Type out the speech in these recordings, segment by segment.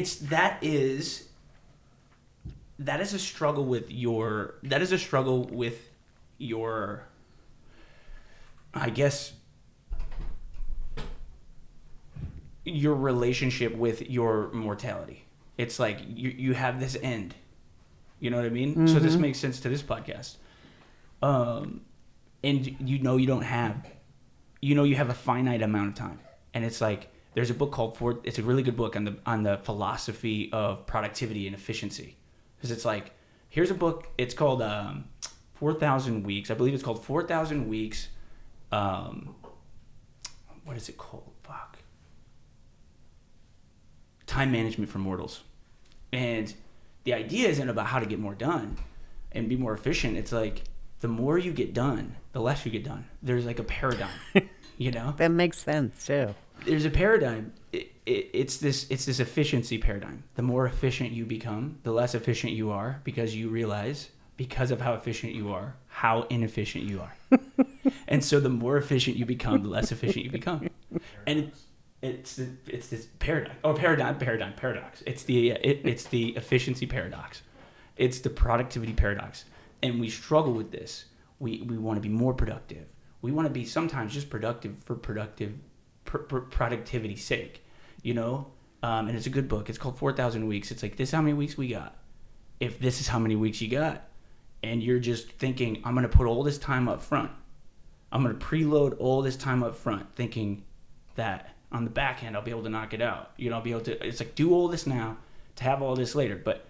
that is a struggle with your I guess your relationship with your mortality. It's like you have this end. You know what I mean? Mm-hmm. So this makes sense to this podcast. And you have a finite amount of time. And it's like there's a book called it's a really good book on the philosophy of productivity and efficiency. Because it's like, here's a book, it's called 4,000 Weeks. I believe it's called 4,000 Weeks. What is it called? Fuck. Time Management for Mortals. And the idea isn't about how to get more done and be more efficient. It's like the more you get done, the less you get done. There's like a paradigm, you know? That makes sense too. There's a paradigm. It's this efficiency paradigm. The more efficient you become, the less efficient you are, because you realize, because of how efficient you are, how inefficient you are. And so the more efficient you become, the less efficient you become. And it's this paradox. It's the efficiency paradox. It's the productivity paradox. And we struggle with this. We want to be more productive. We want to be sometimes just productive for productivity's sake, you know? And it's a good book. It's called 4,000 Weeks. It's like, this is how many weeks we got. If this is how many weeks you got, and you're just thinking, I'm going to put all this time up front. I'm going to preload all this time up front, thinking that on the back end, I'll be able to knock it out. You know, I'll be able to, it's like, do all this now to have all this later. But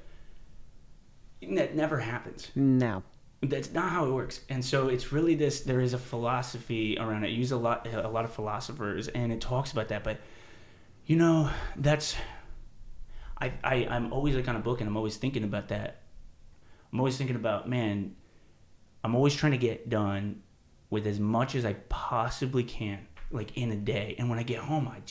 that never happens. No. That's not how it works. And so it's really this, there is a philosophy around it. I use a lot of philosophers, and it talks about that. But, you know, that's, I'm always like on a book, and I'm always thinking about that. I'm always thinking about, man, I'm always trying to get done with as much as I possibly can, like in a day. And when I get home, I'm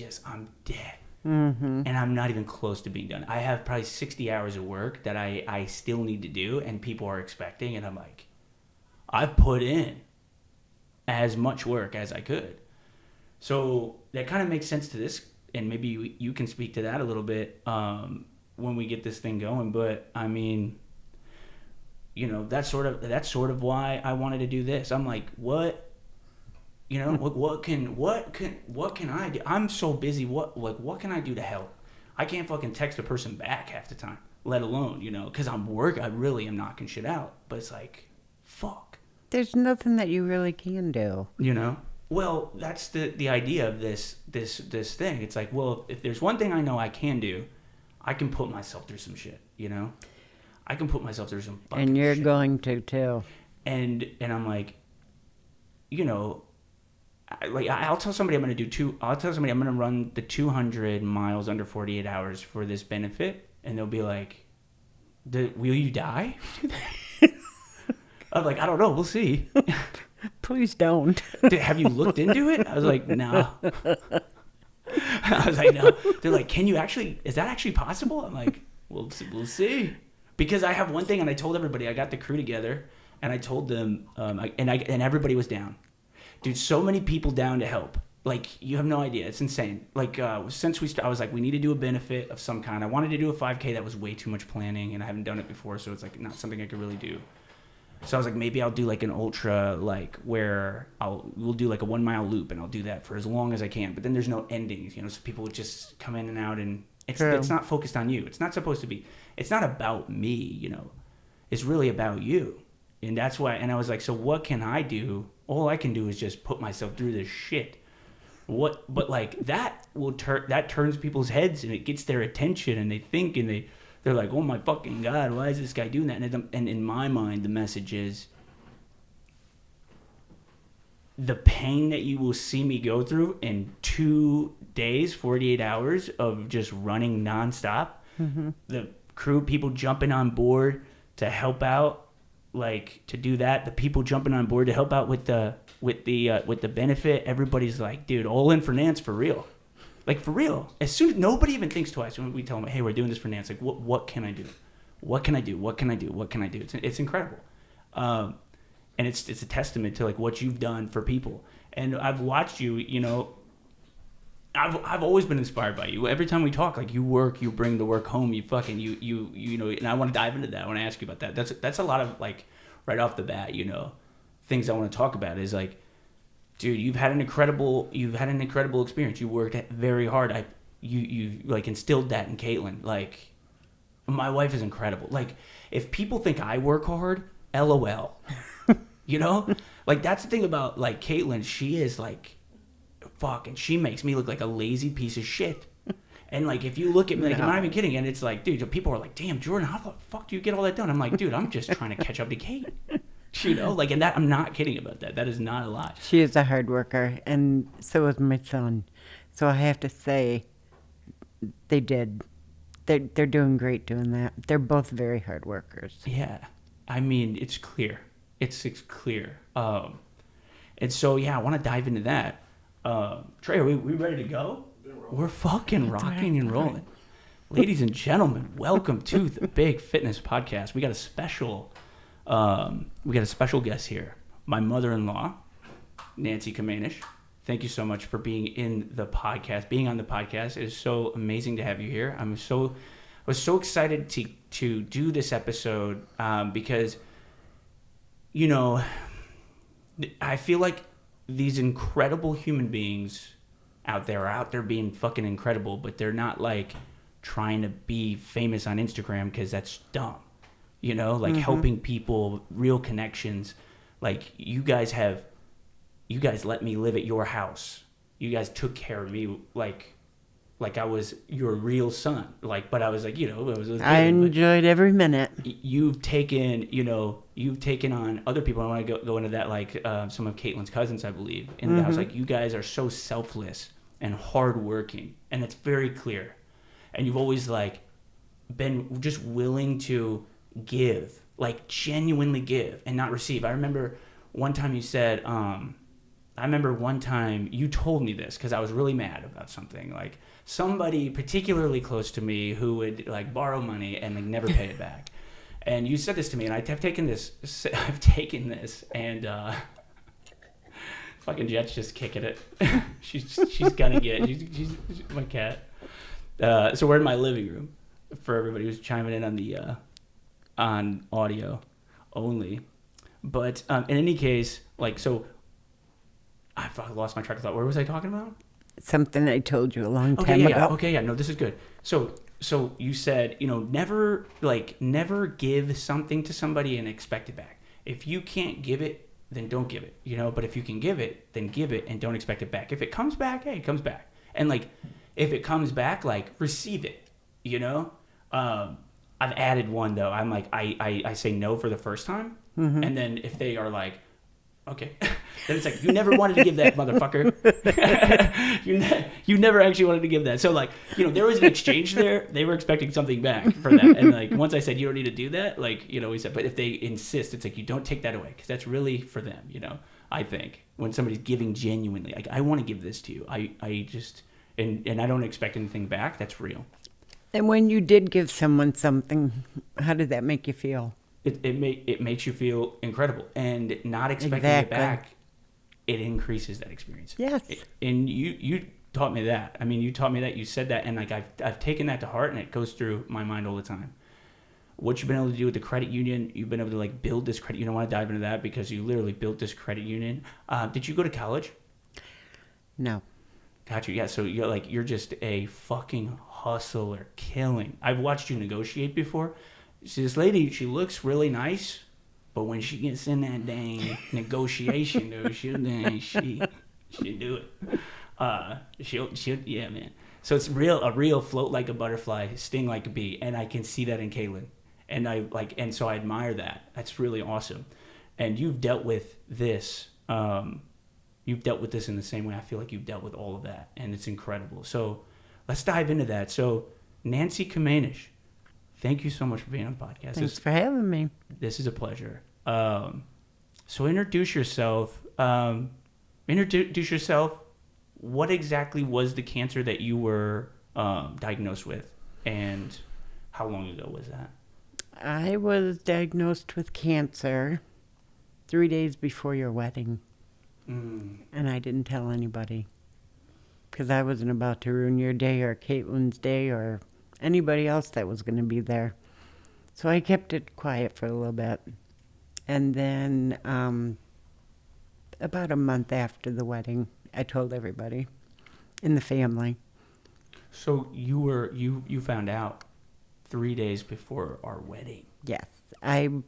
dead. Mm-hmm. And I'm not even close to being done. I have probably 60 hours of work that I still need to do, and people are expecting, and I'm like, I've put in as much work as I could. So that kind of makes sense to this, and maybe you can speak to that a little bit when we get this thing going. But I mean, you know, that's sort of why I wanted to do this. I'm like, what? You know, what can I do? I'm so busy. What can I do to help? I can't fucking text a person back half the time, let alone, you know, because I'm working. I really am knocking shit out. But it's like, fuck. There's nothing that you really can do. You know? Well, that's the idea of this thing. It's like, well, if there's one thing I know I can do, I can put myself through some shit, you know? I can put myself through some fucking shit. And you're going to, too. And I'm like, you know, I'll tell somebody I'm going to run the 200 miles under 48 hours for this benefit, and they'll be like, will you die? I'm like, I don't know, we'll see. Please don't. Have you looked into it? I was like, no. I was like, no. They're like, is that actually possible? I'm like, we'll see. Because I have one thing, and I told everybody, I got the crew together, and I told them, and everybody was down. Dude, so many people down to help. Like, you have no idea. It's insane. Like, since I was like, we need to do a benefit of some kind. I wanted to do a 5K that was way too much planning, and I haven't done it before, so it's like not something I could really do. So I was like, maybe I'll do like an ultra, like where we'll do like a 1 mile loop, and I'll do that for as long as I can. But then there's no endings, you know, so people would just come in and out, and it's not focused on you. It's not supposed to be. It's not about me, you know. It's really about you. And that's why, and I was like, so what can I do? All I can do is just put myself through this shit. But like that turns people's heads, and it gets their attention, and they think, and they're like, oh my fucking God, why is this guy doing that? And in my mind, the message is the pain that you will see me go through in 2 days, 48 hours of just running nonstop. Mm-hmm. The crew, people jumping on board to help out. Like, to do that, the people jumping on board to help out with the benefit, everybody's like, dude, all in for Nance for real. Like, for real. As soon as nobody even thinks twice when we tell them, hey, we're doing this for Nance. Like, what can I do? What can I do? What can I do? What can I do? It's incredible. And it's a testament to like what you've done for people. And I've watched you, you know, I've always been inspired by you. Every time we talk, like you work, you bring the work home, you fucking you know. And I want to dive into that. I want to ask you about that. That's a lot of like right off the bat, you know, things I want to talk about is like, dude, you've had an incredible experience. You worked very hard. You like instilled that in Caitlin. Like, my wife is incredible. Like, if people think I work hard, LOL. You know, like that's the thing about like Caitlin. She is like, fucking. She makes me look like a lazy piece of shit. And like, if you look at me, like, I'm not even kidding. And it's like, dude, people are like, damn, Jordan, how the fuck do you get all that done? I'm like, dude, I'm just trying to catch up to Kate. You know, like, and that I'm not kidding about that. That is not a lie. She is a hard worker, and so is my son. So I have to say, they did. They're doing great doing that. They're both very hard workers. Yeah, I mean, it's clear. It's clear. And so yeah, I want to dive into that. Trey, are we ready to go? We're fucking rocking and rolling. Ladies and gentlemen, welcome to the Big Fitness Podcast. We got a special guest here. My mother-in-law, Nancy Camenisch. Thank you so much for being on the podcast. It is so amazing to have you here. I was so excited to do this episode because, you know, I feel like these incredible human beings out there being fucking incredible, but they're not like trying to be famous on Instagram because that's dumb. You know, like helping people, real connections. Like you guys let me live at your house. You guys took care of me like I was your real son. Like, but I was like, you know, I enjoyed every minute. You've taken on other people. I want to go into that, like some of Caitlin's cousins, I believe. And I was like, you guys are so selfless and hardworking, and it's very clear. And you've always like been just willing to give, like genuinely give and not receive. I remember one time you said, you told me this because I was really mad about something, like somebody particularly close to me who would like borrow money and like never pay it back. And you said this to me, and I've taken this and fucking Jet's just kicking it. she's gonna get she's my cat. So we're in my living room for everybody who's chiming in on the on audio only. But in any case, like, so I lost my track of thought. What was I talking about? Something I told you a long time ago. Okay, yeah, no, this is good. So you said, you know, never give something to somebody and expect it back. If you can't give it, then don't give it, you know. But if you can give it, then give it and don't expect it back. If it comes back, hey, it comes back. And like, if it comes back, like, receive it, you know. I've added one though. I'm like, I say no for the first time, and then if they are like, okay, then it's like, you never wanted to give that, motherfucker. you never actually wanted to give that. So like, you know, there was an exchange there. They were expecting something back for that, and like once I said you don't need to do that, like, you know, we said, but if they insist, it's like, you don't take that away because that's really for them, you know. I think when somebody's giving genuinely, like, I want to give this to you. I just and I don't expect anything back. That's real. And when you did give someone something, how did that make you feel? It makes you feel incredible, and not expecting it back, it increases that experience. Yes. And you taught me that. I mean, you taught me that. You said that, and like I've taken that to heart, and it goes through my mind all the time. What you've been able to do with the credit union, you've been able to like build this credit. You don't want to dive into that because you literally built this credit union. Did you go to college? No. Got you. Yeah. So you're just a fucking hustler, killing. I've watched you negotiate before. See, this lady, she looks really nice, but when she gets in that dang negotiation, dude, she'll do it. She'll, yeah, man. So it's a real float like a butterfly, sting like a bee, and I can see that in Caitlin, and so I admire that. That's really awesome, and you've dealt with this. You've dealt with this in the same way I feel like you've dealt with all of that, and it's incredible. So let's dive into that. So Nancy Camenisch, thank you so much for being on the podcast. Thanks for having me. This is a pleasure. So introduce yourself. What exactly was the cancer that you were diagnosed with, and how long ago was that? I was diagnosed with cancer 3 days before your wedding. And I didn't tell anybody. because I wasn't about to ruin your day or Caitlin's day or anybody else that was going to be there. So I kept it quiet for a little bit. And then about a month after the wedding, I told everybody in the family. So you found out 3 days before our wedding. Yes.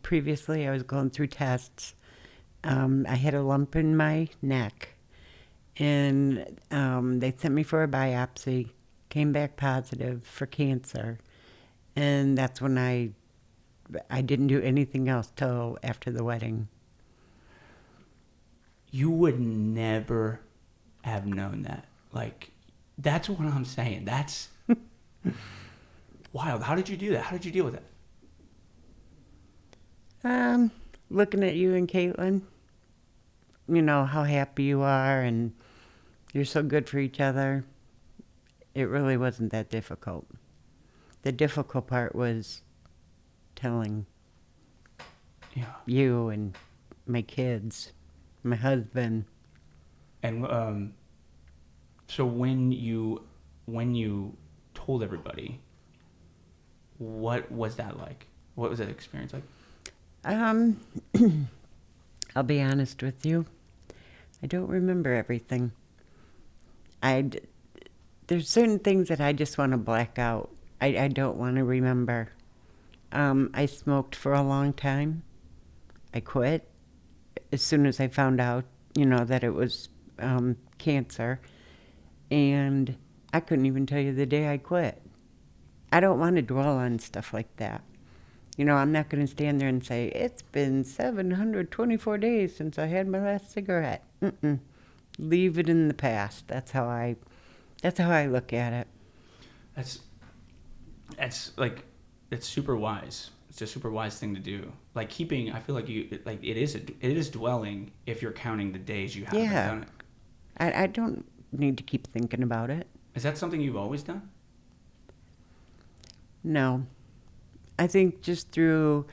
Previously I was going through tests. I had a lump in my neck, and they sent me for a biopsy, came back positive for cancer, and that's when I didn't do anything else till after the wedding. You would never have known that. Like, that's what I'm saying. That's wild. How did you do that? How did you deal with it? Looking at you and Caitlin, you know, how happy you are and you're so good for each other. It really wasn't that difficult. The difficult part was telling you and my kids, my husband. And so when you told everybody, what was that like? What was that experience like? I'll be honest with you. I don't remember everything. There's certain things that I just want to black out. I don't want to remember. I smoked for a long time. I quit as soon as I found out, that it was cancer. And I couldn't even tell you the day I quit. I don't want to dwell on stuff like that. I'm not going to stand there and say, it's been 724 days since I had my last cigarette. Mm-mm. Leave it in the past. That's how I look at it. That's super wise. It's a super wise thing to do. Like I feel like it is dwelling if you're counting the days you haven't done it. I don't need to keep thinking about it. Is that something you've always done? No. I think just through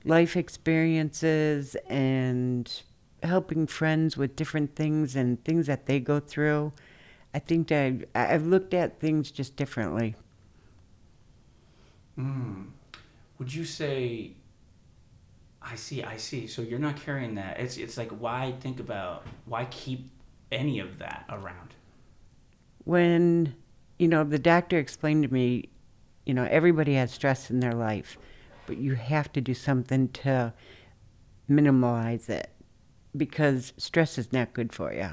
life experiences and helping friends with different things and things that they go through, I think that I've looked at things just differently. Would you say, I see. So you're not carrying that. It's like, why keep any of that around? When, the doctor explained to me, everybody has stress in their life, but you have to do something to minimize it because stress is not good for you.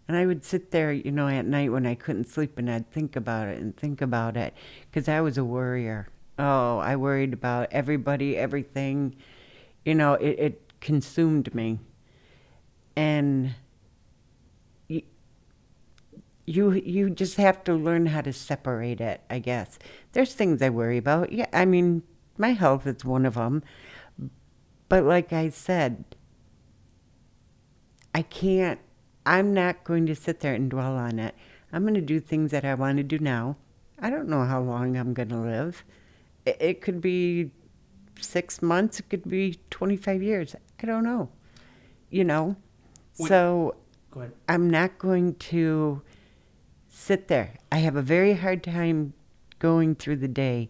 And I would sit there, at night when I couldn't sleep, and I'd think about it because I was a worrier. Oh, I worried about everybody, everything. It consumed me. And you just have to learn how to separate it, I guess. There's things I worry about. Yeah, I mean, my health is one of them. But like I said, I'm not going to sit there and dwell on it. I'm going to do things that I want to do now. I don't know how long I'm going to live. It could be 6 months. It could be 25 years. I don't know. So go ahead. I'm not going to sit there. I have a very hard time going through the day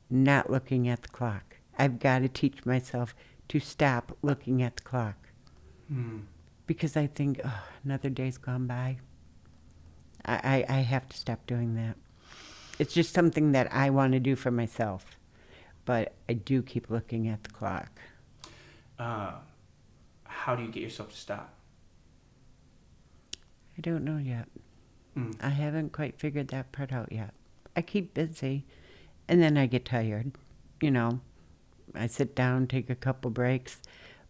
not looking at the clock. I've got to teach myself to stop looking at the clock. Because I think, another day's gone by. I have to stop doing that. It's just something that I want to do for myself. But I do keep looking at the clock. How do you get yourself to stop? I don't know yet. I haven't quite figured that part out yet. I keep busy, and then I get tired. I sit down, take a couple breaks.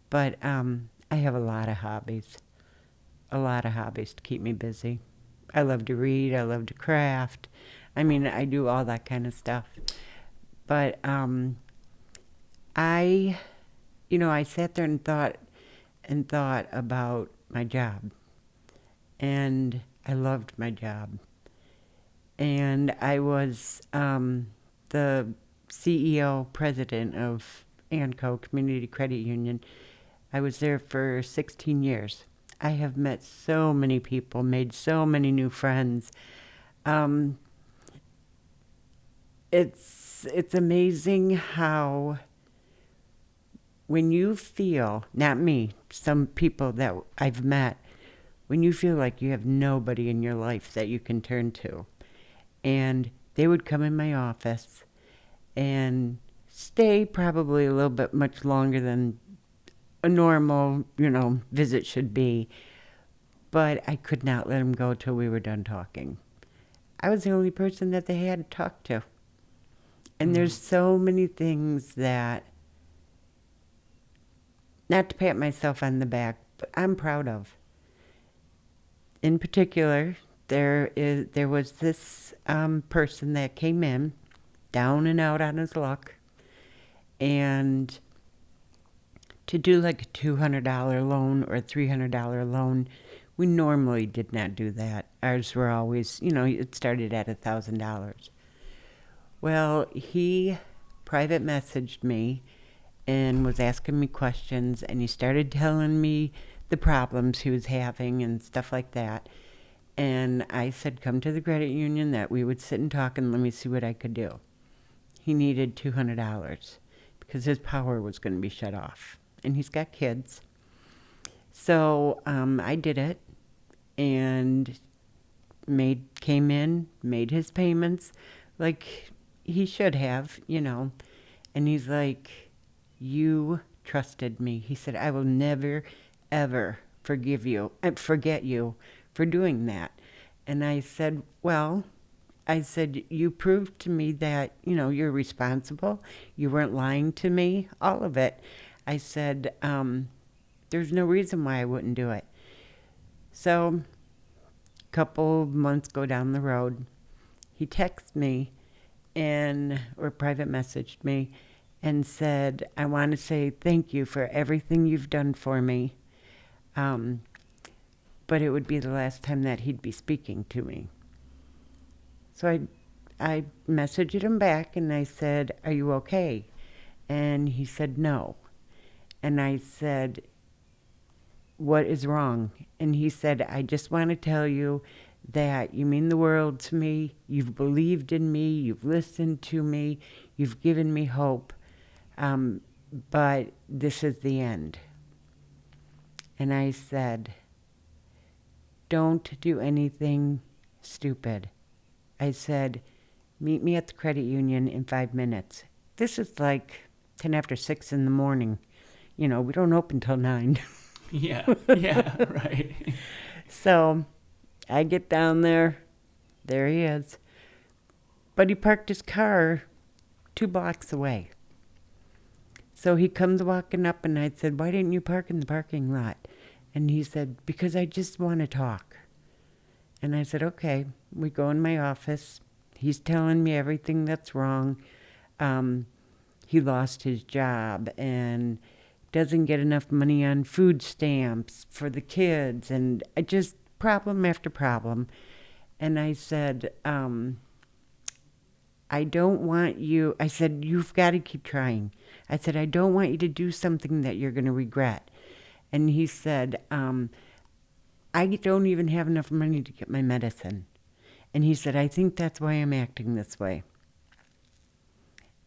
But I have a lot of hobbies. A lot of hobbies to keep me busy. I love to read. I love to craft. I mean, I do all that kind of stuff. But I sat there and thought about my job. And I loved my job. And I was the CEO, president of ANCO, Community Credit Union. I was there for 16 years. I have met so many people, made so many new friends. Um, it's amazing how when you feel, not me, some people that I've met, when you feel like you have nobody in your life that you can turn to. And they would come in my office and stay probably a little bit much longer than a normal, visit should be. But I could not let them go till we were done talking. I was the only person that they had to talk to. And there's so many things that, not to pat myself on the back, but I'm proud of. In particular, there was this person that came in, down and out on his luck, and to do like a $200 loan or a $300 loan, we normally did not do that. Ours were always, it started at $1,000. Well, he private messaged me and was asking me questions, and he started telling me the problems he was having and stuff like that. And I said, come to the credit union, that we would sit and talk and let me see what I could do. He needed $200 because his power was going to be shut off. And he's got kids. So I did it and came in, made his payments like he should have, And he's like, you trusted me. He said, I will never, ever forget you for doing that. And I said, you proved to me that, you're responsible. You weren't lying to me, all of it. I said, there's no reason why I wouldn't do it. So a couple months go down the road. He texted me or private messaged me and said, I want to say thank you for everything you've done for me. But it would be the last time that he'd be speaking to me. So I messaged him back and I said, are you okay? And he said, no. And I said, what is wrong? And he said, I just want to tell you that you mean the world to me. You've believed in me. You've listened to me. You've given me hope. But this is the end. And I said, don't do anything stupid. I said, meet me at the credit union in 5 minutes. This is like 10 after 6 in the morning. We don't open till 9. Yeah, right. So I get down there. There he is. But he parked his car 2 blocks away. So he comes walking up and I said, why didn't you park in the parking lot? And he said, because I just want to talk. And I said, okay. We go in my office. He's telling me everything that's wrong. He lost his job and doesn't get enough money on food stamps for the kids. And I just problem after problem. And I said, I don't want you. I said, you've got to keep trying. I said, I don't want you to do something that you're going to regret. And he said, I don't even have enough money to get my medicine. And he said, I think that's why I'm acting this way.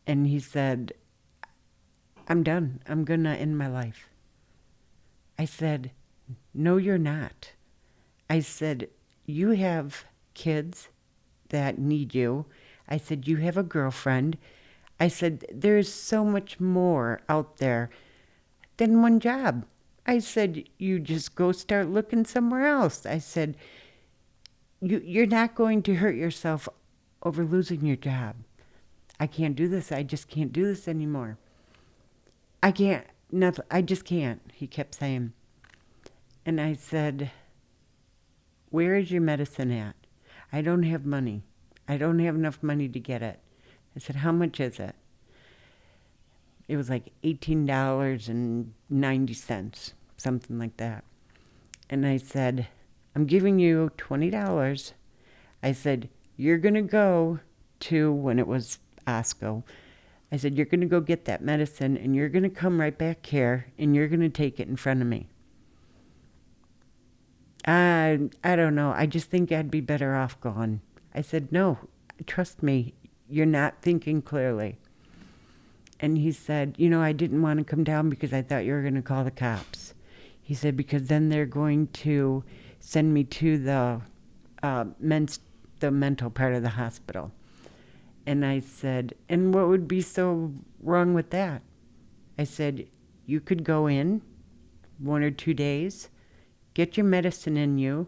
And he said, I'm done. I'm going to end my life. I said, no, you're not. I said, you have kids that need you. I said, you have a girlfriend. I said, there's so much more out there than one job. I said, you just go start looking somewhere else. I said, you're not going to hurt yourself over losing your job. I can't do this. I just can't do this anymore. I can't. Nothing. I just can't, he kept saying. And I said, where is your medicine at? I don't have money. I don't have enough money to get it. I said, how much is it? It was like $18.90, something like that. And I said, I'm giving you $20. I said, you're going to go to, when it was Osco, I said, you're going to go get that medicine and you're going to come right back here and you're going to take it in front of me. I don't know. I just think I'd be better off gone. I said, no, trust me, you're not thinking clearly. And he said, I didn't want to come down because I thought you were going to call the cops. He said, because then they're going to send me to the mental part of the hospital. And I said, and what would be so wrong with that? I said, you could go in 1 or 2 days, get your medicine in you,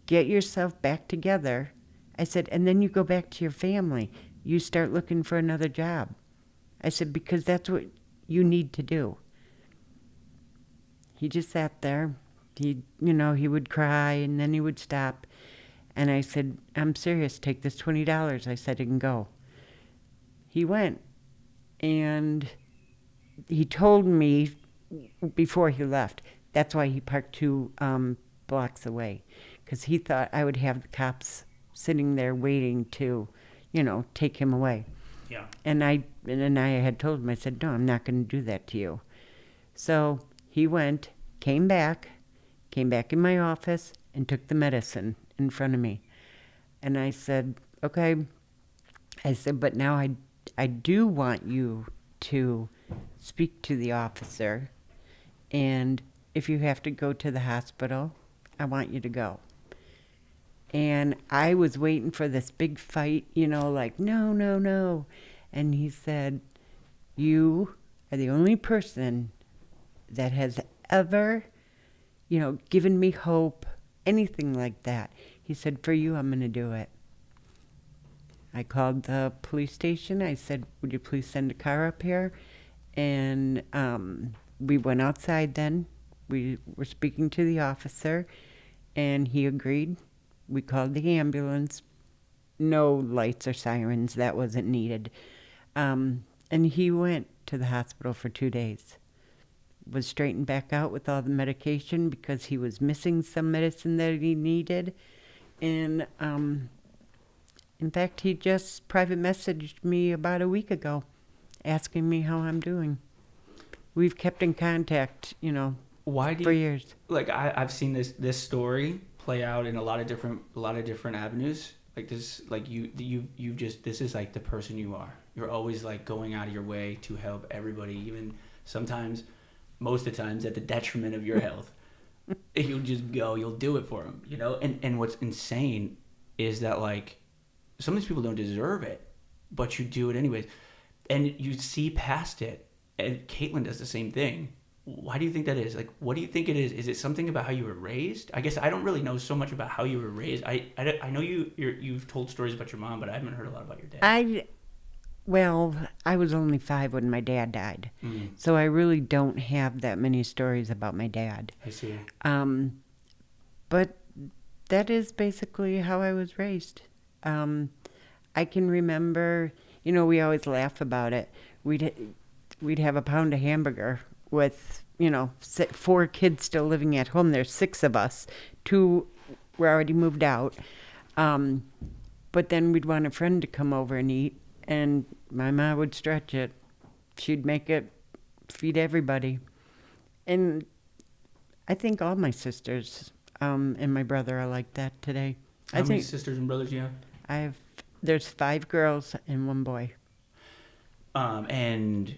get yourself back together. I said, and then you go back to your family. You start looking for another job. I said, because that's what you need to do. He just sat there. He would cry and then he would stop. And I said, I'm serious, take this $20. I said, and go. He went. And he told me before he left, that's why he parked 2 blocks away. Because he thought I would have the cops sitting there waiting to, take him away. Yeah. And I had told him, I said, no, I'm not going to do that to you. So he went, came back in my office and took the medicine in front of me. And I said, okay. I said, but now I do want you to speak to the officer. And if you have to go to the hospital, I want you to go. And I was waiting for this big fight, like, no, no, no. And he said, you are the only person that has ever, given me hope, anything like that. He said, for you, I'm going to do it. I called the police station. I said, would you please send a car up here? And we went outside then. We were speaking to the officer, and he agreed. We called the ambulance. No lights or sirens. That wasn't needed. And he went to the hospital for 2 days. Was straightened back out with all the medication because he was missing some medicine that he needed. And in fact, he just private messaged me about a week ago asking me how I'm doing. We've kept in contact, for years. Like I've seen this story play out in a lot of different avenues. Like this, like you just, this is like the person you are. You're always like going out of your way to help everybody, even sometimes, most of the times at the detriment of your health. You'll just go, you'll do it for them, And what's insane is that like some of these people don't deserve it, but you do it anyways, and you see past it. And Caitlin does the same thing. Why do you think that is? Like, what do you think it is? Is it something about how you were raised? I guess I don't really know so much about how you were raised. I know you've told stories about your mom, but I haven't heard a lot about your dad. I was only 5 when my dad died. Mm-hmm. So I really don't have that many stories about my dad. I see. But that is basically how I was raised. I can remember, we always laugh about it. We'd have a pound of hamburger with, 4 kids still living at home. There's 6 of us. 2 were already moved out. But then we'd want a friend to come over and eat, and my mom would stretch it. She'd make it, feed everybody. And I think all my sisters and my brother are like that today. How many sisters and brothers do you have? There's 5 girls and 1 boy. And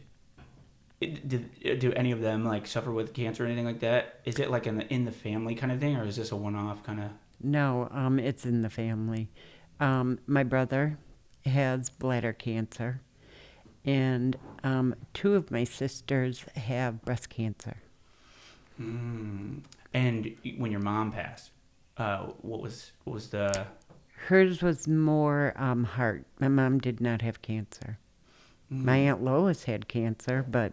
do any of them like suffer with cancer or anything like that? Is it like in the family kind of thing, or is this a one-off kind of? No, it's in the family. My brother has bladder cancer, and 2 of my sisters have breast cancer. And when your mom passed, what was the? Hers was more heart. My mom did not have cancer. My Aunt Lois had cancer, but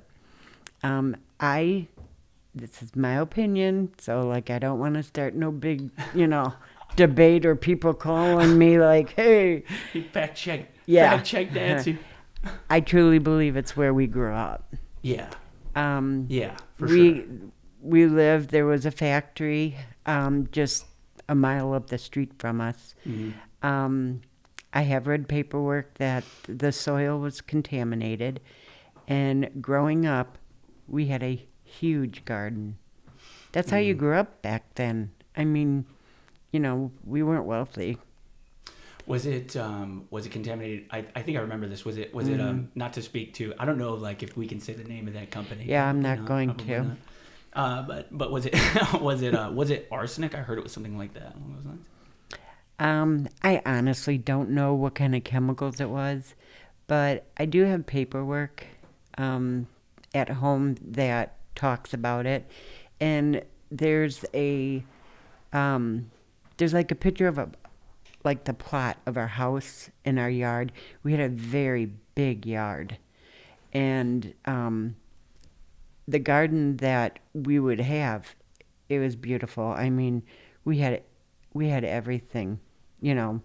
this is my opinion, so like I don't want to start no big, debate or people calling me like, hey. Fact check. Yeah. Fact check Nancy. I truly believe it's where we grew up. Yeah. Yeah, for sure. We lived, there was a factory just a mile up the street from us. Mm-hmm. I have read paperwork that the soil was contaminated, and growing up, we had a huge garden. That's how you grew up back then. I mean, we weren't wealthy. Was it contaminated? I think I remember this. Was it not to speak to, I don't know like if we can say the name of that company. Yeah, I'm Probably not going probably to. not. But was it was it arsenic? I heard it was something like that along those lines. I honestly don't know what kind of chemicals it was, but I do have paperwork at home that talks about it, and there's like a picture of like the plot of our house in our yard. We had a very big yard, and the garden that we would have, it was beautiful. I mean, we had everything, in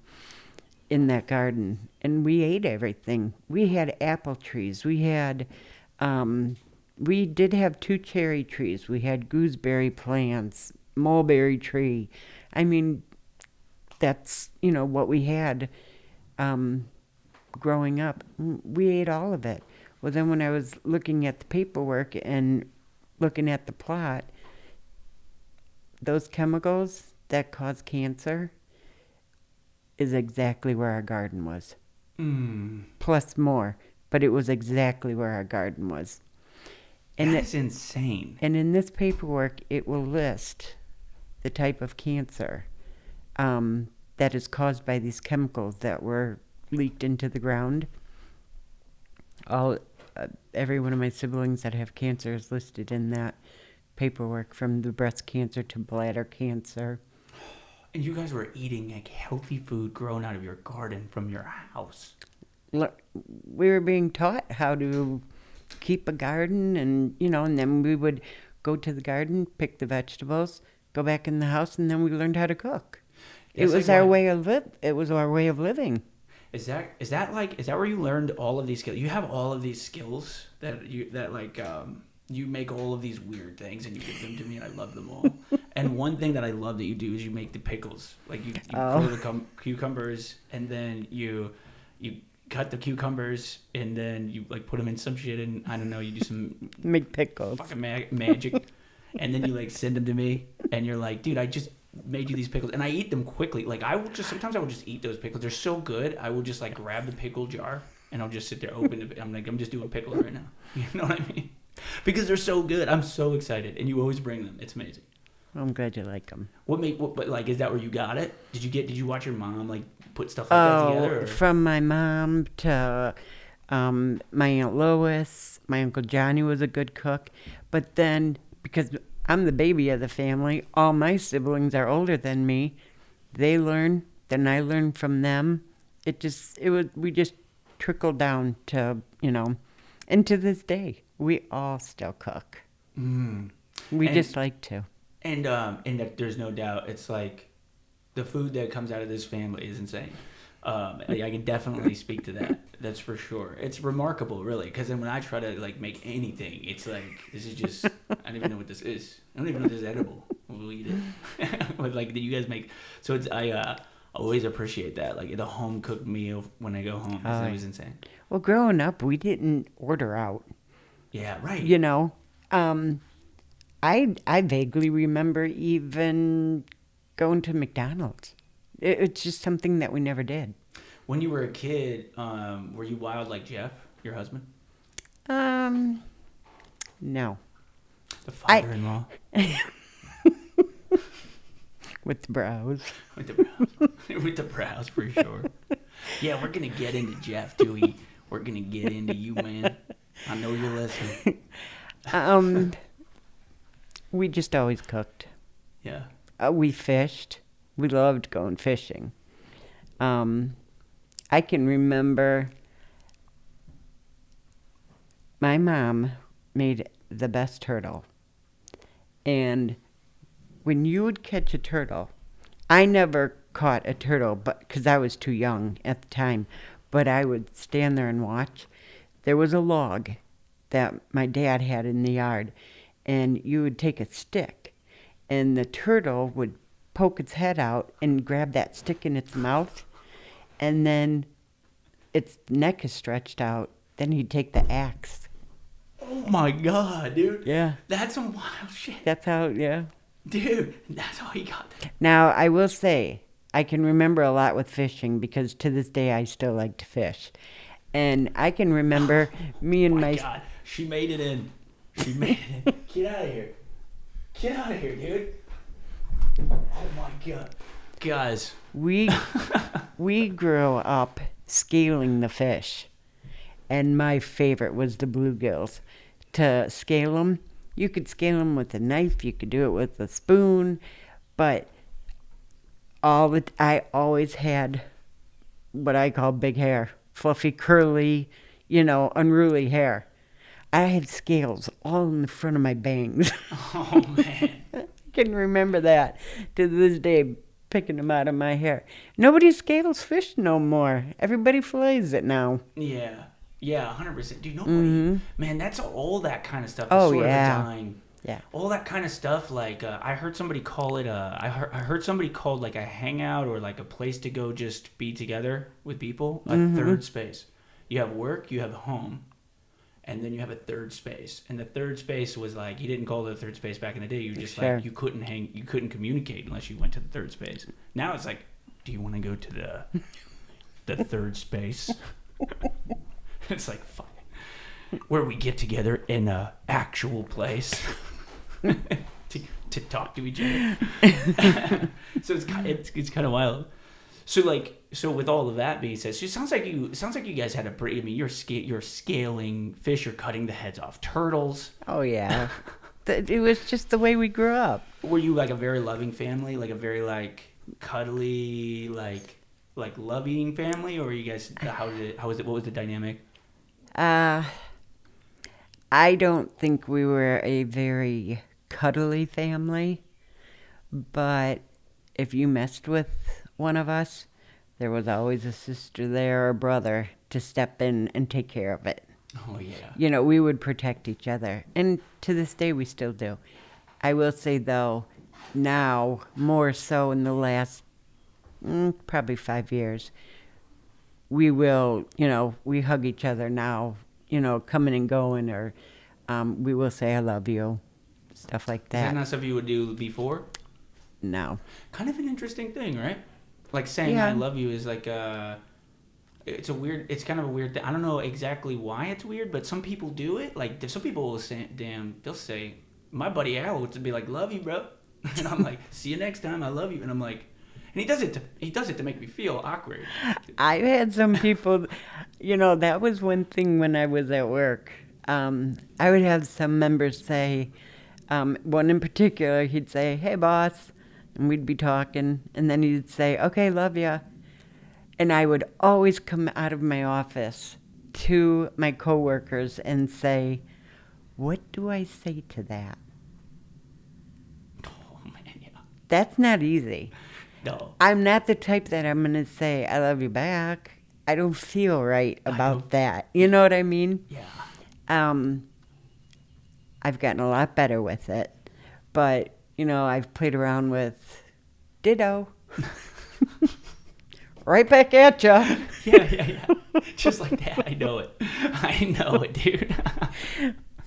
that garden, and we ate everything. We had apple trees. We did have 2 cherry trees. We had gooseberry plants, mulberry tree. I mean, that's what we had growing up. We ate all of it. Well, then when I was looking at the paperwork and looking at the plot, those chemicals that cause cancer is exactly where our garden was. Plus more, but it was exactly where our garden was. And That's insane. And in this paperwork, it will list the type of cancer that is caused by these chemicals that were leaked into the ground. Every one of my siblings that have cancer is listed in that paperwork, from the breast cancer to bladder cancer. And you guys were eating like healthy food grown out of your garden from your house. We were being taught how to keep a garden, and then we would go to the garden, pick the vegetables, go back in the house, and then we learned how to cook. It was our way of living. Is that where you learned all of these skills? You have all of these skills that you make all of these weird things and you give them to me, and I love them all. And one thing that I love that you do is you make the pickles. Like you grow the cucumbers, and then you cut the cucumbers, and then you like put them in some shit, and I don't know, you do some make pickles, fucking magic, and then you like send them to me, and you're like, dude, I just made you these pickles, and I eat them quickly. Like sometimes I will just eat those pickles. They're so good. I will just like grab the pickle jar, and I'll just sit there open it. I'm like, I'm just doing pickles right now. You know what I mean? Because they're so good. I'm so excited, and you always bring them. It's amazing. I'm glad you like them. But like, is that where you got it? Did you watch your mom like put stuff like that together? Or? From my mom to my Aunt Lois, my Uncle Johnny was a good cook. But then, because I'm the baby of the family, all my siblings are older than me. They learn, then I learn from them. We just trickled down to, and to this day, we all still cook. We just like to. And that there's no doubt, it's like the food that comes out of this family is insane. I can definitely speak to that. That's for sure. It's remarkable, really, because then when I try to like make anything, it's like, this is just, I don't even know what this is. I don't even know if this is edible. We'll eat it. But like, that you guys make, so it's I always appreciate that. Like the home cooked meal when I go home, it's always insane. Well, growing up, we didn't order out. Yeah, right. I vaguely remember even going to McDonald's. It's just something that we never did. When you were a kid, were you wild like Jeff, your husband? No. The father-in-law? With the brows. With the brows. With the brows, for sure. Yeah, we're going to get into Jeff, too. We're going to get into you, man. I know you're listening. We just always cooked. Yeah. We fished. We loved going fishing. I can remember my mom made the best turtle. And when you would catch a turtle, I never caught a turtle because I was too young at the time, but I would stand there and watch. There was a log that my dad had in the yard, and you would take a stick, and the turtle would poke its head out and grab that stick in its mouth, and then its neck is stretched out. Then he'd take the axe. Oh my God, dude. Yeah. That's some wild shit. That's how, yeah. Dude, that's all he got. Now, I will say, I can remember a lot with fishing because to this day I still like to fish. And I can remember me and My my... God, she made it in. She made it in. Get out of here. Get out of here, dude. Oh my God. Guys. We grew up scaling the fish. And my favorite was the bluegills. To scale them, you could scale them with a knife, you could do it with a spoon, but I always had what I call big hair, fluffy, curly, unruly hair. I had scales all in the front of my bangs. Oh, man. I can remember that to this day, picking them out of my hair. Nobody scales fish no more. Everybody fillets it now. Yeah. Yeah, 100%. Dude, nobody. Man, that's all that kind of stuff is Oh, sort yeah. of a dying. Yeah. All that kind of stuff, like, I heard somebody call it, I heard somebody called, like, a hangout or, like, a place to go just be together with people, a third space. You have work, you have home, and then you have a third space. And the third space was, like, you didn't call it a third space back in the day. You just, Sure. like, you couldn't communicate unless you went to the third space. Now it's like, do you want to go to the third space? It's like, fuck. Where we get together in a actual place to talk to each other. So it's kind of wild. So with all of that being said, so it sounds like you guys had a pretty. I mean, you're scaling fish, you're cutting the heads off turtles. Oh, yeah. It was just the way we grew up. Were you like a very loving family, like a very like cuddly, like love-eating family, or you guys? What was the dynamic? I don't think we were a very cuddly family, but if you messed with one of us, there was always a sister there or a brother to step in and take care of it. Oh, yeah. We would protect each other. And to this day, we still do. I will say, though, now, more so in the last probably 5 years, we will, we hug each other now, coming and going, or we will say, I love you, stuff like that. Is that not stuff you would do before? No. Kind of an interesting thing, right? Like saying I love you is like it's kind of a weird thing. I don't know exactly why it's weird, but some people do it. Like some people will say, they'll say, my buddy Al would be like, love you, bro. And I'm like, see you next time, I love you. And I'm like, and he does it to make me feel awkward. I've had some people, that was one thing when I was at work. I would have some members say, one in particular, he'd say, hey, boss. And we'd be talking, and then he'd say, okay, love ya. And I would always come out of my office to my coworkers and say, what do I say to that? Oh, man, yeah. That's not easy. No. I'm not the type that I'm going to say, I love you back. I don't feel right about that. You know what I mean? Yeah. I've gotten a lot better with it. But, I've played around with ditto. Right back at ya. Yeah. Just like that. I know it, dude.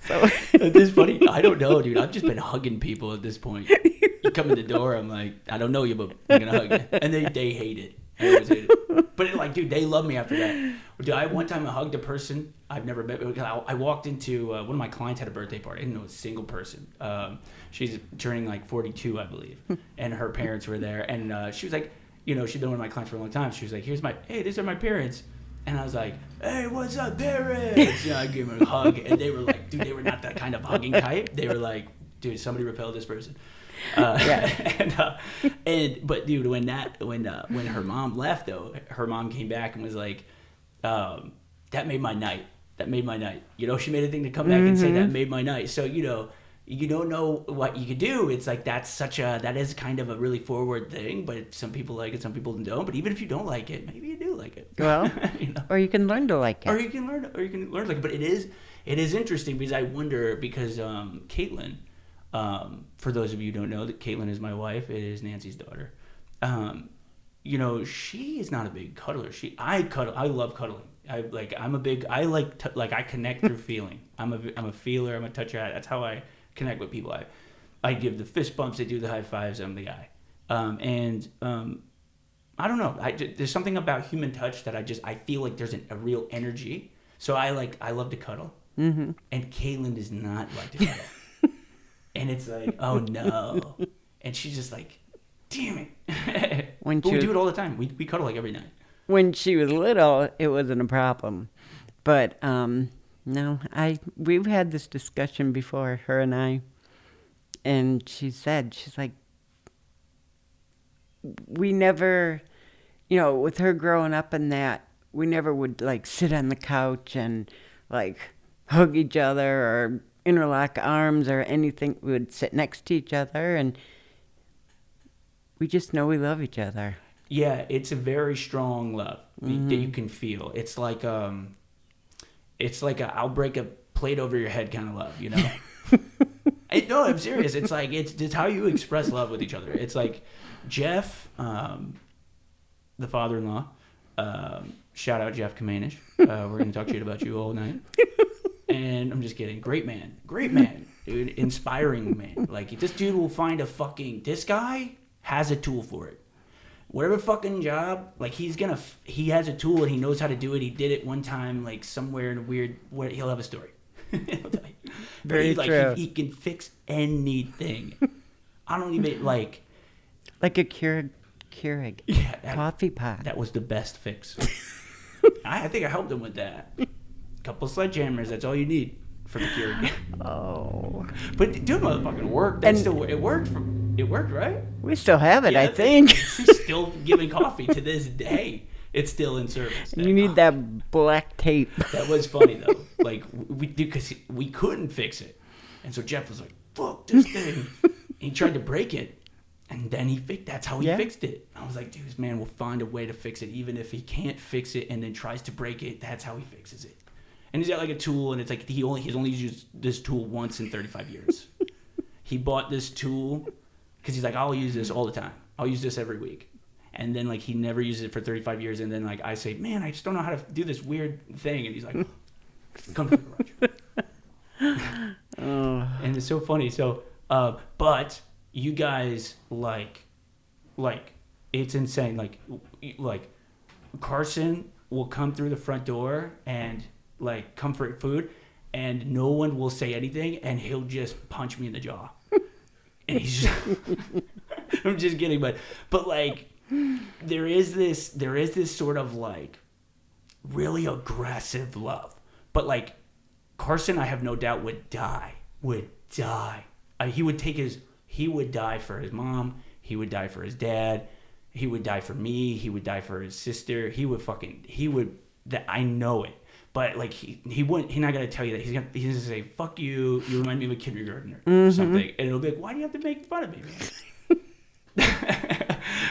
So This funny. I don't know, dude. I've just been hugging people at this point. You come in the door, I'm like, I don't know you, but I'm gonna hug you, and they hate it. I always hate it. But dude, they love me after that. Dude, one time I hugged a person I've never met. I walked into one of my clients had a birthday party. I didn't know a single person. She's turning like 42, I believe, and her parents were there. And she was like, she'd been one of my clients for a long time. She was like, these are my parents. And I was like, hey, what's up, parents? I gave her a hug, and they were like, dude, they were not that kind of hugging type. They were like, dude, somebody repelled this person. But dude, when her mom left though, her mom came back and was like, that made my night. She made a thing to come back and say that made my night. So you don't know what you could do. It's like that is kind of a really forward thing, but some people like it, some people don't. But even if you don't like it, maybe you do like it. Well, or you can learn to like it. Or you can learn to like it. But it is interesting because I wonder because Caitlin. For those of you who don't know, that Caitlin is my wife. It is Nancy's daughter. She is not a big cuddler. I cuddle. I love cuddling. I connect through feeling. I'm a feeler. I'm a toucher. That's how I connect with people. I give the fist bumps, I do the high fives, I'm the guy. I don't know. There's something about human touch that I feel like there's a real energy. So I love to cuddle. Mm-hmm. And Caitlin does not like to cuddle. And it's like, oh no. And she's just like, damn it. But we do it all the time. We cuddle like every night. When she was little, it wasn't a problem. But no, we've had this discussion before, her and I. And she's like, we never, with her growing up and that, we never would like sit on the couch and like hug each other or interlock arms or anything. We would sit next to each other, and we just know we love each other. Yeah, it's a very strong love that you can feel. It's like I'll break a plate over your head kind of love, No, I'm serious. It's like it's how you express love with each other. It's like Jeff, the father-in-law. Shout out Jeff Camenisch. We're gonna talk shit about you all night. And I'm just kidding. Great man, dude. Inspiring man. Like this dude will find this guy has a tool for it. Whatever fucking job, like he has a tool and he knows how to do it. He did it one time, like somewhere in a weird. He'll have a story. He'll tell you. Very true. He can fix anything. I don't even like a Keurig coffee pot. That was the best fix. I think I helped him with that. Couple sledgehammers. That's all you need for the Keurig. Oh, but dude, motherfucking worked. It worked. It worked, right? We still have it, I think. He's still giving coffee to this day. It's still in service. You need that black tape. That was funny though. Like because we couldn't fix it, and so Jeff was like, "Fuck this thing." He tried to break it, and then that's how he fixed it. I was like, "Dude, this man will find a way to fix it, even if he can't fix it, and then tries to break it. That's how he fixes it." And he's got like a tool, and it's like he's only used this tool once in 35 years. He bought this tool because he's like, "I'll use this all the time. I'll use this every week." And then like he never uses it for 35 years, and then like I say, "Man, I just don't know how to do this weird thing," and he's like, "Come to the garage." And it's so funny. So, but you guys like it's insane. Like Carson will come through the front door and like come for food, and no one will say anything, and he'll just punch me in the jaw. And he's just, I'm just kidding, but like there is this sort of like really aggressive love, but like Carson, I have no doubt would die. He would die for his mom. He would die for his dad. He would die for me. He would die for his sister. I know it. But like he's not gonna tell you that. He's gonna say, "Fuck you. You remind me of a kindergartner," or something, and it'll be like, "Why do you have to make fun of me, man?"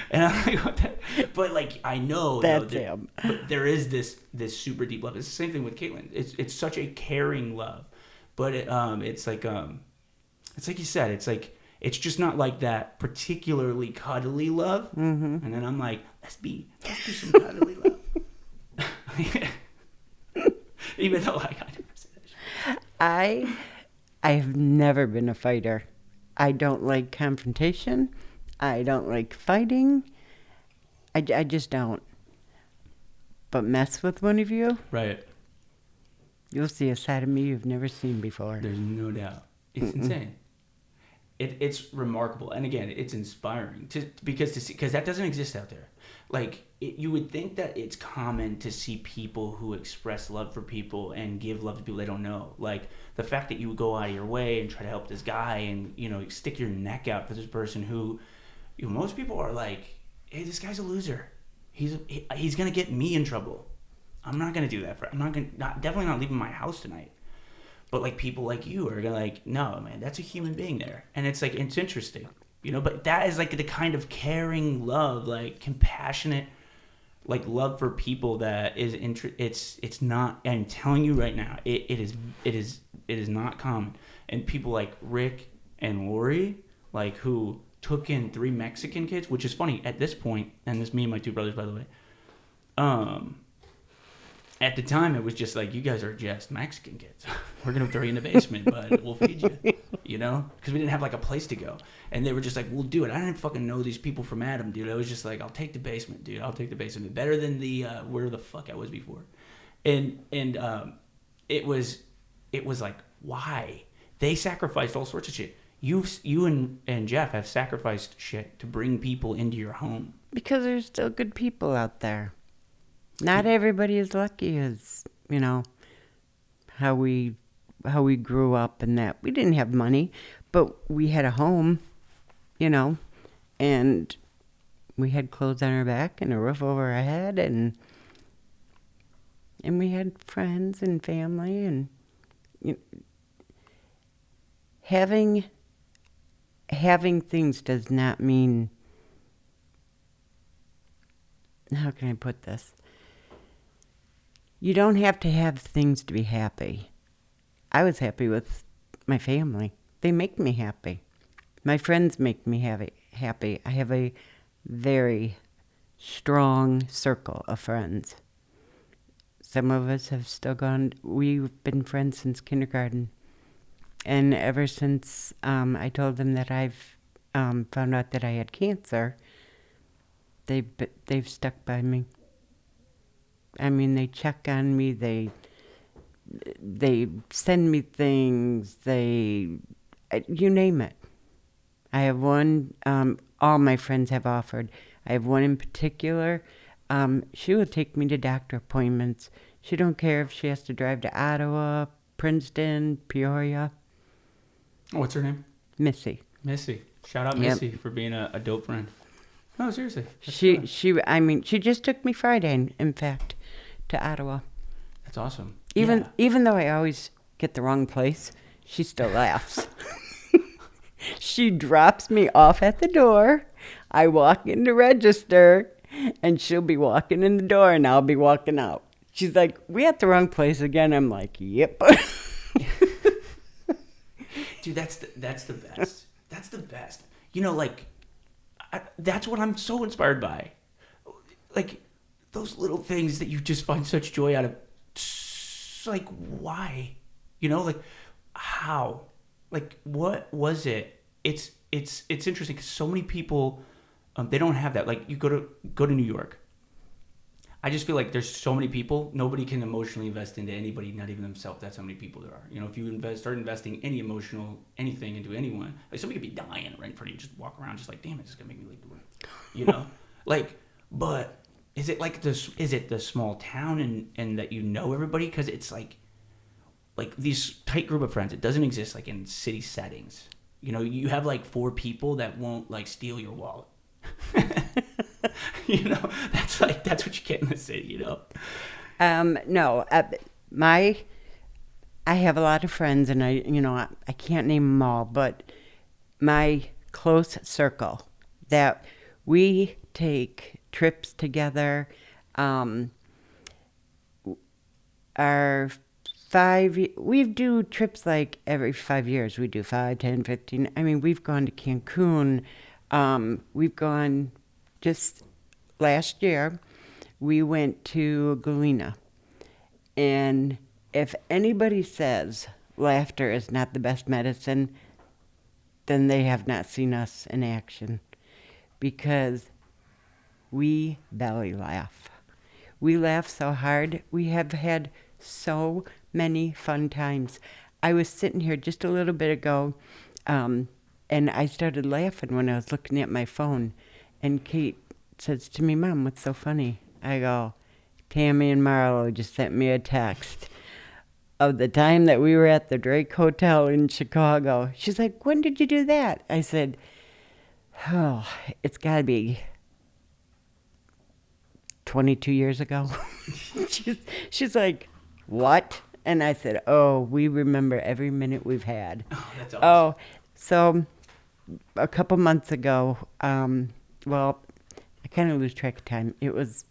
And I'm like, "What the?" But like I know that's him. But there is this super deep love. It's the same thing with Caitlin. It's such a caring love, but it's like you said. It's like it's just not like that particularly cuddly love. Mm-hmm. And then I'm like, let's do some cuddly love. Even though I never said that. I have never been a fighter. I don't like confrontation. I don't like fighting. I just don't. But mess with one of you, right? You'll see a side of me you've never seen before. There's no doubt. It's insane. It's remarkable, and again, it's inspiring because that doesn't exist out there. Like you would think that it's common to see people who express love for people and give love to people they don't know. Like the fact that you would go out of your way and try to help this guy and stick your neck out for this person who, most people are like, hey, this guy's a loser. He's gonna get me in trouble. I'm not gonna do that definitely not leaving my house tonight. But like people like you are gonna like, no, man, that's a human being there, and it's like it's interesting, But that is like the kind of caring love, like compassionate, like love for people that is it's not. I'm telling you right now, it is not common. And people like Rick and Lori, like who took in 3 Mexican kids, which is funny at this point, and this is me and my 2 brothers, by the way. At the time, it was just like, you guys are just Mexican kids. We're going to throw you in the basement, but we'll feed you. you know, because we didn't have like a place to go. And they were just like, we'll do it. I didn't fucking know these people from Adam, dude. I was just like, I'll take the basement, dude. I'll take the basement. Better than the where the fuck I was before. And it was like, why? They sacrificed all sorts of shit. You and Jeff have sacrificed shit to bring people into your home. Because there's still good people out there. Not everybody is lucky as, you know, how we grew up and that. We didn't have money, but we had a home, you know, and we had clothes on our back and a roof over our head, and we had friends and family, and you know, having things does not mean, how can I put this? You don't have to have things to be happy. I was happy with my family. They make me happy. My friends make me happy. I have a very strong circle of friends. Some of us have still gone, we've been friends since kindergarten. And ever since I told them that I've found out that I had cancer, they've stuck by me. I mean, they check on me. They send me things. You name it. I have one. All my friends have offered. I have one in particular. She will take me to doctor appointments. She don't care if she has to drive to Ottawa, Princeton, Peoria. What's her name? Missy. Missy. Shout out Missy for being a dope friend. No, seriously. She just took me Friday, in fact, to Ottawa. That's awesome. Even though I always get the wrong place, she still laughs. She drops me off at the door. I walk in to register, and she'll be walking in the door, and I'll be walking out. She's like, "We at the wrong place again." I'm like, "Yep." Dude, that's the best. That's the best. You know, like, that's what I'm so inspired by. Like, those little things that you just find such joy out of. Like, why? You know, like, how? Like, what was it? It's interesting because so many people, they don't have that. Like, you go to New York. I just feel like there's so many people. Nobody can emotionally invest into anybody, not even themselves. That's how many people there are. You know, if you start investing anything into anyone, like somebody could be dying right in front of you, just walk around, just like, damn, it's just gonna make me late to work. You know, like, but is it like this? Is it the small town and that you know everybody? Because it's like these tight group of friends. It doesn't exist like in city settings. You know, you have like 4 people that won't like steal your wallet. You know, that's what you get in the city, you know. No, I have a lot of friends, and I can't name them all, but my close circle that we take trips together. We do trips like every 5 years. We do 5, 10, 15. I mean, we've gone to Cancun. We've gone just last year. We went to Galena. And if anybody says laughter is not the best medicine, then they have not seen us in action. Because we belly laugh. We laugh so hard. We have had so many fun times. I was sitting here just a little bit ago, and I started laughing when I was looking at my phone. And Kate says to me, "Mom, what's so funny?" I go, "Tammy and Marlo just sent me a text of the time that we were at the Drake Hotel in Chicago." She's like, "When did you do that?" I said, "Oh, it's got to be 22 years ago." she's like, "What?" And I said, "Oh, we remember every minute we've had." Oh, that's awesome. Oh, so a couple months ago, well, I kind of lose track of time. It was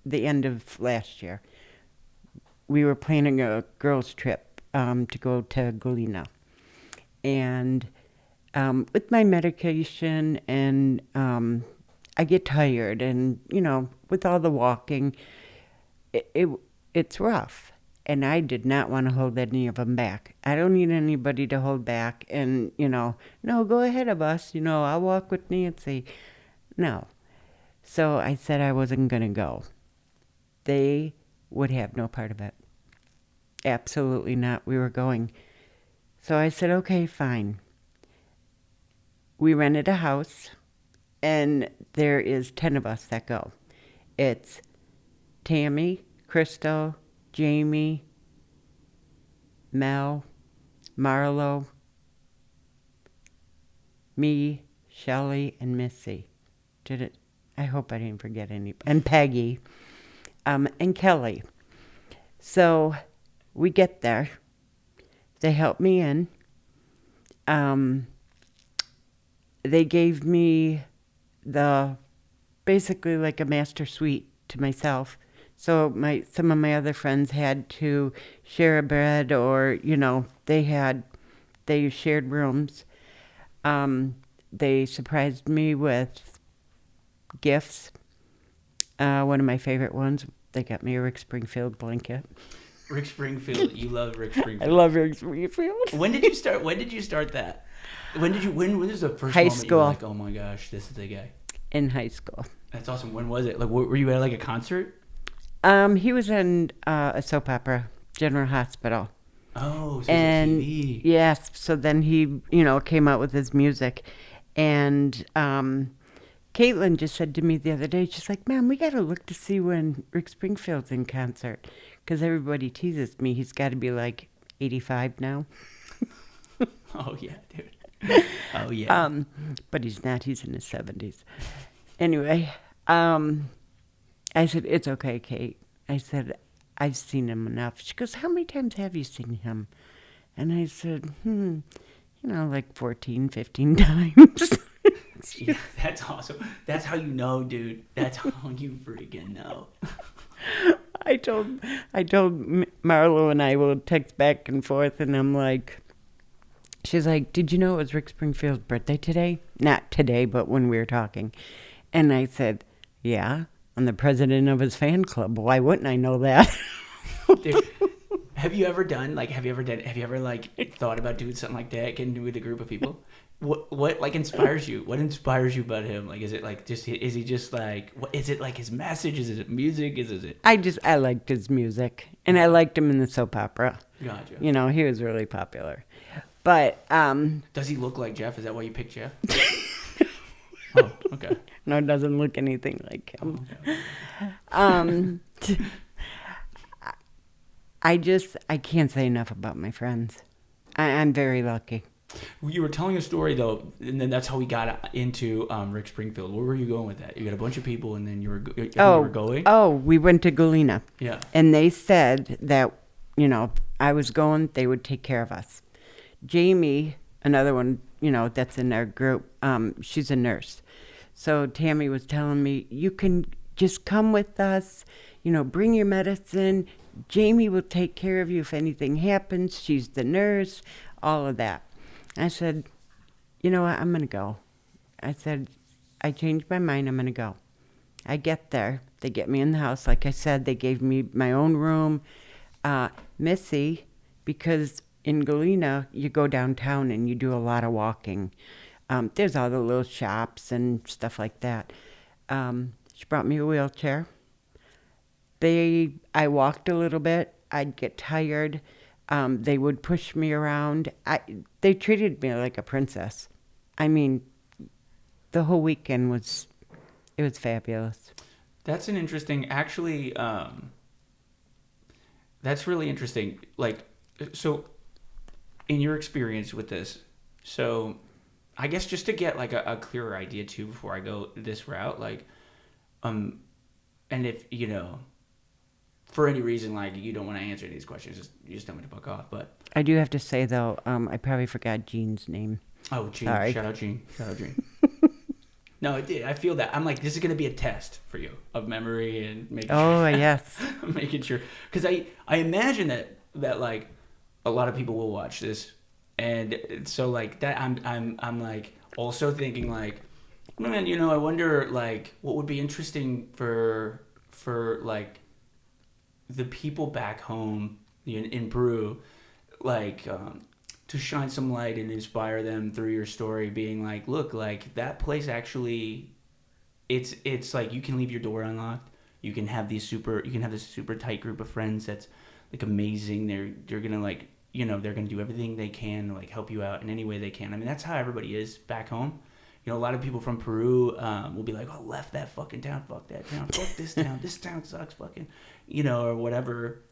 the end of last year. We were planning a girls' trip to go to Galena. And with my medication and I get tired, and, you know, with all the walking, it's rough. And I did not want to hold any of them back. I don't need anybody to hold back and, no, go ahead of us. I'll walk with Nancy. No. So I said I wasn't going to go. They would have no part of it. Absolutely not. We were going. So I said, okay, fine. We rented a house, and there is 10 of us that go. It's Tammy, Crystal, Jamie, Mel, Marlo, me, Shelley, and Missy. I hope I didn't forget any. And Peggy, and Kelly. So we get there. They help me in. They gave me basically like a master suite to myself. So some of my other friends had to share a bed, or they shared rooms. They surprised me with gifts. One of my favorite ones, they got me a Rick Springfield blanket. Rick Springfield, you love Rick Springfield. I love Rick Springfield. When did you start that? When was the first high moment school. You were like, oh my gosh, this is the guy? In high school. That's awesome. When was it? Like, were you at like a concert? He was in a soap opera, General Hospital. Oh, so and it's TV. Yes, so then he, came out with his music. And Caitlin just said to me the other day, she's like, "Ma'am, we got to look to see when Rick Springfield's in concert." Because everybody teases me. He's got to be like 85 now. Oh, yeah, dude. Oh, yeah. But he's not. He's in his 70s. Anyway, I said, "It's okay, Kate." I said, "I've seen him enough." She goes, "How many times have you seen him?" And I said, like 14, 15 times. Yeah, that's awesome. That's how you know, dude. That's how you freaking know. I told Marlo, and I will text back and forth, and I'm like, she's like, "Did you know it was Rick Springfield's birthday today?" Not today, but when we were talking. And I said, "Yeah, I'm the president of his fan club. Why wouldn't I know that?" Dude, have you ever thought about doing something like that, getting with a group of people? What like inspires you? What inspires you about him? Like, is it like is he just like, what is it, like his message? Is it music? Is it? I liked his music, and I liked him in the soap opera. Gotcha. He was really popular. But does he look like Jeff? Is that why you picked Jeff? Oh, okay. No, it doesn't look anything like him. Oh, okay. I can't say enough about my friends. I'm very lucky. You were telling a story though, and then that's how we got into Rick Springfield. Where were you going with that? You got a bunch of people, and then you were going. Oh, we went to Galena. Yeah. And they said that I was going, they would take care of us. Jamie, another one, that's in our group. She's a nurse. So Tammy was telling me, "You can just come with us. Bring your medicine. Jamie will take care of you if anything happens. She's the nurse." All of that. I said, "You know what? I'm going to go." I said, "I changed my mind. I'm going to go." I get there. They get me in the house. Like I said, they gave me my own room. Missy, because in Galena, you go downtown and you do a lot of walking. There's all the little shops and stuff like that. She brought me a wheelchair. I walked a little bit. I'd get tired. They would push me around. They treated me like a princess. I mean, the whole weekend was fabulous. That's an interesting, actually, that's really interesting. Like, so in your experience with this, so I guess just to get like a clearer idea too, before I go this route, like, and if, for any reason, like, you don't want to answer these questions, you just tell me to fuck off. But I do have to say, though, I probably forgot Jean's name. Oh, Jean. Sorry. Shout out Jean. No, it did. I feel that. I'm like, this is going to be a test for you of memory and making sure. Yes. Making sure. Because I imagine that, like, a lot of people will watch this. And so, like, that I'm like, also thinking, like, man, I wonder, like, what would be interesting for like, the people back home in Peru, like to shine some light and inspire them through your story, being like, look, like that place actually, it's like you can leave your door unlocked. You can have this super tight group of friends that's like amazing. They're gonna like they're gonna do everything they can to like help you out in any way they can. I mean, that's how everybody is back home. A lot of people from Peru will be like, "Oh, left that fucking town, fuck that town, fuck this town sucks, fucking," or whatever.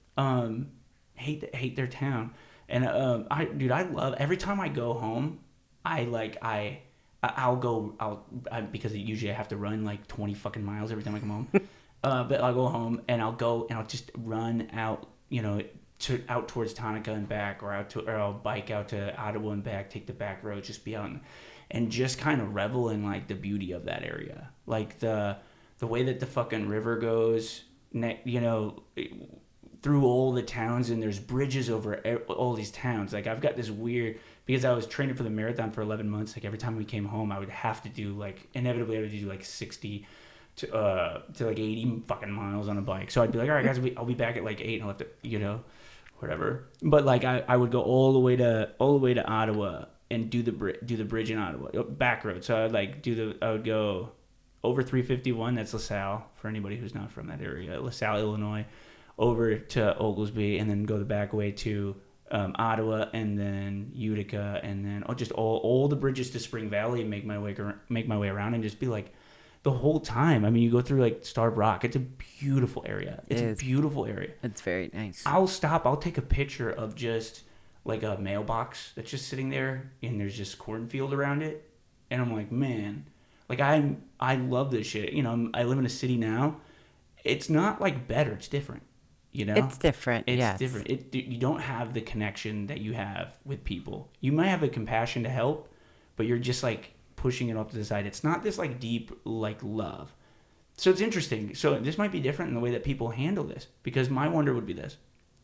Hate their town, and I love every time I go home. Because usually I have to run like 20 fucking miles every time I come home. But I'll go home and I'll just run out, out towards Tonica and back, or I'll bike out to Ottawa and back, take the back road, just be out and just kind of revel in like the beauty of that area, like the way that the fucking river goes, through all the towns, and there's bridges over all these towns. Like I've got this weird, because I was training for the marathon for 11 months. Like every time we came home, I would have to do like inevitably I would do like 60 to like 80 fucking miles on a bike. So I'd be like, all right guys, I'll be back at like 8, and I'll have to whatever. But like I would go all the way to Ottawa and do the bridge in Ottawa, back road. So I would go over 351. That's LaSalle for anybody who's not from that area. LaSalle, Illinois, over to Oglesby, and then go the back way to Ottawa, and then Utica, and then just all the bridges to Spring Valley, and make my way around, and just be like the whole time. I mean, you go through like Starved Rock. It's a beautiful area. It's a beautiful area. It's very nice. I'll stop. I'll take a picture of just like a mailbox that's just sitting there, and there's just cornfield around it, and I'm like, man, like I love this shit. I live in a city now. It's not like better. It's different. It's different. It's different. You don't have the connection that you have with people. You might have a compassion to help, but you're just like pushing it off to the side. It's not this like deep like love. So it's interesting. So this might be different in the way that people handle this, because my wonder would be this,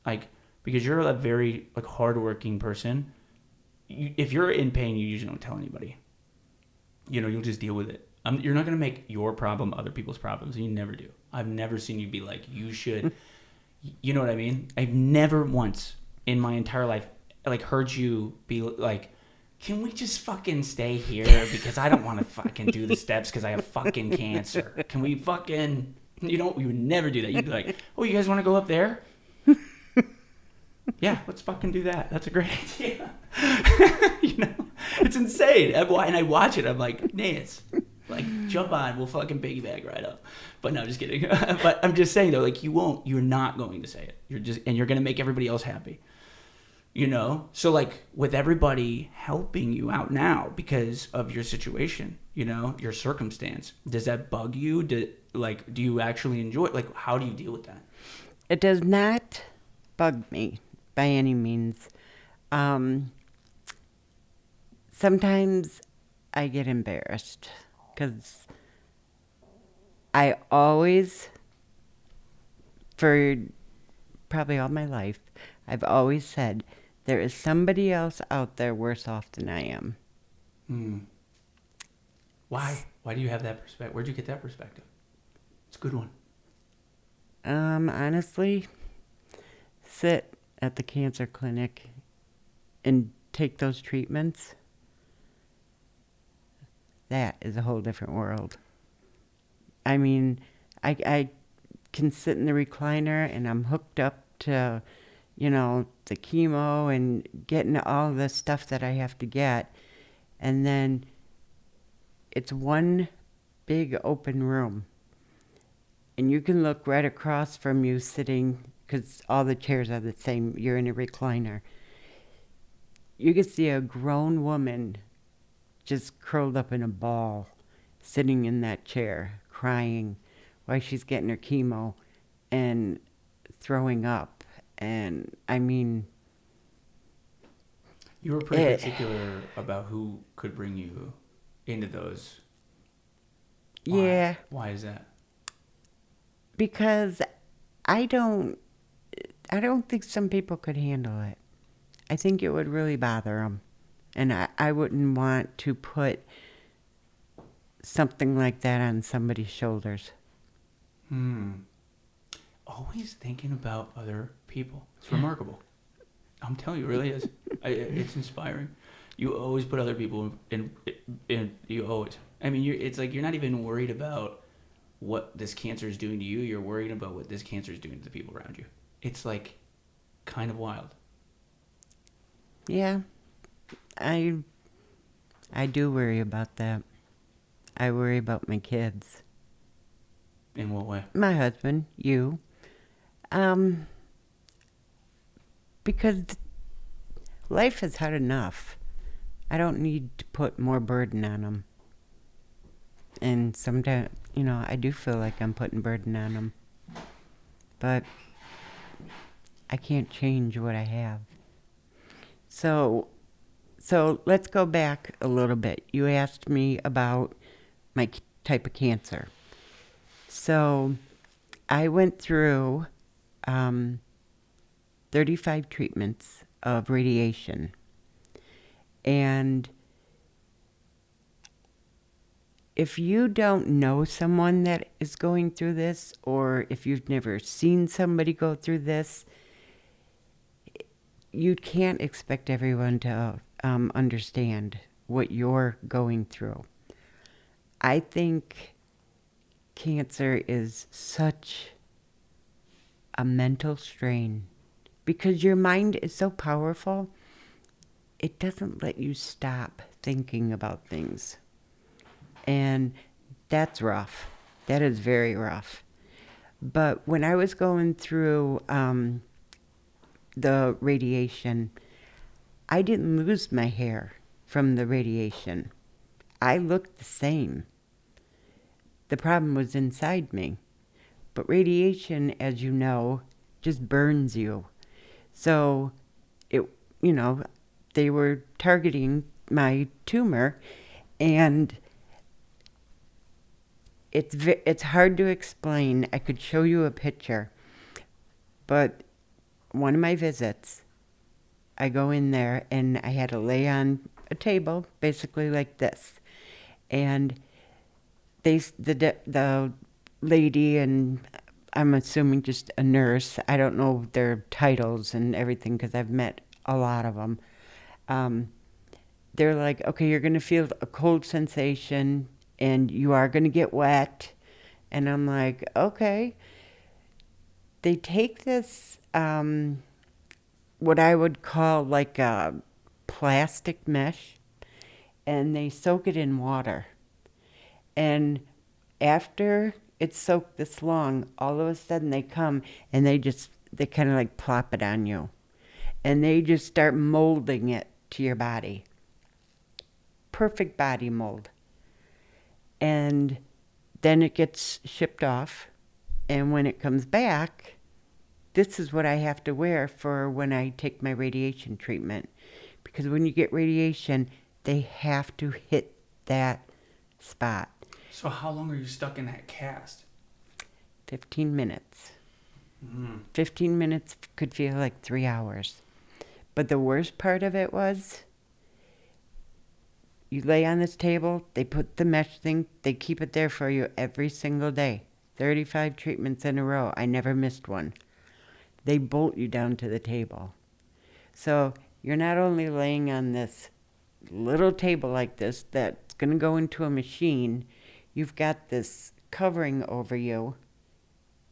like, because you're a very like hardworking person. If you're in pain, you usually don't tell anybody. You'll just deal with it. You're not gonna make your problem other people's problems. And you never do. I've never seen you be like, you should. You know what I mean? I've never once in my entire life like heard you be like, can we just fucking stay here because I don't want to fucking do the steps because I have fucking cancer. Can we fucking, you would never do that. You'd be like, oh, you guys want to go up there? Yeah, let's fucking do that. That's a great idea. It's insane. And I watch it. I'm like, Nance, like, jump on. We'll fucking piggyback right up. But no, just kidding. But I'm just saying, though, like, you're not going to say it. You're going to make everybody else happy. So like with everybody helping you out now because of your situation, your circumstance, does that bug you? Do you actually enjoy it? Like, how do you deal with that? It does not bug me by any means. Sometimes I get embarrassed because I always, for probably all my life, I've always said, there is somebody else out there worse off than I am. Why? Why do you have that perspective? Where'd you get that perspective? It's a good one. Honestly, sit at the cancer clinic and take those treatments. That is a whole different world. I mean, I can sit in the recliner and I'm hooked up to the chemo and getting all the stuff that I have to get. And then it's one big open room. And you can look right across from you sitting, because all the chairs are the same. You're in a recliner. You can see a grown woman just curled up in a ball, sitting in that chair, crying while she's getting her chemo and throwing up. And I mean, you were pretty particular about who could bring you into those. Why? Yeah. Why is that? Because I don't think some people could handle it. I think it would really bother them. And I wouldn't want to put something like that on somebody's shoulders. always thinking about other people. It's remarkable. I'm telling you, it really is. It's inspiring. You always put other people in you always. I mean, it's like you're not even worried about what this cancer is doing to you. You're worried about what this cancer is doing to the people around you. It's like kind of wild. Yeah, I do worry about that. I worry about my kids. In what way? My husband, you. Because life is hard enough. I don't need to put more burden on them. And sometimes, I do feel like I'm putting burden on them. But I can't change what I have. So let's go back a little bit. You asked me about my type of cancer. So I went through 35 treatments of radiation. And if you don't know someone that is going through this, or if you've never seen somebody go through this, you can't expect everyone to understand what you're going through. I think cancer is such a mental strain because your mind is so powerful, it doesn't let you stop thinking about things. And that's rough. That is very rough. But when I was going through the radiation, I didn't lose my hair from the radiation. I looked the same. The problem was inside me. But radiation, as you know, just burns you. So, they were targeting my tumor, and it's hard to explain. I could show you a picture, but one of my visits, I go in there and I had to lay on a table, basically like this, and the lady, and I'm assuming just a nurse, I don't know their titles and everything because I've met a lot of them. They're like, okay, you're going to feel a cold sensation and you are going to get wet. And I'm like, okay. They take this, what I would call like a plastic mesh, and they soak it in water. And after it's soaked this long, all of a sudden they come and they kind of like plop it on you. And they just start molding it to your body. Perfect body mold. And then it gets shipped off. And when it comes back, this is what I have to wear for when I take my radiation treatment. Because when you get radiation, they have to hit that spot. So how long are you stuck in that cast? 15 minutes. 15 minutes could feel like 3 hours. But the worst part of it was, you lay on this table, they put the mesh thing, they keep it there for you every single day. 35 treatments in a row. I never missed one. They bolt you down to the table. So you're not only laying on this little table like this that's going to go into a machine, you've got this covering over you,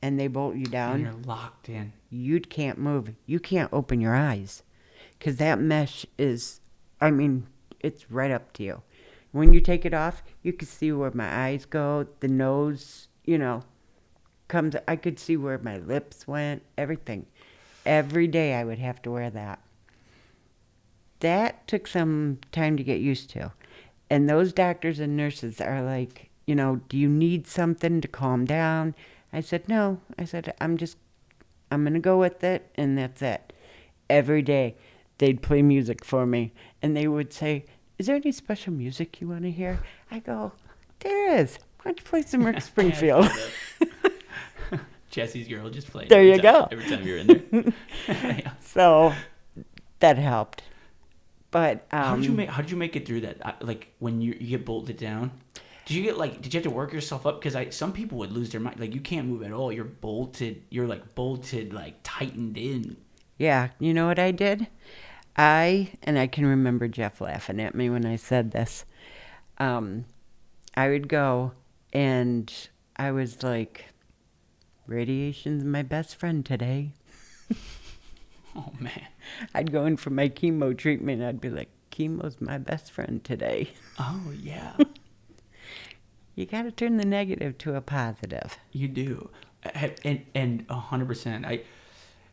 and they bolt you down. And you're locked in. You can't move. You can't open your eyes. Because that mesh is, it's right up to you. When you take it off, you can see where my eyes go, the nose, comes. I could see where my lips went, everything. Every day I would have to wear that. That took some time to get used to. And those doctors and nurses are like, do you need something to calm down? I said, no. I said, I'm going to go with it, and that's it. Every day they'd play music for me, and they would say, is there any special music you want to hear? I go, there is. Why don't you play some Rick Springfield? Jesse's Girl just played. There you go. Every time you're in there. Yeah. So that helped. But how did you make it through that? Like when you get bolted down? Did you get like? Did you have to work yourself up? Because some people would lose their mind. Like you can't move at all. You're bolted. You're like bolted, like tightened in. Yeah, you know what I did? And I can remember Jeff laughing at me when I said this. I would go and I was like, radiation's my best friend today. Oh man. I'd go in for my chemo treatment. I'd be like, chemo's my best friend today. Oh yeah. You got to turn the negative to a positive. You do, and 100%.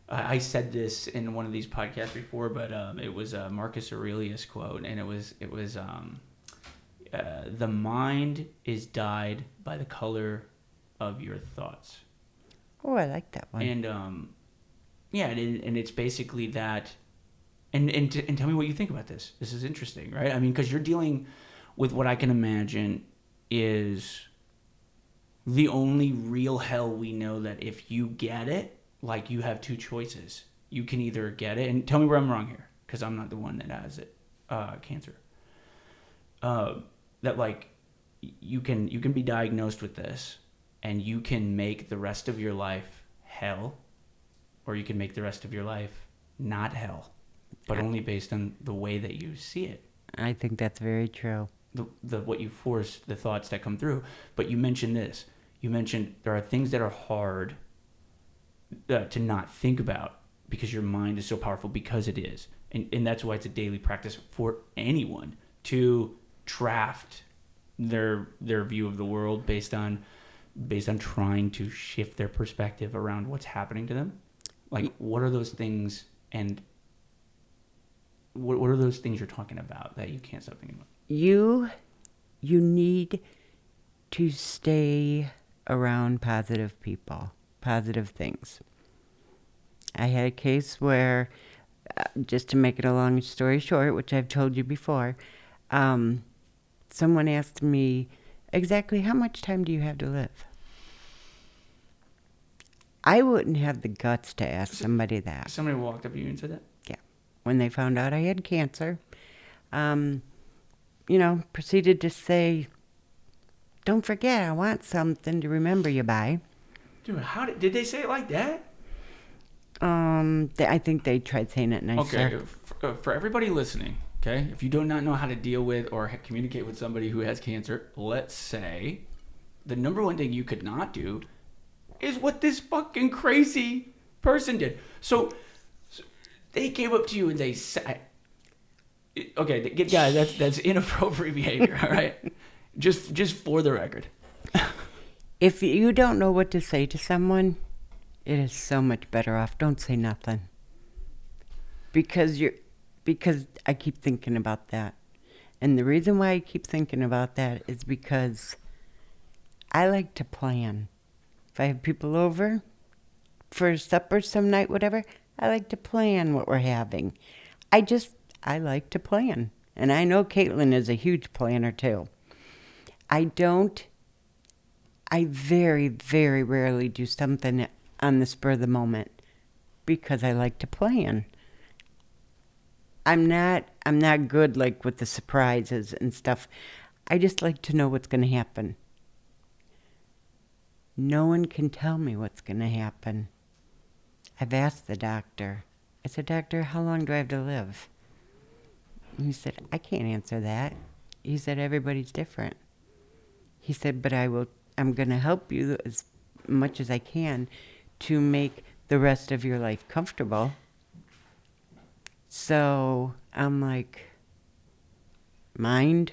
I said this in one of these podcasts before, but it was a Marcus Aurelius quote, and it was the mind is dyed by the color of your thoughts. Oh, I like that one. And yeah, and it's basically that. And tell me what you think about this. This is interesting, right? I mean, because you're dealing with what I can imagine is the only real hell we know, that if you get it, like you have two choices. You can either get it, and tell me where I'm wrong here, because I'm not the one that has it, cancer. That like you can be diagnosed with this, and you can make the rest of your life hell, or you can make the rest of your life not hell, but only based on the way that you see it. I think that's very true. The what you force, the thoughts that come through. But you mentioned this. You mentioned there are things that are hard to not think about, because your mind is so powerful, because it is. And that's why it's a daily practice for anyone to draft their view of the world based on trying to shift their perspective around what's happening to them. Like, what are those things, and what are those things you're talking about that you can't stop thinking about? You need to stay around positive people, positive things. I had a case where, just to make it a long story short, which I've told you before, someone asked me, exactly how much time do you have to live? I wouldn't have the guts to ask somebody that. Somebody walked up to you and said that? Yeah. When they found out I had cancer, proceeded to say, don't forget, I want something to remember you by. Dude, did they say it like that? I think they tried saying it nicer. Okay, for everybody listening, okay, if you do not know how to deal with or communicate with somebody who has cancer, let's say the number one thing you could not do is what this fucking crazy person did. So they came up to you and they said, okay, guys, that's inappropriate behavior, all right? Just for the record. If you don't know what to say to someone, it is so much better off. Don't say nothing. Because I keep thinking about that. And the reason why I keep thinking about that is because I like to plan. If I have people over for supper some night, whatever, I like to plan what we're having. I like to plan. And I know Caitlin is a huge planner too. I very, very rarely do something on the spur of the moment because I like to plan. I'm not good like with the surprises and stuff. I just like to know what's going to happen. No one can tell me what's going to happen. I've asked the doctor. I said, Doctor, how long do I have to live? And he said, I can't answer that. He said, everybody's different. He said, but I'm going to help you as much as I can to make the rest of your life comfortable. So I'm like, mind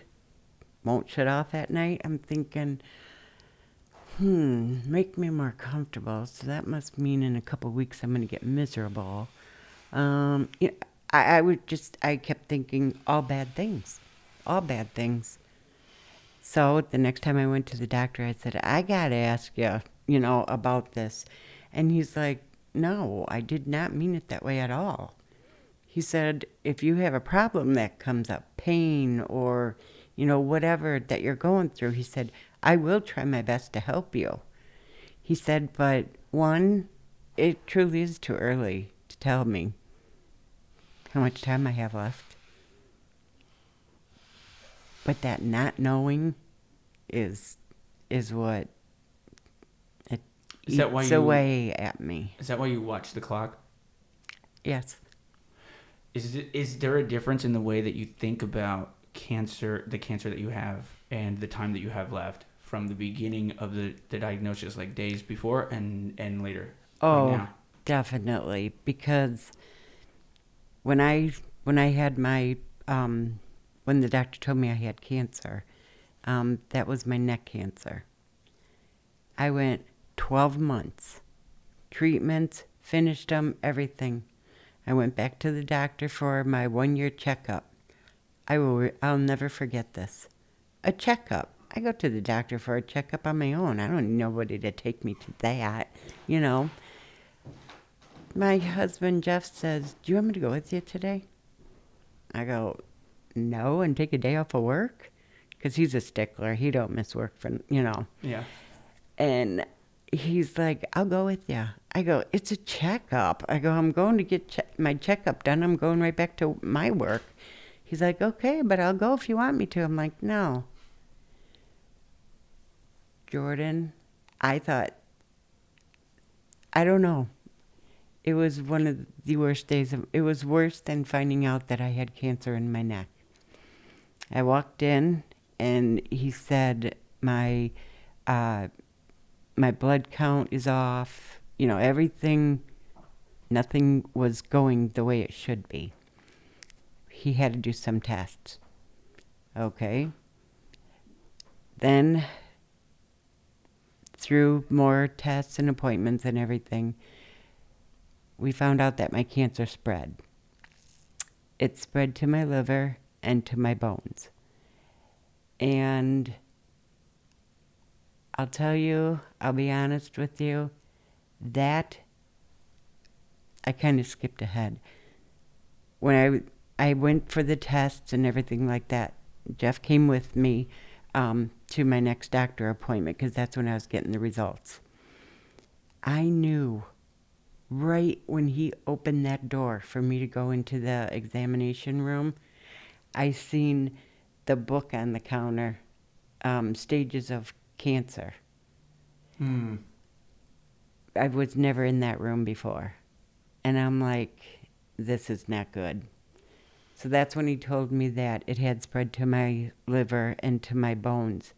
won't shut off at night. I'm thinking, make me more comfortable. So that must mean in a couple of weeks I'm going to get miserable. I kept thinking all bad things. So the next time I went to the doctor, I said, I got to ask you, about this. And he's like, no, I did not mean it that way at all. He said, if you have a problem that comes up, pain or, whatever that you're going through, he said, I will try my best to help you. He said, but one, it truly is too early to tell me how much time I have left. But that not knowing is what it Is that why eats you? away at me. Is that why you watch the clock? Yes. Is there a difference in the way that you think about cancer, the cancer that you have, and the time that you have left from the beginning of the diagnosis, like days before and later? Oh, Right now? definitely. Because when I had my when the doctor told me I had cancer, that was my neck cancer. I went 12 months, treatments, finished them, everything. I went back to the doctor for my 1-year checkup. I'll never forget this. A checkup. I go to the doctor for a checkup on my own. I don't need nobody to take me to that, you know. My husband, Jeff, says, "Do you want me to go with you today?" I go, "No," and take a day off of work? Because he's a stickler. He don't miss work for, you know. Yeah. And he's like, "I'll go with you." I go, "It's a checkup." I go, "I'm going to get my checkup done. I'm going right back to my work." He's like, "Okay, but I'll go if you want me to." I'm like, "No." Jordan, I thought, I don't know. It was one of the worst days. It was worse than finding out that I had cancer in my neck. I walked in, and he said, my blood count is off. You know, everything, nothing was going the way it should be. He had to do some tests. Okay. Then, through more tests and appointments and everything, we found out that my cancer spread. It spread to my liver and to my bones. And I'll tell you, I'll be honest with you, that I kind of skipped ahead. When I went for the tests and everything like that, Jeff came with me to my next doctor appointment because that's when I was getting the results. I knew right when he opened that door for me to go into the examination room, I seen the book on the counter, Stages of Cancer. I was never in that room before. And I'm like, this is not good. So that's when he told me that it had spread to my liver and to my bones.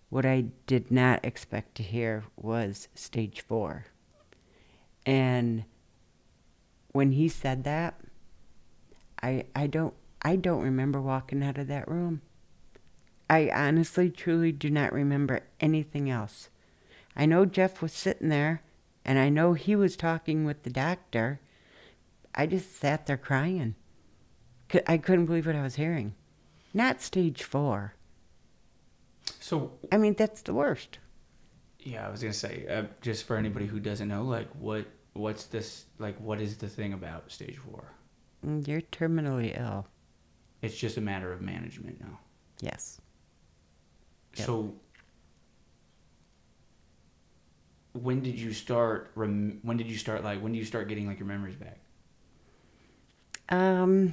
What I did not expect to hear was stage 4. And when he said that, I don't remember walking out of that room. I honestly, truly do not remember anything else. I know Jeff was sitting there, and I know he was talking with the doctor. I just sat there crying. I couldn't believe what I was hearing. Not stage 4. So, I mean, that's the worst. yeah, I was gonna say, just for anybody who doesn't know, like, what's this? Like, what is the thing about stage 4? You're terminally ill. It's just a matter of management now. Yes. Yep. So, when did you start? When do you start getting like your memories back? A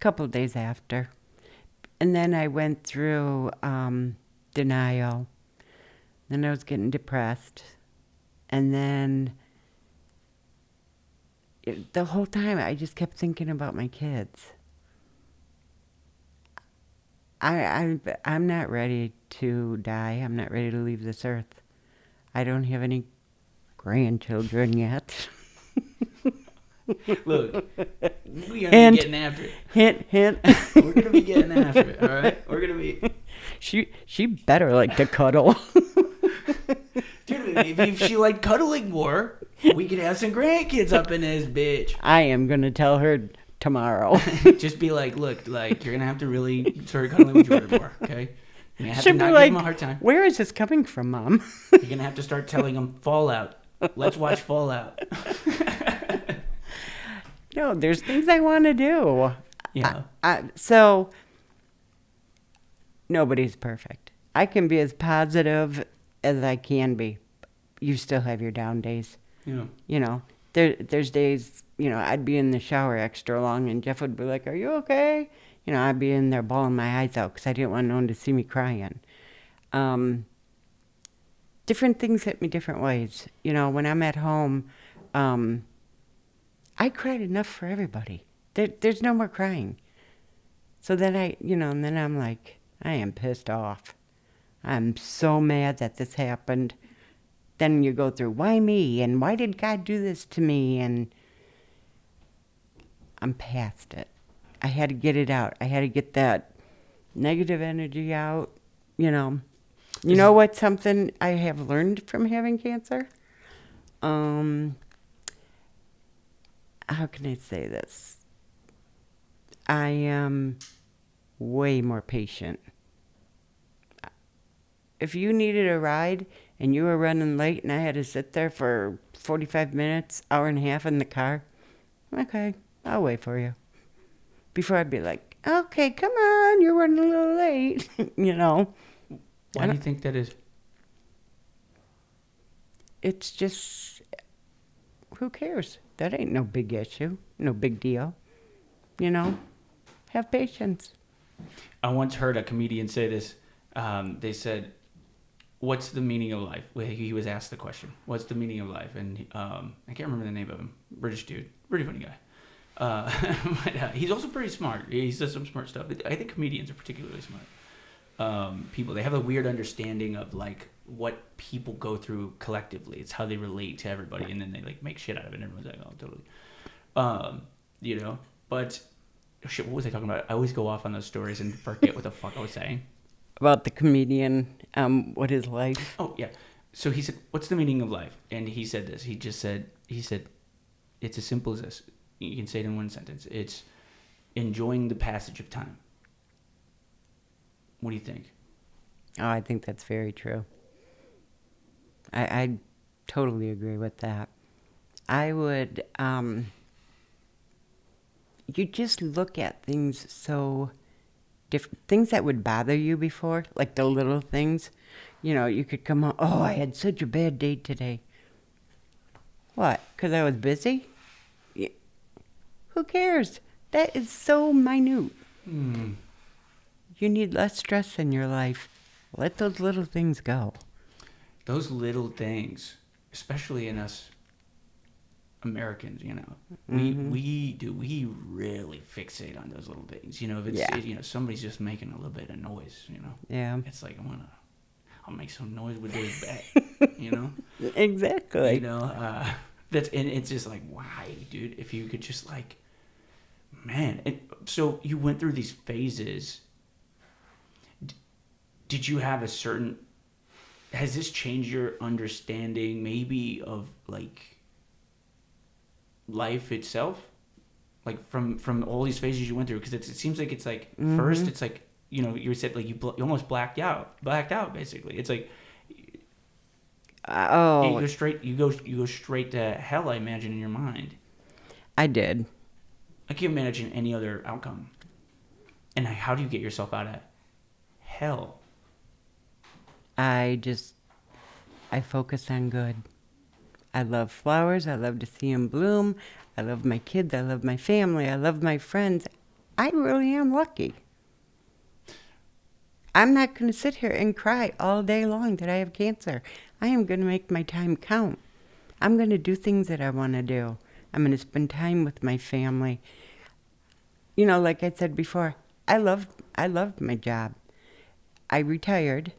couple of days after. And then I went through denial. Then I was getting depressed. And then the whole time I just kept thinking about my kids. I'm not ready to die. I'm not ready to leave this earth. I don't have any grandchildren yet. Look, we're gonna be getting after it. Hint, hint. We're gonna be getting after it. All right, we're gonna be. She better like to cuddle. Dude, if she liked cuddling more, we could have some grandkids up in this bitch. I am gonna tell her tomorrow. Just be like, look, like you're gonna have to really start cuddling with Jordan more, okay? You're gonna have She'll to be not like, give him a hard time. "Where is this coming from, Mom?" You're gonna have to start telling him Fallout. Let's watch Fallout. No, there's things I want to do. Yeah. So nobody's perfect. I can be as positive as I can be. You still have your down days. Yeah. You know, there's days, you know, I'd be in the shower extra long and Jeff would be like, "Are you okay?" You know, I'd be in there bawling my eyes out because I didn't want no one to see me crying. Um, different things hit me different ways. You know, when I'm at home, um, I cried enough for everybody. There's no more crying. So then and then I'm like, I am pissed off. I'm so mad that this happened. Then you go through, why me? And why did God do this to me? And I'm past it. I had to get it out. I had to get that negative energy out. You know, you know what? Something I have learned from having cancer. How can I say this? I am way more patient. If you needed a ride and you were running late and I had to sit there for 45 minutes, hour and a half in the car, okay, I'll wait for you. Before I'd be like, okay, come on, you're running a little late, you know. Why do you think that is? It's just, who cares? That ain't no big issue, no big deal. You know, have patience. I once heard a comedian say this. They said, what's the meaning of life? He was asked the question, what's the meaning of life? And I can't remember the name of him. British dude. Pretty funny guy. But he's also pretty smart. He says some smart stuff. I think comedians are particularly smart. People, they have a weird understanding of like what people go through collectively. It's how they relate to everybody, and then they like make shit out of it. And everyone's like, oh, totally. You know, but shit, what was I talking about? I always go off on those stories and forget what the fuck I was saying. About the comedian, what is life? Oh, yeah. So he said, what's the meaning of life? And he said this. He said, it's as simple as this. You can say it in one sentence. It's enjoying the passage of time. What do you think? Oh, I think that's very true. I totally agree with that. I would, you just look at things so different, things that would bother you before, like the little things. You know, you could come home, oh, I had such a bad day today. What, because I was busy? Yeah. Who cares? That is so minute. You need less stress in your life. Let those little things go. Those little things, especially in us Americans, you know, we really fixate on those little things. You know, if it's you know, somebody's just making a little bit of noise, you know. Yeah. It's like I'll make some noise with this bat, you know. Exactly. You know, and it's just like, why, dude? If you could just like, man. And so you went through these phases. Did you have a certain? Has this changed your understanding, maybe, of like life itself, like from all these phases you went through? Because it seems like it's like first it's like, you know, you said like you almost blacked out basically. It's like you go straight to hell, I imagine, in your mind. I did. I can't imagine any other outcome. And how do you get yourself out of hell? I focus on good. I love flowers. I love to see them bloom. I love my kids. I love my family. I love my friends. I really am lucky. I'm not going to sit here and cry all day long that I have cancer. I am going to make my time count. I'm going to do things that I want to do. I'm going to spend time with my family. You know, like I said before, I loved my job. I retired,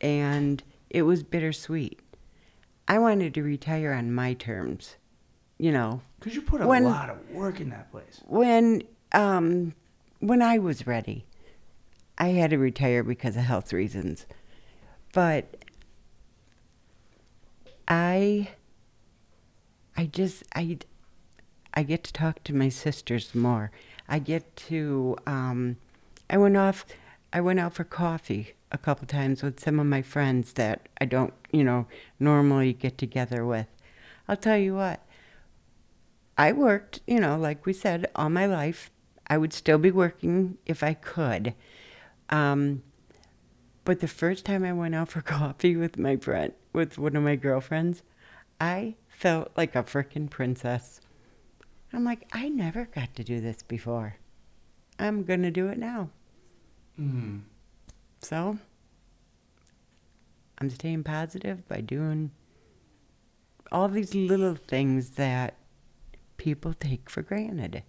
and it was bittersweet. I wanted to retire on my terms, you know. Because you put a lot of work in that place. When I was ready, I had to retire because of health reasons. But I get to talk to my sisters more. I get to, I went out for coffee a couple times with some of my friends that I don't, you know, normally get together with. I'll tell you what, I worked, you know, like we said, all my life. I would still be working if I could. But the first time I went out for coffee with one of my girlfriends, I felt like a frickin' princess. I'm like, I never got to do this before. I'm going to do it now. So, I'm staying positive by doing all these little things that people take for granted.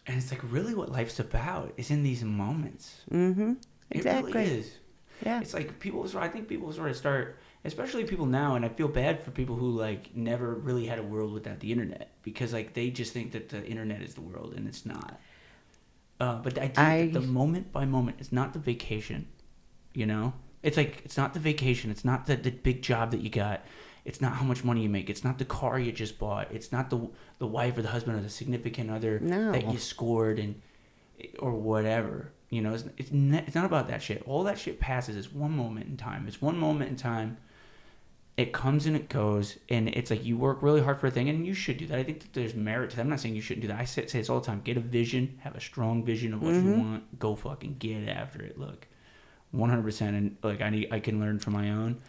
And it's like really what life's about is in these moments. Mm-hmm. Exactly. It really is. Yeah. It's like I think people sort of start, especially people now, and I feel bad for people who like never really had a world without the internet because like they just think that the internet is the world and it's not. But the idea that the moment by moment is not the vacation, you know? It's like, it's not the vacation. It's not the big job that you got. It's not how much money you make. It's not the car you just bought. It's not the wife or the husband or the significant other that you scored and or whatever. You know, it's not about that shit. All that shit passes. It's one moment in time. It's one moment in time. It comes and it goes, and it's like you work really hard for a thing, and you should do that. I think that there's merit to that. I'm not saying you shouldn't do that. I say this all the time. Get a vision. Have a strong vision of what you want. Go fucking get after it. Look, 100%. And like I can learn from my own,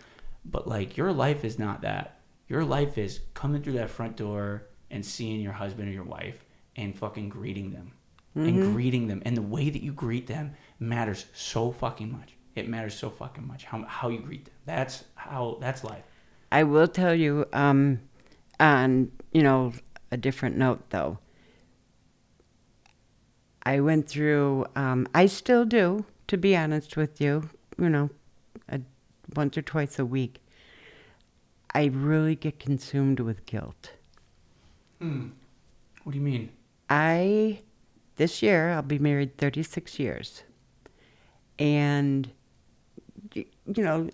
but like your life is not that. Your life is coming through that front door and seeing your husband or your wife and fucking greeting them. And greeting them. And the way that you greet them matters so fucking much. It matters so fucking much how you greet them. That's life. I will tell you, on, a different note, though. I went through, I still do, to be honest with you, once or twice a week. I really get consumed with guilt. What do you mean? This year, I'll be married 36 years. And,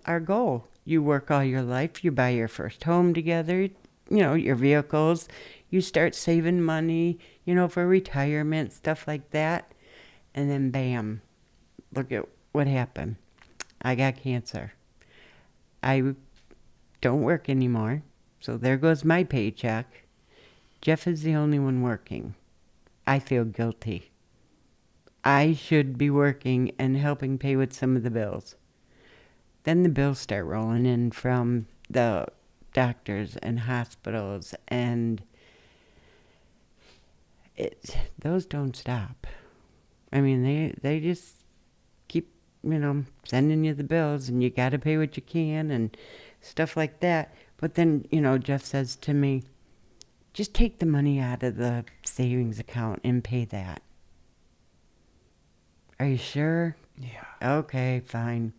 our goal, you work all your life, you buy your first home together, your vehicles, you start saving money, for retirement, stuff like that. And then bam, look at what happened. I got cancer. I don't work anymore, so there goes my paycheck. Jeff is the only one working. I feel guilty. I should be working and helping pay with some of the bills. Then the bills start rolling in from the doctors and hospitals, and those don't stop. I mean, they just keep, sending you the bills, and you got to pay what you can and stuff like that. But then, Jeff says to me, just take the money out of the savings account and pay that. Are you sure? Yeah. Okay, fine.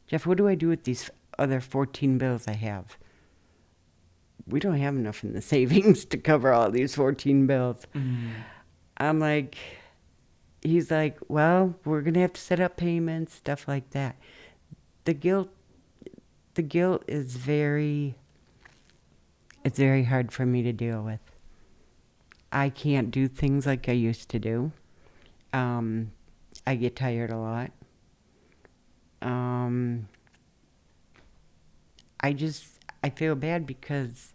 Jeff, what do I do with these other 14 bills I have? We don't have enough in the savings to cover all these 14 bills. I'm like, he's like, well, we're going to have to set up payments, stuff like that. The guilt is it's very hard for me to deal with. I can't do things like I used to do. I get tired a lot. I feel bad because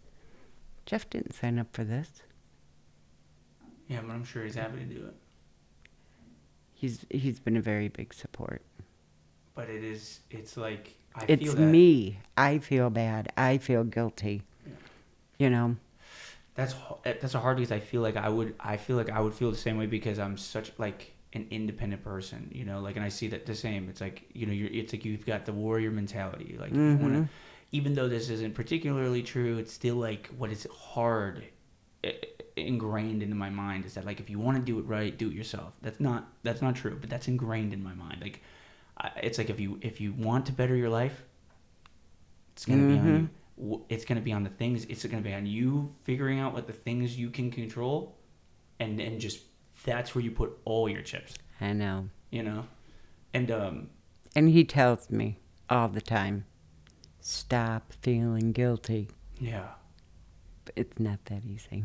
Jeff didn't sign up for this. Yeah, but I'm sure he's happy to do it. He's been a very big support. But it's like, It's me. I feel bad. I feel guilty. Yeah. That's a hard because I feel like I would feel the same way because I'm such like an independent person, and I see that the same. It's like, it's like you've got the warrior mentality. Like you wanna, even though this isn't particularly true, it's still like what is hard ingrained into my mind is that like if you want to do it right, do it yourself. That's not true, but that's ingrained in my mind. Like it's like if you want to better your life, it's gonna be on you. It's going to be on the things, it's going to be on you figuring out what the things you can control, and just that's where you put all your chips. I know. And he tells me all the time, stop feeling guilty. Yeah. But it's not that easy.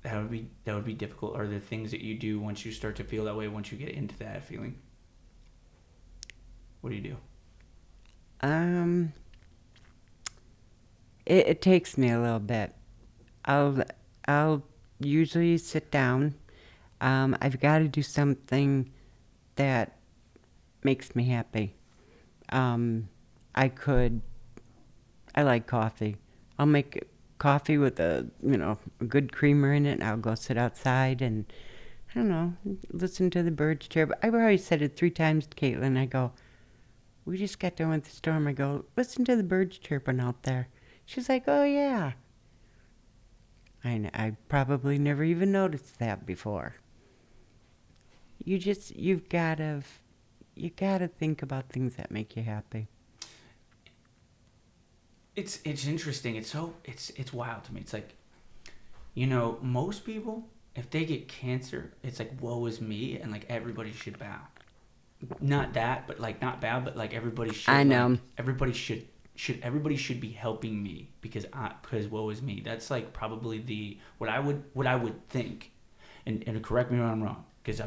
That would be difficult. Are there things that you do once you start to feel that way, once you get into that feeling? What do you do? It takes me a little bit. I'll usually sit down. I've got to do something that makes me happy. I like coffee. I'll make coffee with a good creamer in it, and I'll go sit outside and, I don't know, listen to the birds chirp. I've already said it 3 times to Caitlin. I go, We just got done with the storm. I go, listen to the birds chirping out there. She's like, oh, yeah. I probably never even noticed that before. You gotta think about things that make you happy. It's interesting. It's wild to me. It's like, most people, if they get cancer, it's like, woe is me, and like everybody should bow. Not that, but like not bow, but like everybody should. I know. Like, everybody should be helping me because woe is me. That's like probably what I would think, and correct me when I'm wrong, because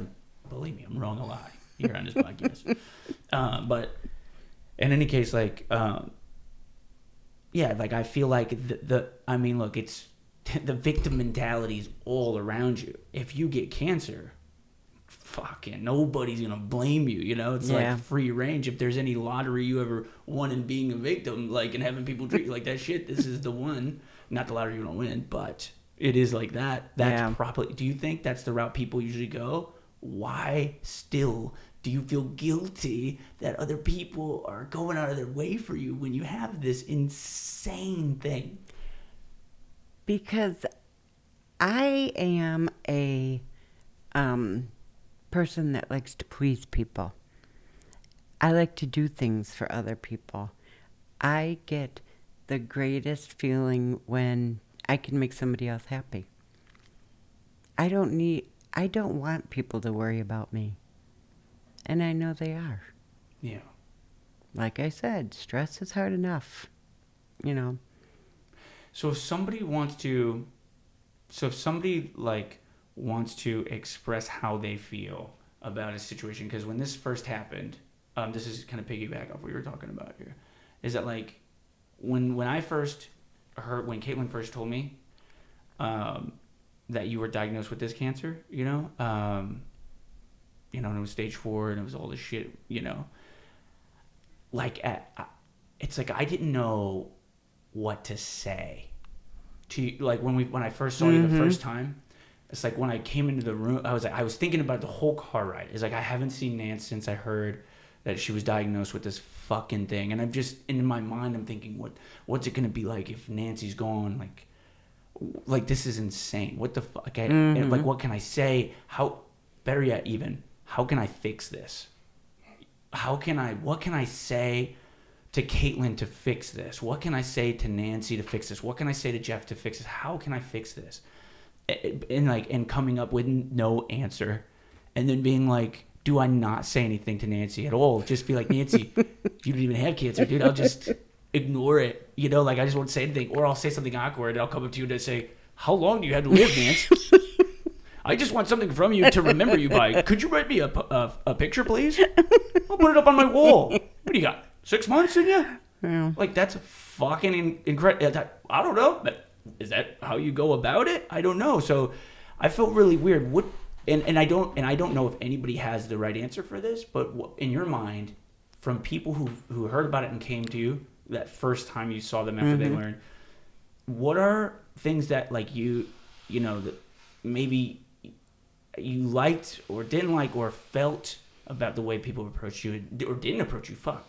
believe me, I'm wrong a lot here on this podcast. But in any case, like, yeah, like I feel like look, it's the victim mentality is all around you. If you get cancer, fucking nobody's gonna blame you. It's like free range. If there's any lottery you ever won in being a victim, like, and having people treat you like that shit, this is the one. Not the lottery you don't win, but it is like that. That's probably. Do you think that's the route people usually go? Why still do you feel guilty that other people are going out of their way for you when you have this insane thing? Because I am a person that likes to please people. I like to do things for other people. I get the greatest feeling when I can make somebody else happy. I don't want people to worry about me. And I know they are. Yeah. Like I said, stress is hard enough. So if somebody wants to express how they feel about a situation, because when this first happened, this is kind of piggyback off what you were talking about here, is that like when I first heard, when Caitlin first told me that you were diagnosed with this cancer, and it was stage 4 and it was all this shit, like it's like I didn't know what to say to you. Like when I first saw you the first time, it's like when I came into the room, I was thinking about the whole car ride. It's like I haven't seen Nance since I heard that she was diagnosed with this fucking thing, and I'm just in my mind I'm thinking, what's it gonna be like if Nancy's gone? Like this is insane. What the fuck? And like, what can I say? Better yet, even how can I fix this? What can I say to Caitlin to fix this? What can I say to Nancy to fix this? What can I say to Jeff to fix this? How can I fix this? And coming up with no answer, and then being like, do I not say anything to Nancy at all? Just be like, Nancy, you don't even have cancer, dude. I'll just ignore it. Like I just won't say anything, or I'll say something awkward and I'll come up to you to say, how long do you have to live, Nance? I just want something from you to remember you by. Could you write me a picture, please? I'll put it up on my wall. What do you got? 6 months in you? Yeah. Like, that's fucking incredible. I don't know. Is that how you go about it? I don't know. So I felt really weird. And I don't know if anybody has the right answer for this, but in your mind, from people who heard about it and came to you that first time you saw them after they learned, what are things that like that maybe you liked or didn't like or felt about the way people approached you or didn't approach you? Fuck.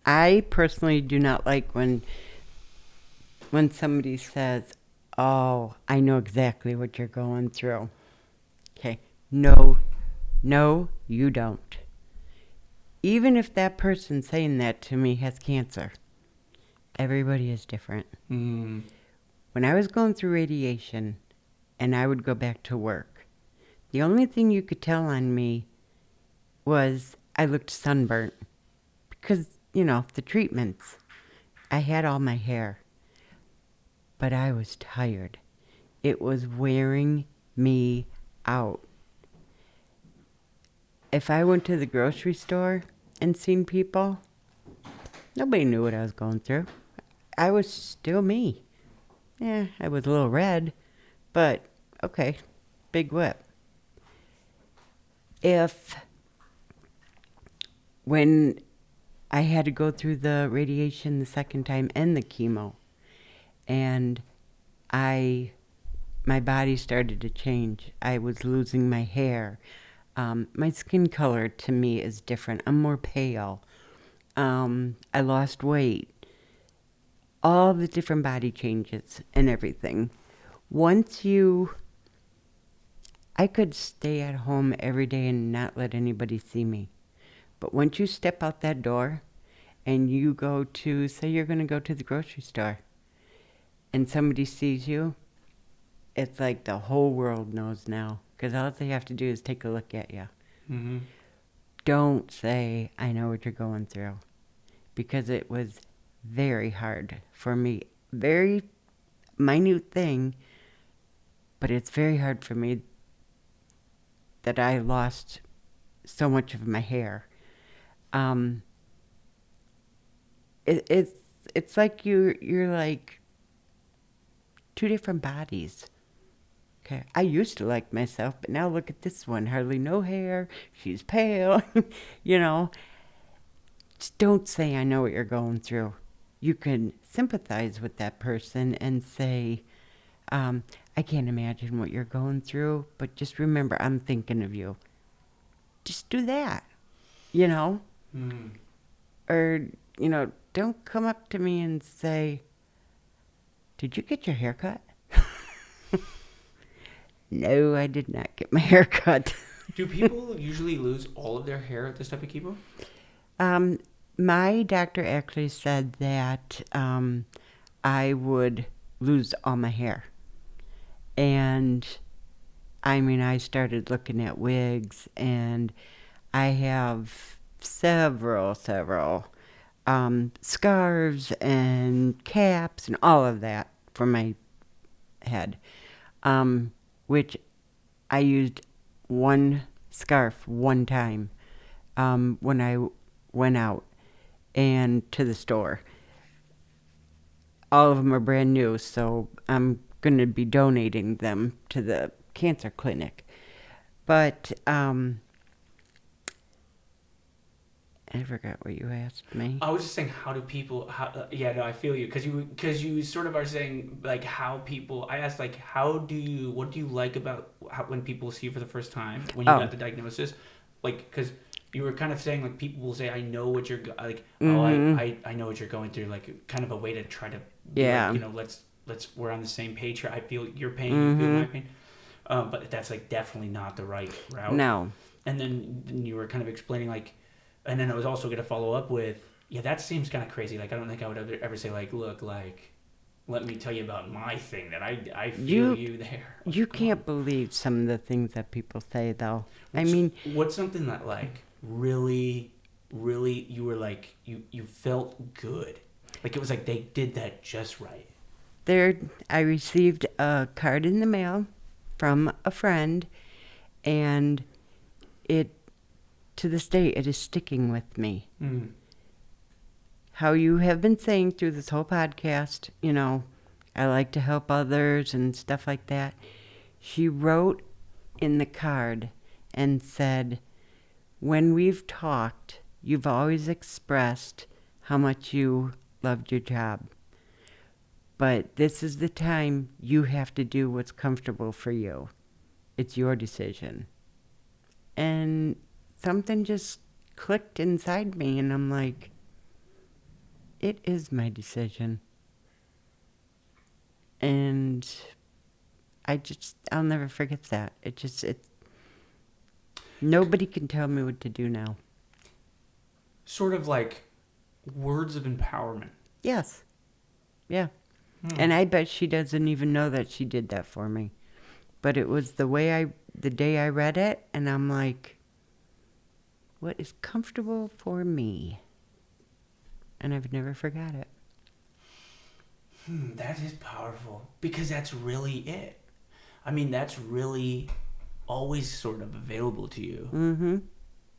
I personally do not like when somebody says, oh, I know exactly what you're going through. Okay. No, you don't. Even if that person saying that to me has cancer, everybody is different. Mm. When I was going through radiation and I would go back to work, the only thing you could tell on me was I looked sunburnt because, the treatments. I had all my hair, but I was tired. It was wearing me out. If I went to the grocery store and seen people, nobody knew what I was going through. I was still me. Yeah, I was a little red, but okay, big whip. When I had to go through the radiation the second time and the chemo, and my body started to change. I was losing my hair. My skin color to me is different. I'm more pale. I lost weight. All the different body changes and everything. I could stay at home every day and not let anybody see me. But once you step out that door and you say you're going to go to the grocery store and somebody sees you, it's like the whole world knows now. Because all they have to do is take a look at you. Mm-hmm. Don't say, I know what you're going through. Because it was very hard for me. Very minute thing, but it's very hard for me that I lost so much of my hair. It's like you're like two different bodies. Okay, I used to like myself, but now look at this one. Hardly no hair. She's pale. you know, just don't say I know what you're going through. You can sympathize with that person and say, I can't imagine what you're going through, but just remember, I'm thinking of you. Just do that, Mm. Or, don't come up to me and say, did you get your hair cut? No, I did not get my hair cut. Do people usually lose all of their hair at this type of chemo? My doctor actually said that I would lose all my hair. And, I started looking at wigs, and I have several scarves and caps and all of that for my head, which I used one scarf one time when I went out and to the store. All of them are brand new, so I'm going to be donating them to the cancer clinic. But I forgot what you asked me. I was just saying, how do people? Yeah, no, I feel you because you sort of are saying like how people. I asked like what do you like about when people see you for the first time when you got the diagnosis, like because you were kind of saying like people will say I know what you're like I know what you're going through, like kind of a way to try to let's we're on the same page here. I feel your pain, you feel my pain, but that's like definitely not the right route. No. And then you were kind of explaining like. And then I was also going to follow up with, yeah, that seems kind of crazy. Like, I don't think I would ever say, like, look, like, let me tell you about my thing that I feel you there. Like, you can't believe some of the things that people say, though. What's something that, like, really, really, you were like, you felt good? Like, it was like they did that just right. I received a card in the mail from a friend, and to this day, it is sticking with me. Mm. How you have been saying through this whole podcast, I like to help others and stuff like that. She wrote in the card and said, when we've talked, you've always expressed how much you loved your job. But this is the time you have to do what's comfortable for you. It's your decision. And something just clicked inside me, and I'm like, it is my decision. And I'll never forget that. Nobody can tell me what to do now. Sort of like words of empowerment. Yes. Yeah. And I bet she doesn't even know that she did that for me. But it was the day I read it, and I'm like, what is comfortable for me? And I've never forgot it. That is powerful because that's really it. That's really always sort of available to you. Mm-hmm.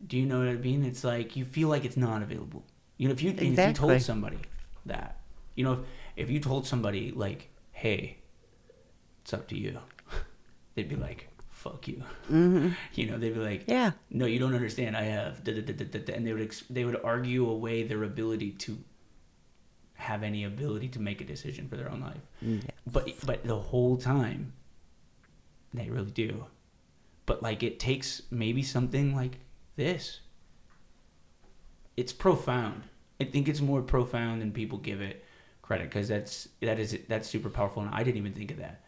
Do you know what I mean? It's like you feel like it's not available. If you told somebody that, if you told somebody like, hey, it's up to you, they'd be like, fuck you. Mm-hmm. They'd be like, yeah, no, you don't understand. I have, and they would argue away their ability to have any ability to make a decision for their own life. Yes. But the whole time, they really do. But like it takes maybe something like this. It's profound. I think it's more profound than people give it credit, because that's super powerful, and I didn't even think of that,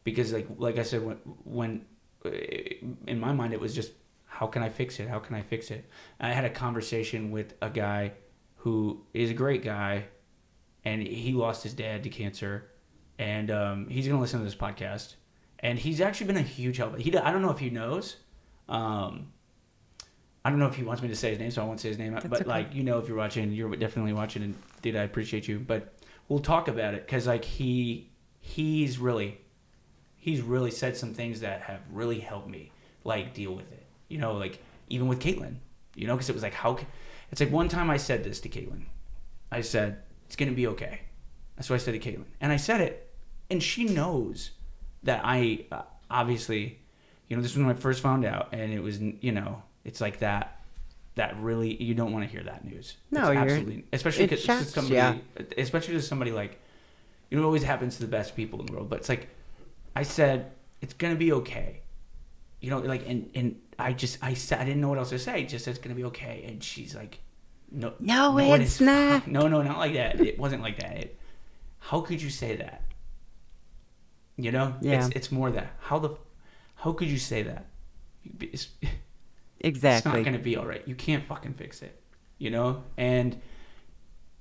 because like I said, when in my mind it was just, how can I fix it? How can I fix it? And I had a conversation with a guy who is a great guy, and he lost his dad to cancer, and he's gonna listen to this podcast, and he's actually been a huge help. I don't know if he knows. I don't know if he wants me to say his name, so I won't say his name. That's but okay. Like, if you're watching, you're definitely watching, and dude, I appreciate you. But we'll talk about it, because like he's really said some things that have really helped me like deal with it. Like even with Caitlin, because it was like, it's like one time I said this to Caitlin. I said, it's gonna be okay. That's what I said to Caitlin, and I said it, and she knows that I obviously, this was when I first found out, and it was, it's like that really, you don't want to hear that news. No, it's absolutely, especially because somebody, yeah. Especially to somebody like, it always happens to the best people in the world. But it's like, I said, it's gonna be okay, like, and I didn't know what else to say. Just said, it's gonna be okay, and she's like, no, it's not. No, not like that. It wasn't like that. How could you say that? Yeah. It's more that how could you say that? Exactly. It's not going to be all right. You can't fucking fix it, and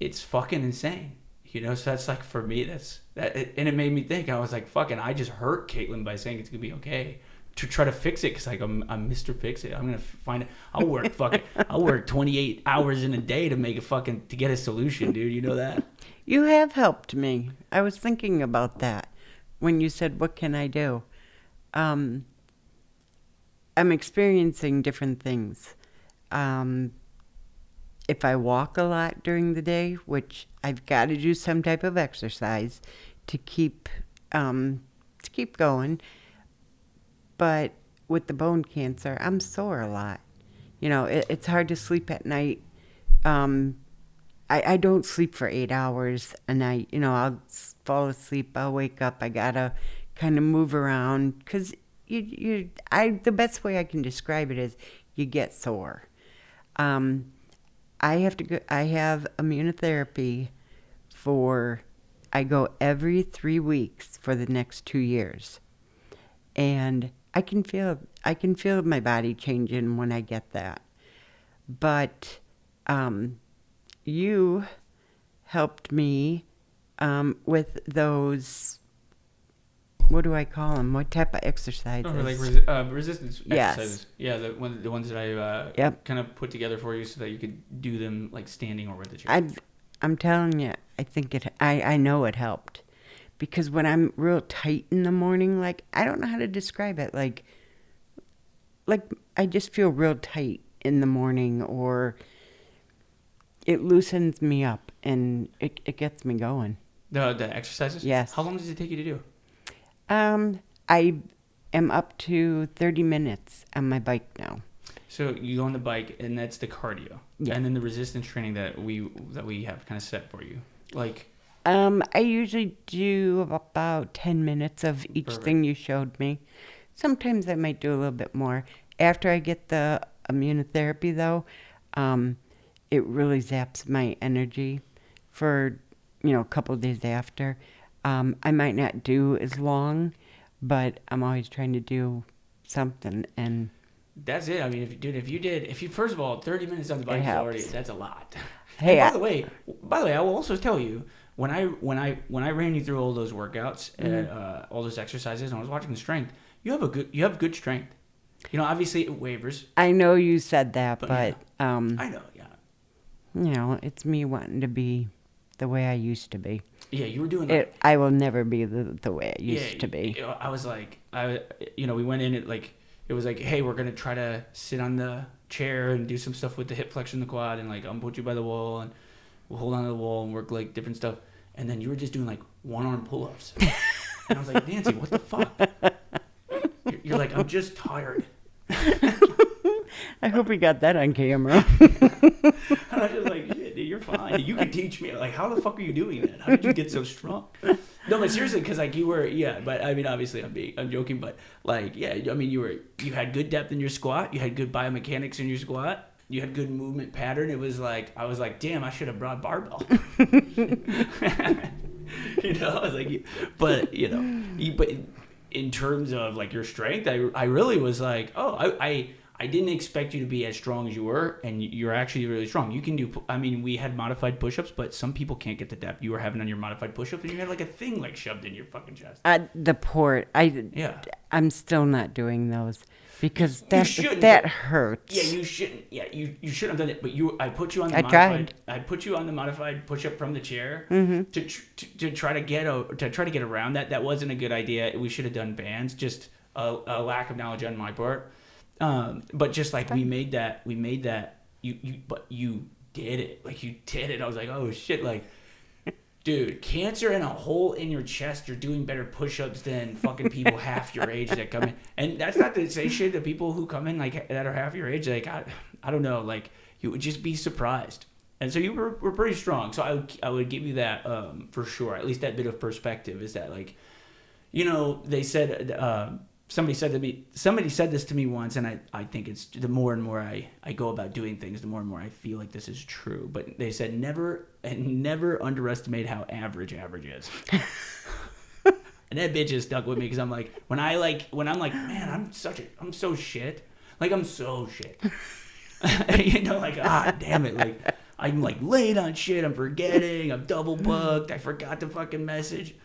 it's fucking insane, so that's like, for me, and it made me think. I was like, fucking, I just hurt Caitlin by saying it's going to be okay to try to fix it, because like I'm Mr. Fix It. I'm going to find it. I'll work 28 hours in a day to get a solution, dude. You know that? You have helped me. I was thinking about that when you said, what can I do? I'm experiencing different things. If I walk a lot during the day, which I've got to do some type of exercise to keep going. But with the bone cancer, I'm sore a lot. It's hard to sleep at night. I don't sleep for 8 hours a night. I'll fall asleep, I'll wake up, I gotta kind of move around, because the best way I can describe it is you get sore. I have immunotherapy I go every 3 weeks for the next 2 years. And I can feel my body changing when I get that. But you helped me with those, what do I call them? What type of exercises? Like resistance yes. exercises. Yeah, the ones that I kind of put together for you so that you could do them like standing or with the chair. I'm telling you, I know it helped. Because when I'm real tight in the morning, like, I don't know how to describe it. Like I just feel real tight in the morning, or it loosens me up and it gets me going. The exercises? Yes. How long does it take you to do? I am up to 30 minutes on my bike now. So you go on the bike, and that's the cardio. Yeah. And then the resistance training that we have kind of set for you. Like, I usually do about 10 minutes of each Perfect. thing you showed me. Sometimes I might do a little bit more. After I get the immunotherapy, though, it really zaps my energy for, a couple of days after. I might not do as long, but I'm always trying to do something. And that's it. I mean, if you first of all, 30 minutes on the bike is already, that's a lot. Hey, by the way, I will also tell you, when I ran you through all those workouts, mm-hmm. All those exercises, and I was watching the strength, you have good strength. Obviously it wavers. I know you said that, but I know, yeah. It's me wanting to be the way I used to be. Yeah, you were doing that. I will never be the way I used to be. I was like, we went in, it was like, hey, we're going to try to sit on the chair and do some stuff with the hip flexion, the quad, and like, I'll put you by the wall, and we'll hold on to the wall and work like different stuff. And then you were just doing like one-arm pull-ups. And I was like, Nancy, what the fuck? You're like, I'm just tired. I hope we got that on camera. And I was just like, shit, dude, you're fine. You can teach me. Like, how the fuck are you doing that? How did you get so strong? No, No, but seriously, because like you were, yeah. But I mean, obviously, I'm joking, but like, yeah. I mean, you had good depth in your squat. You had good biomechanics in your squat. You had good movement pattern. It was like I was like, damn, I should have brought barbell. I was like, but but in terms of like your strength, I really was like, oh, I didn't expect you to be as strong as you were, and you're actually really strong. You can do, I mean, we had modified push-ups, but some people can't get the depth you were having on your modified push-up, and you had like a thing like shoved in your fucking chest. The port, I'm still not doing those because that hurts. Yeah, you shouldn't. Yeah, you shouldn't have done it. But I put you on the I put you on the modified push-up from the chair to try to get around that. That wasn't a good idea. We should have done bands. Just a lack of knowledge on my part. But just like we made that but you did it. Like you did it. I was like, oh shit, like dude, cancer in a hole in your chest, you're doing better push-ups than fucking people half your age that come in. And that's not to say shit to people who come in like that are half your age. Like I don't know, like you would just be surprised. And so you were pretty strong. So I would give you that for sure. At least that bit of perspective is that like, they said somebody said this to me once, and I think it's the more and more I go about doing things, the more and more I feel like this is true. But they said never underestimate how average is. And that bitch is stuck with me because I'm like, when I'm like, man, I'm so shit. Like I'm so shit. Like, damn it. Like I'm like late on shit. I'm forgetting. I'm double booked. I forgot the fucking message.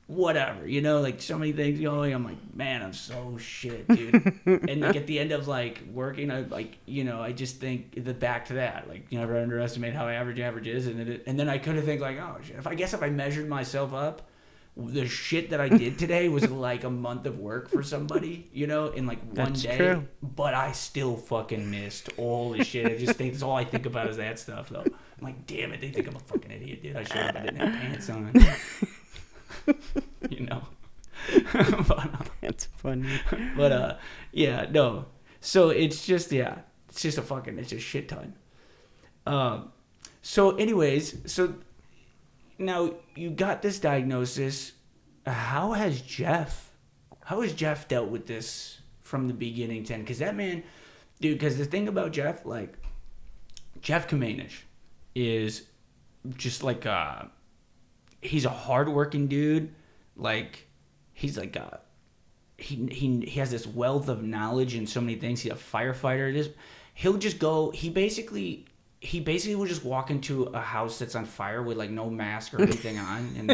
Whatever, like so many things going. I'm like, man, I'm so shit, dude. And like at the end of like working, I just think back to that, like you never underestimate how average is, and then I kind of think like, oh shit. If I measured myself up, the shit that I did today was like a month of work for somebody, in like one day. True. But I still fucking missed all the shit. I just think that's all I think about is that stuff, though. I'm like, damn it, they think I'm a fucking idiot, dude. I should have. I didn't have pants on. That's funny. But yeah, no. So it's just it's a shit ton. So anyways, so now you got this diagnosis. How has Jeff dealt with this from the beginning, Ten? Because that man, dude. Because the thing about Jeff, like Jeff Camenisch, is just like he's a hardworking dude. Like he's like he has this wealth of knowledge in so many things. He's a firefighter. He'll just go. He basically will just walk into a house that's on fire with like no mask or anything on, and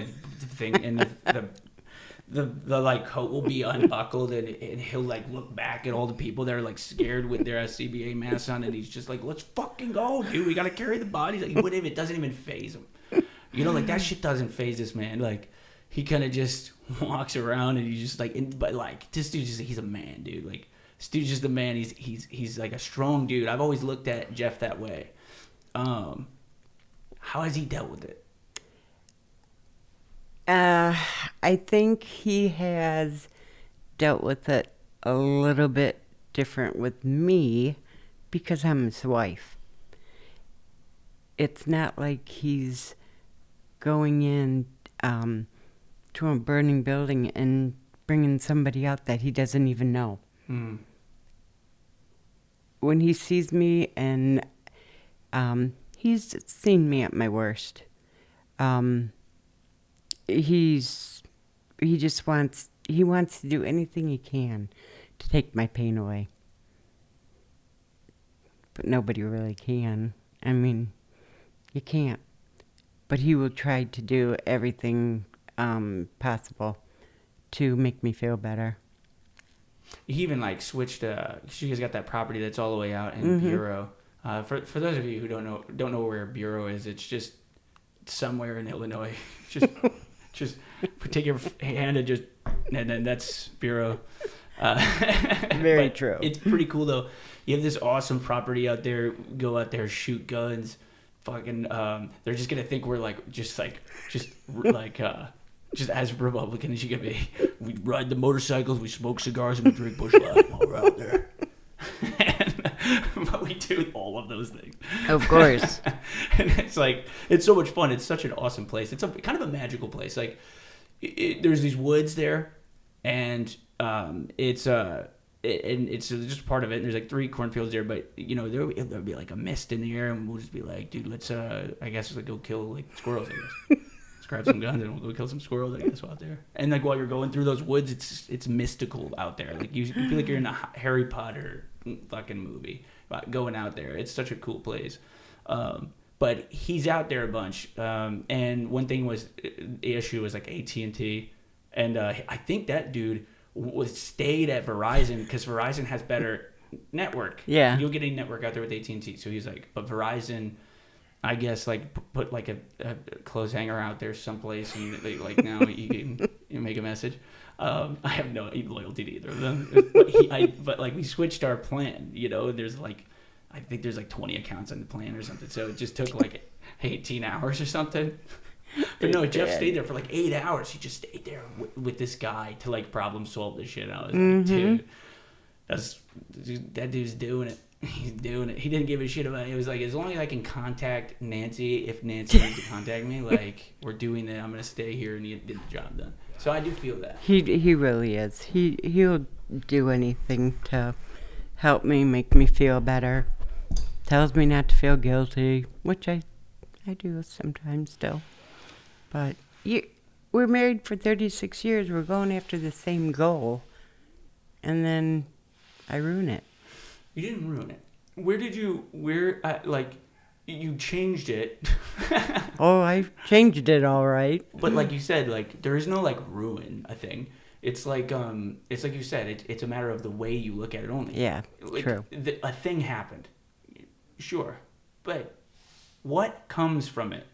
the like coat will be unbuckled, and he'll like look back at all the people that are like scared with their SCBA masks on, and he's just like, let's fucking go, dude. We gotta carry the bodies. Like, what if it doesn't even faze him? Like that shit doesn't faze this man. Like. He kind of just walks around and he's just like, but like this dude he's a man, dude. Like this dude's just a man. He's like a strong dude. I've always looked at Jeff that way. How has he dealt with it? I think he has dealt with it a little bit different with me because I'm his wife. It's not like he's going in to a burning building and bringing somebody out that he doesn't even know. When he sees me, and he's seen me at my worst, he wants to do anything he can to take my pain away. But nobody really can. I mean, you can't. But he will try to do everything possible to make me feel better. He even like switched. She has got that property that's all the way out in Bureau. For those of you who don't know where Bureau is, it's just somewhere in Illinois. just take your hand and then that's Bureau. Very true. It's pretty cool though. You have this awesome property out there. Go out there, shoot guns. Fucking, they're just gonna think we're just as Republican as you can be. We ride the motorcycles, we smoke cigars, and we drink Busch Light while we're out there. But we do all of those things. Of course. And it's so much fun. It's such an awesome place. It's kind of a magical place. Like, there's these woods there, and it's just part of it. And there's like 3 cornfields there, but there'll be like a mist in the air, and we'll just be like, dude, let's I guess like go kill like squirrels. I guess let's grab some guns and we'll go kill some squirrels. I guess out there. And like while you're going through those woods, it's mystical out there. Like you feel like you're in a Harry Potter fucking movie going out there. It's such a cool place. But he's out there a bunch. And one thing was the issue was like AT&T, and I think that dude stayed at Verizon because Verizon has better network. Yeah, you'll get a network out there with AT&T. So he's like, but Verizon, I guess, like put like a clothes hanger out there someplace, and they like now you can make a message. I have no loyalty to either of them, but like we switched our plan. There's like, I think there's like 20 accounts on the plan or something. So it just took like 18 hours or something. But no, Jeff stayed there for like 8 hours. He just stayed there with this guy to like problem solve this shit. I was like, dude, that dude's doing it. He's doing it. He didn't give a shit about it. It was like, as long as I can contact Nancy, if Nancy needs to contact me, like, we're doing it. I'm gonna stay here and get the job done. So I do feel that. He really is. He'll do anything to help me, make me feel better. Tells me not to feel guilty, which I do sometimes still. But we're married for 36 years. We're going after the same goal. And then I ruin it. You didn't ruin it. You changed it. Oh, I changed it all right. But like you said, like, there is no like ruin a thing. It's like you said, it's a matter of the way you look at it only. Yeah, like, true. A thing happened. Sure. But what comes from it?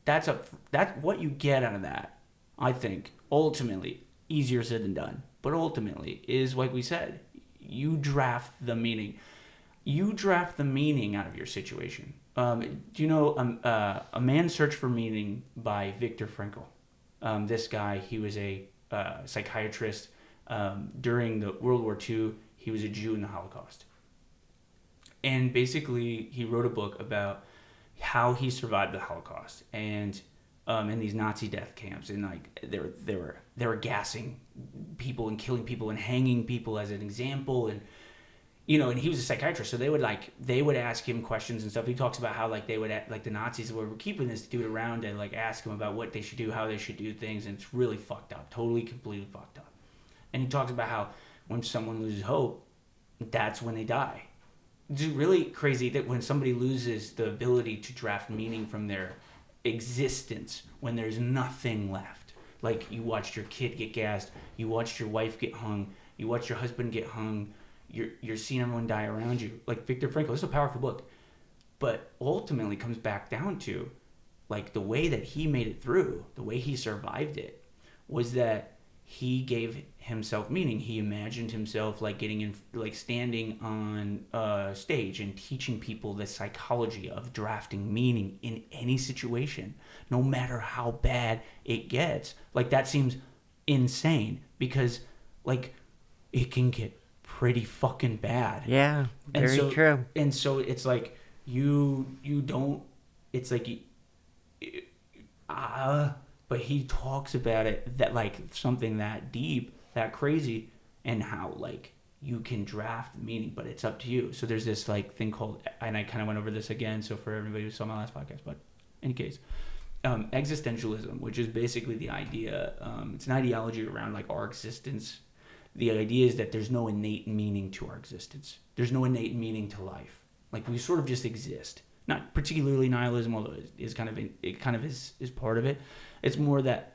That's what you get out of that, I think, ultimately, easier said than done, but ultimately is, like we said, you draft the meaning. You draft the meaning out of your situation. Do you know A Man's Search for Meaning by Viktor Frankl? This guy, he was a psychiatrist. During the World War II, he was a Jew in the Holocaust. And basically, he wrote a book about how he survived the Holocaust and in these Nazi death camps, and like they were gassing people and killing people and hanging people as an example, and and he was a psychiatrist, so they would ask him questions and stuff. He talks about how like they would like the Nazis were keeping this dude around and like ask him about what they should do, how they should do things, and it's really fucked up, totally completely fucked up. And he talks about how when someone loses hope, that's when they die. It's really crazy that when somebody loses the ability to draft meaning from their existence, when there's nothing left. Like, you watched your kid get gassed, you watched your wife get hung, you watched your husband get hung, you're seeing everyone die around you. Like Viktor Frankl, this is a powerful book. But ultimately comes back down to, like, the way that he made it through, the way he survived it, was that he gave himself meaning. He imagined himself like standing on a stage and teaching people the psychology of drafting meaning in any situation, no matter how bad it gets. Like, that seems insane because like it can get pretty fucking bad. Yeah, very true. And so it's like you don't. It's like but he talks about it that like something that deep, that crazy, and how like you can draft meaning, but it's up to you. So there's this like thing called, and I kind of went over this again, so for everybody who saw my last podcast, but in case, existentialism, which is basically the idea, it's an ideology around like our existence. The idea is that there's no innate meaning to our existence. There's no innate meaning to life. Like, we sort of just exist. Not particularly nihilism, although it kind of is part of it. It's more that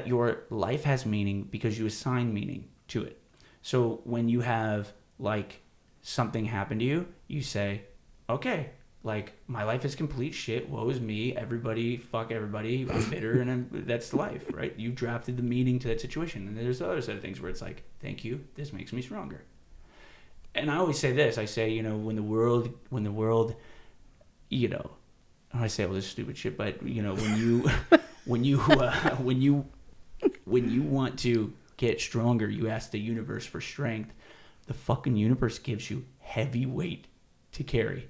your life has meaning because you assign meaning to it. So when you have like something happen to you, you say, okay, like, my life is complete shit. Woe is me. Everybody, fuck everybody. I'm bitter, and that's life, right? You drafted the meaning to that situation. And there's other set of things where it's like, thank you. This makes me stronger. And I always say this. I say, when the world, I say all this stupid shit, but when you want to get stronger, you ask the universe for strength. The fucking universe gives you heavy weight to carry.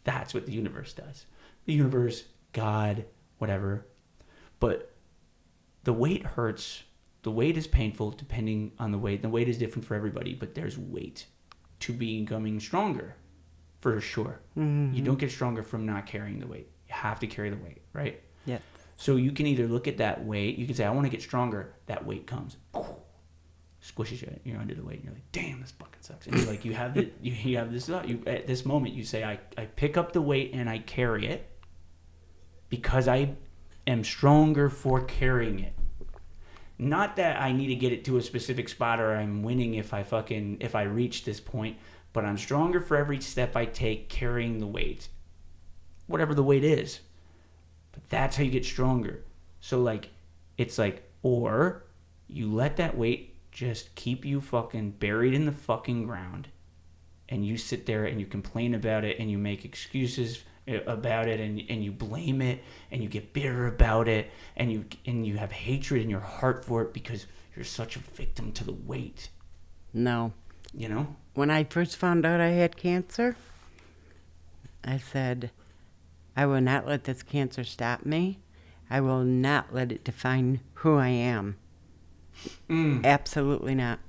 That's what the universe does. The universe, God, whatever. But the weight hurts. The weight is painful depending on the weight. The weight is different for everybody, but there's weight to becoming stronger, for sure. Mm-hmm. You don't get stronger from not carrying the weight. You have to carry the weight, right? Yeah. So you can either look at that weight. You can say, I want to get stronger. That weight comes. Squishes you. You're under the weight. And you're like, damn, this fucking sucks. And you're like, you have this thought. At this moment, you say, I pick up the weight and I carry it because I am stronger for carrying it. Not that I need to get it to a specific spot or I'm winning if I reach this point, but I'm stronger for every step I take carrying the weight. Whatever the weight is. But that's how you get stronger. So like, it's like, or you let that weight just keep you fucking buried in the fucking ground and you sit there and you complain about it and you make excuses about it and you blame it and you get bitter about it and you have hatred in your heart for it because you're such a victim to the weight. No. You know? When I first found out I had cancer, I said, I will not let this cancer stop me. I will not let it define who I am. Absolutely not.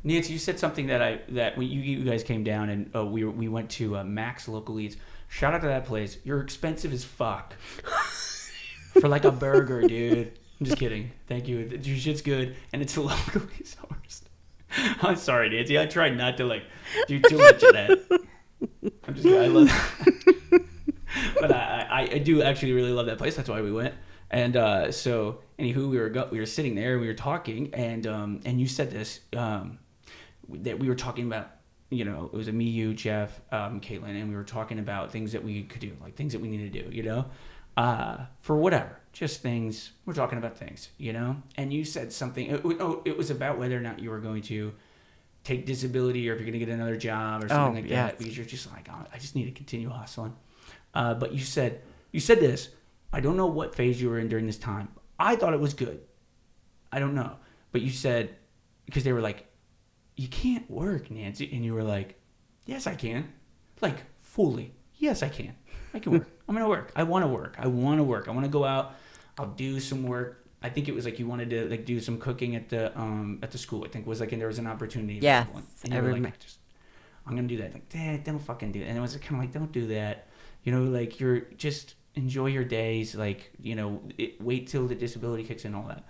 Nancy, you said something that when you guys came down and we went to Max Local Eats. Shout out to that place. You're expensive as fuck for like a burger, dude. I'm just kidding. Thank you. Your shit's good and it's locally sourced. I'm sorry, Nancy. I tried not to like do too much of that. I'm just kidding. I love that. But I do actually really love that place. That's why we went. And so, anywho, we were sitting there, we were talking, and you said this that we were talking about. You know, it was me, you, Jeff, Caitlin, and we were talking about things that we could do, like things that we need to do. You know, for whatever, just things. We're talking about things. You know, and you said something. It was about whether or not you were going to take disability or if you're going to get another job or something that because you're just like, oh, I just need to continue hustling. But you said this. I don't know what phase you were in during this time. I thought it was good. I don't know. But you said, because they were like, you can't work, Nancy. And you were like, yes, I can. Like, fully. Yes, I can. I can work. I'm going to work. I want to work. I want to go out. I'll do some work. I think it was like you wanted to like do some cooking at the school. I think it was like, and there was an opportunity. Yes. And you were like, I'm going to do that. Like, Dad, don't fucking do it. And it was kind of like, don't do that. You know, like you're just enjoy your days. Like, you know, wait till the disability kicks in, all that,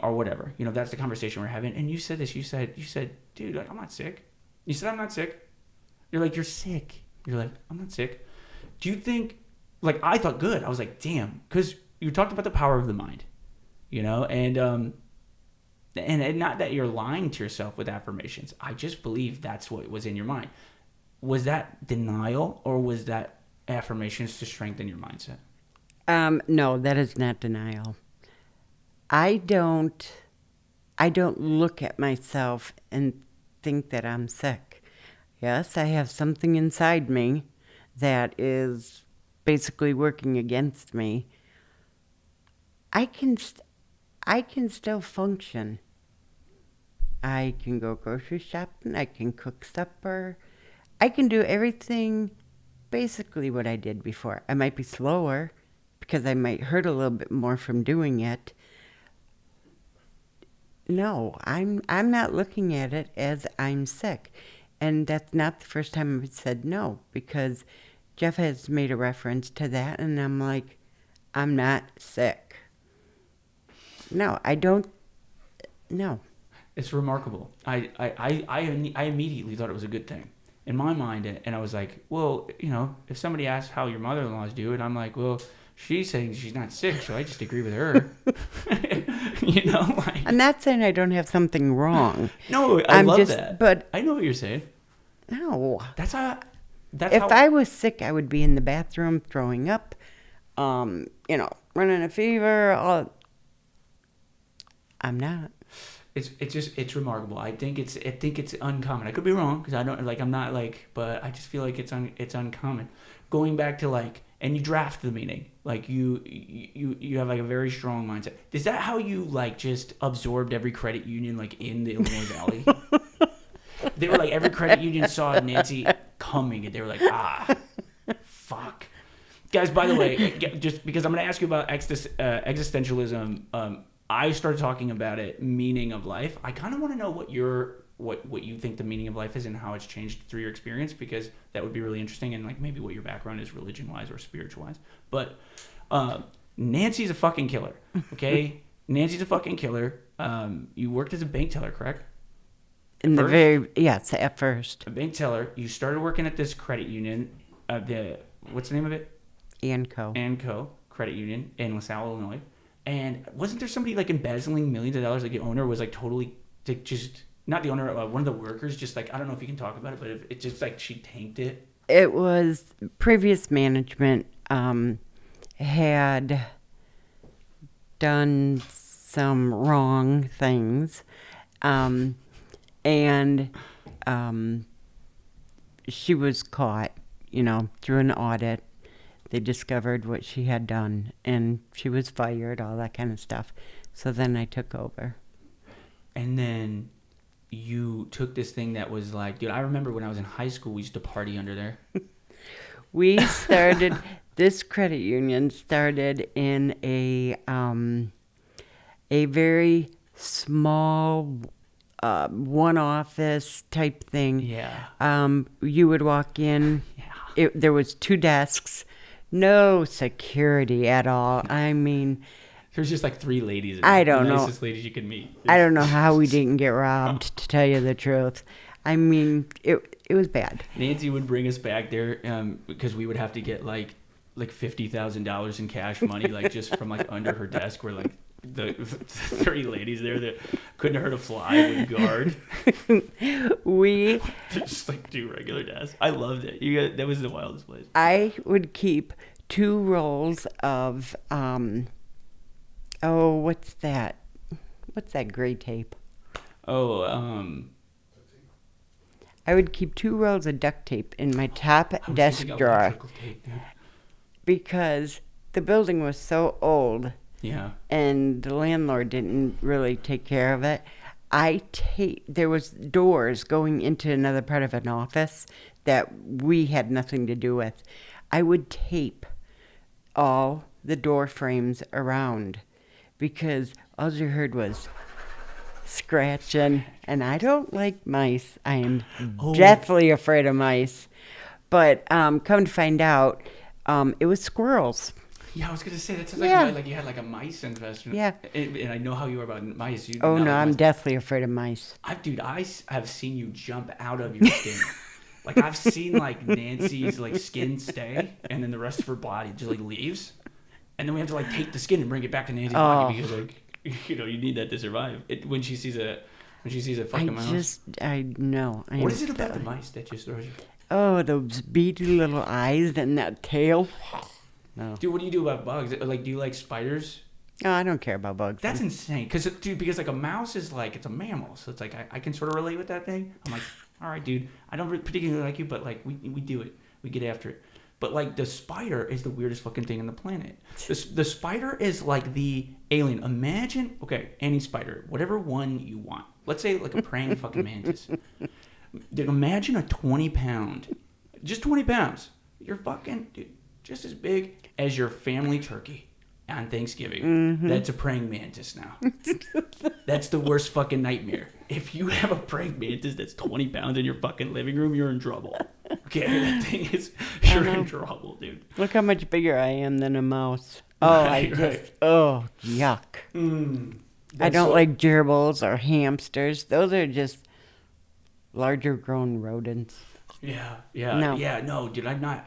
or whatever. You know, that's the conversation we're having. And you said this. You said, dude, like, I'm not sick. You said I'm not sick. You're like, you're sick. You're like, I'm not sick. Do you think? Like, I thought good. I was like, damn, because you talked about the power of the mind. You know, and not that you're lying to yourself with affirmations. I just believe that's what was in your mind. Was that denial or was that affirmations to strengthen your mindset? No, that is not denial. I don't look at myself and think that I'm sick. Yes, I have something inside me that is basically working against me. I can still function. I can go grocery shopping. I can cook supper. I can do everything basically what I did before. I might be slower because I might hurt a little bit more from doing it. No, I'm not looking at it as I'm sick. And that's not the first time I've said no, because Jeff has made a reference to that, and I'm like, I'm not sick. No, I don't. No. It's remarkable. I immediately thought it was a good thing in my mind, and I was like, well, you know, if somebody asks how your mother-in-law's doing, I'm like, well, she's saying she's not sick, so I just agree with her. You know, like, I'm not saying I don't have something wrong. No, I love that. But I know what you're saying. No, that's how. If I was sick, I would be in the bathroom throwing up, you know, running a fever. I'm not. It's remarkable. I think it's uncommon. I could be wrong because I don't like. I'm not like, but I just feel like it's uncommon. Going back to like, and you draft the meeting. Like you have like a very strong mindset. Is that how you like just absorbed every credit union like in the Illinois Valley? They were like, every credit union saw Nancy coming and they were like, fuck. Guys, by the way, just because I'm going to ask you about existentialism, I started talking about it, meaning of life. I kind of want to know what you think the meaning of life is and how it's changed through your experience, because that would be really interesting, and like maybe what your background is religion-wise or spiritual-wise. But Nancy's a fucking killer, okay? Nancy's a fucking killer. You worked as a bank teller, correct? Yes, at first. A bank teller. You started working at this credit union. What's the name of it? Co. Credit Union in LaSalle, Illinois. And wasn't there somebody like embezzling millions of dollars? Like the owner was like totally just not the owner, one of the workers. Just like, I don't know if you can talk about it, but it just like she tanked it. It was previous management had done some wrong things, and she was caught, through an audit. They discovered what she had done, and she was fired, all that kind of stuff. So then I took over. And then you took this thing that was like, dude, I remember when I was in high school, we used to party under there. We started, this credit union started in a very small one office type thing. Yeah. You would walk in. Yeah. There was 2 desks, no security at all. I mean, there's just like 3 ladies. I don't know. The nicest ladies you could meet. I don't know how we didn't get robbed, to tell you the truth. I mean, it was bad. Nancy would bring us back there because we would have to get like $50,000 in cash money, like just from like under her desk, where like the 3 ladies there that couldn't hurt a fly would guard. We just like do regular desks. I loved it. That was the wildest place. I would keep 2 rolls of what's that? What's that gray tape? I would keep 2 rolls of duct tape in my top desk drawer because the building was so old. Yeah. And the landlord didn't really take care of it. There was doors going into another part of an office that we had nothing to do with. I would tape all the door frames around because all you heard was scratching, and I don't like mice. I am deathly afraid of mice. But come to find out, it was squirrels. Yeah, I was gonna say that sounds like you had like a mice infestation. Yeah, and I know how you are about mice. I'm deathly afraid of mice. I have seen you jump out of your skin. Like I've seen like Nancy's like skin stay, and then the rest of her body just like leaves, and then we have to like take the skin and bring it back to Nancy's body because like you need that to survive. When she sees a fucking mouse. I know. What is it about the mice that just throws you? Oh, those beady little eyes and that tail. No. Dude, what do you do about bugs? Like, do you like spiders? Oh, I don't care about bugs. That's insane. Because like a mouse is like, it's a mammal. So it's like, I can sort of relate with that thing. I'm like, all right, dude. I don't particularly like you, but like, we do it. We get after it. But like, the spider is the weirdest fucking thing on the planet. The spider is like the alien. Imagine, okay, any spider, whatever one you want. Let's say like a praying fucking mantis. Dude, imagine a 20-pound, just 20 pounds. You're fucking, dude, just as big as your family turkey on Thanksgiving. Mm-hmm. That's a praying mantis now. That's the worst fucking nightmare. If you have a praying mantis that's 20 pounds in your fucking living room, you're in trouble. Okay, that thing is, you're in trouble, dude. Look how much bigger I am than a mouse. Right. Oh, yuck. I don't like gerbils or hamsters. Those are just larger grown rodents. Yeah, dude, I'm not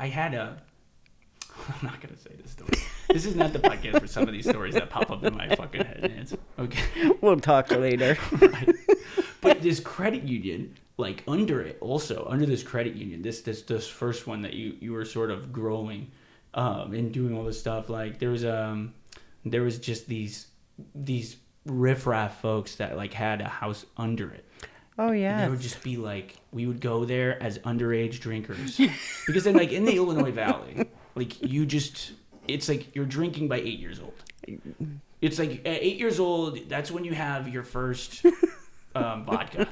going to say this story. This is not the podcast for some of these stories that pop up in my fucking head, Nance. Okay. We'll talk later. Right. But this credit union, like under this credit union, this first one that you were sort of growing and doing all this stuff, like there was just these riffraff folks that like had a house under it. Oh yeah. There would just be like, we would go there as underage drinkers because then like in the Illinois Valley, like it's like you're drinking by 8 years old. It's like at 8 years old, that's when you have your first vodka.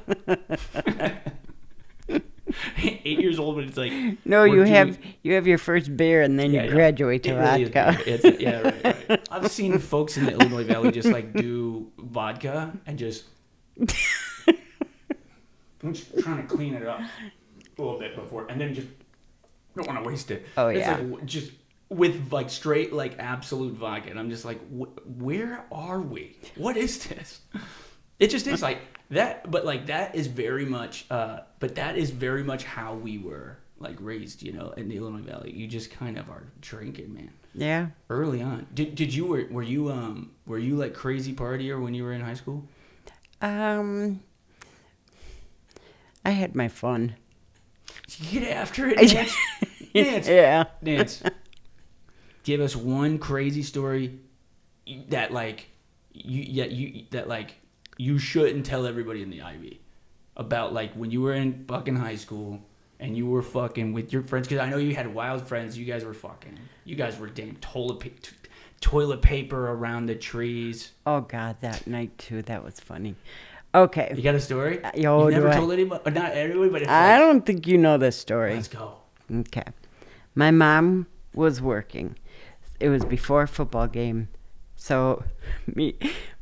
8 years old, but it's like No, you have your first beer and then you graduate to vodka. Right. I've seen folks in the Illinois Valley just like do vodka and just I'm just trying to clean it up a little bit before, and then just don't want to waste it. Oh it's yeah. Like just with like straight like absolute vodka, and I'm just like, where are we? What is this? It just is like that, but like that is very much how we were like raised, you know, in the Illinois Valley. You just kind of are drinking, man. Yeah. Early on, were you like crazy partier when you were in high school? I had my fun. You get after it, Nance. Nance. Yeah. Nance. Give us one crazy story that you shouldn't tell everybody in the Ivy about, like when you were in fucking high school and you were fucking with your friends, because I know you had wild friends. You guys were damn toilet paper around the trees. Oh God, that night too. That was funny. Okay. You got a story? You never told anybody? Not everybody, but I don't think you know this story. Let's go. Okay. My mom was working. It was before a football game. So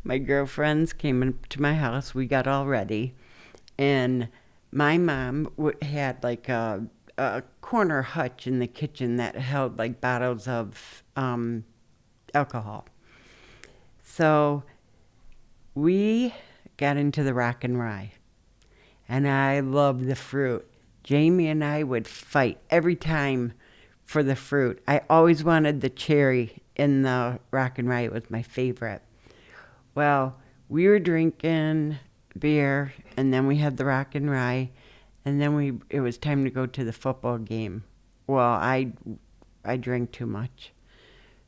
my girlfriends came into my house. We got all ready. And my mom had like a corner hutch in the kitchen that held like bottles of alcohol. So we got into the rock and rye. And I loved the fruit. Jamie and I would fight every time for the fruit. I always wanted the cherry in the rock and rye. It was my favorite. Well, we were drinking beer, and then we had the rock and rye, and then it was time to go to the football game. Well, I drank too much.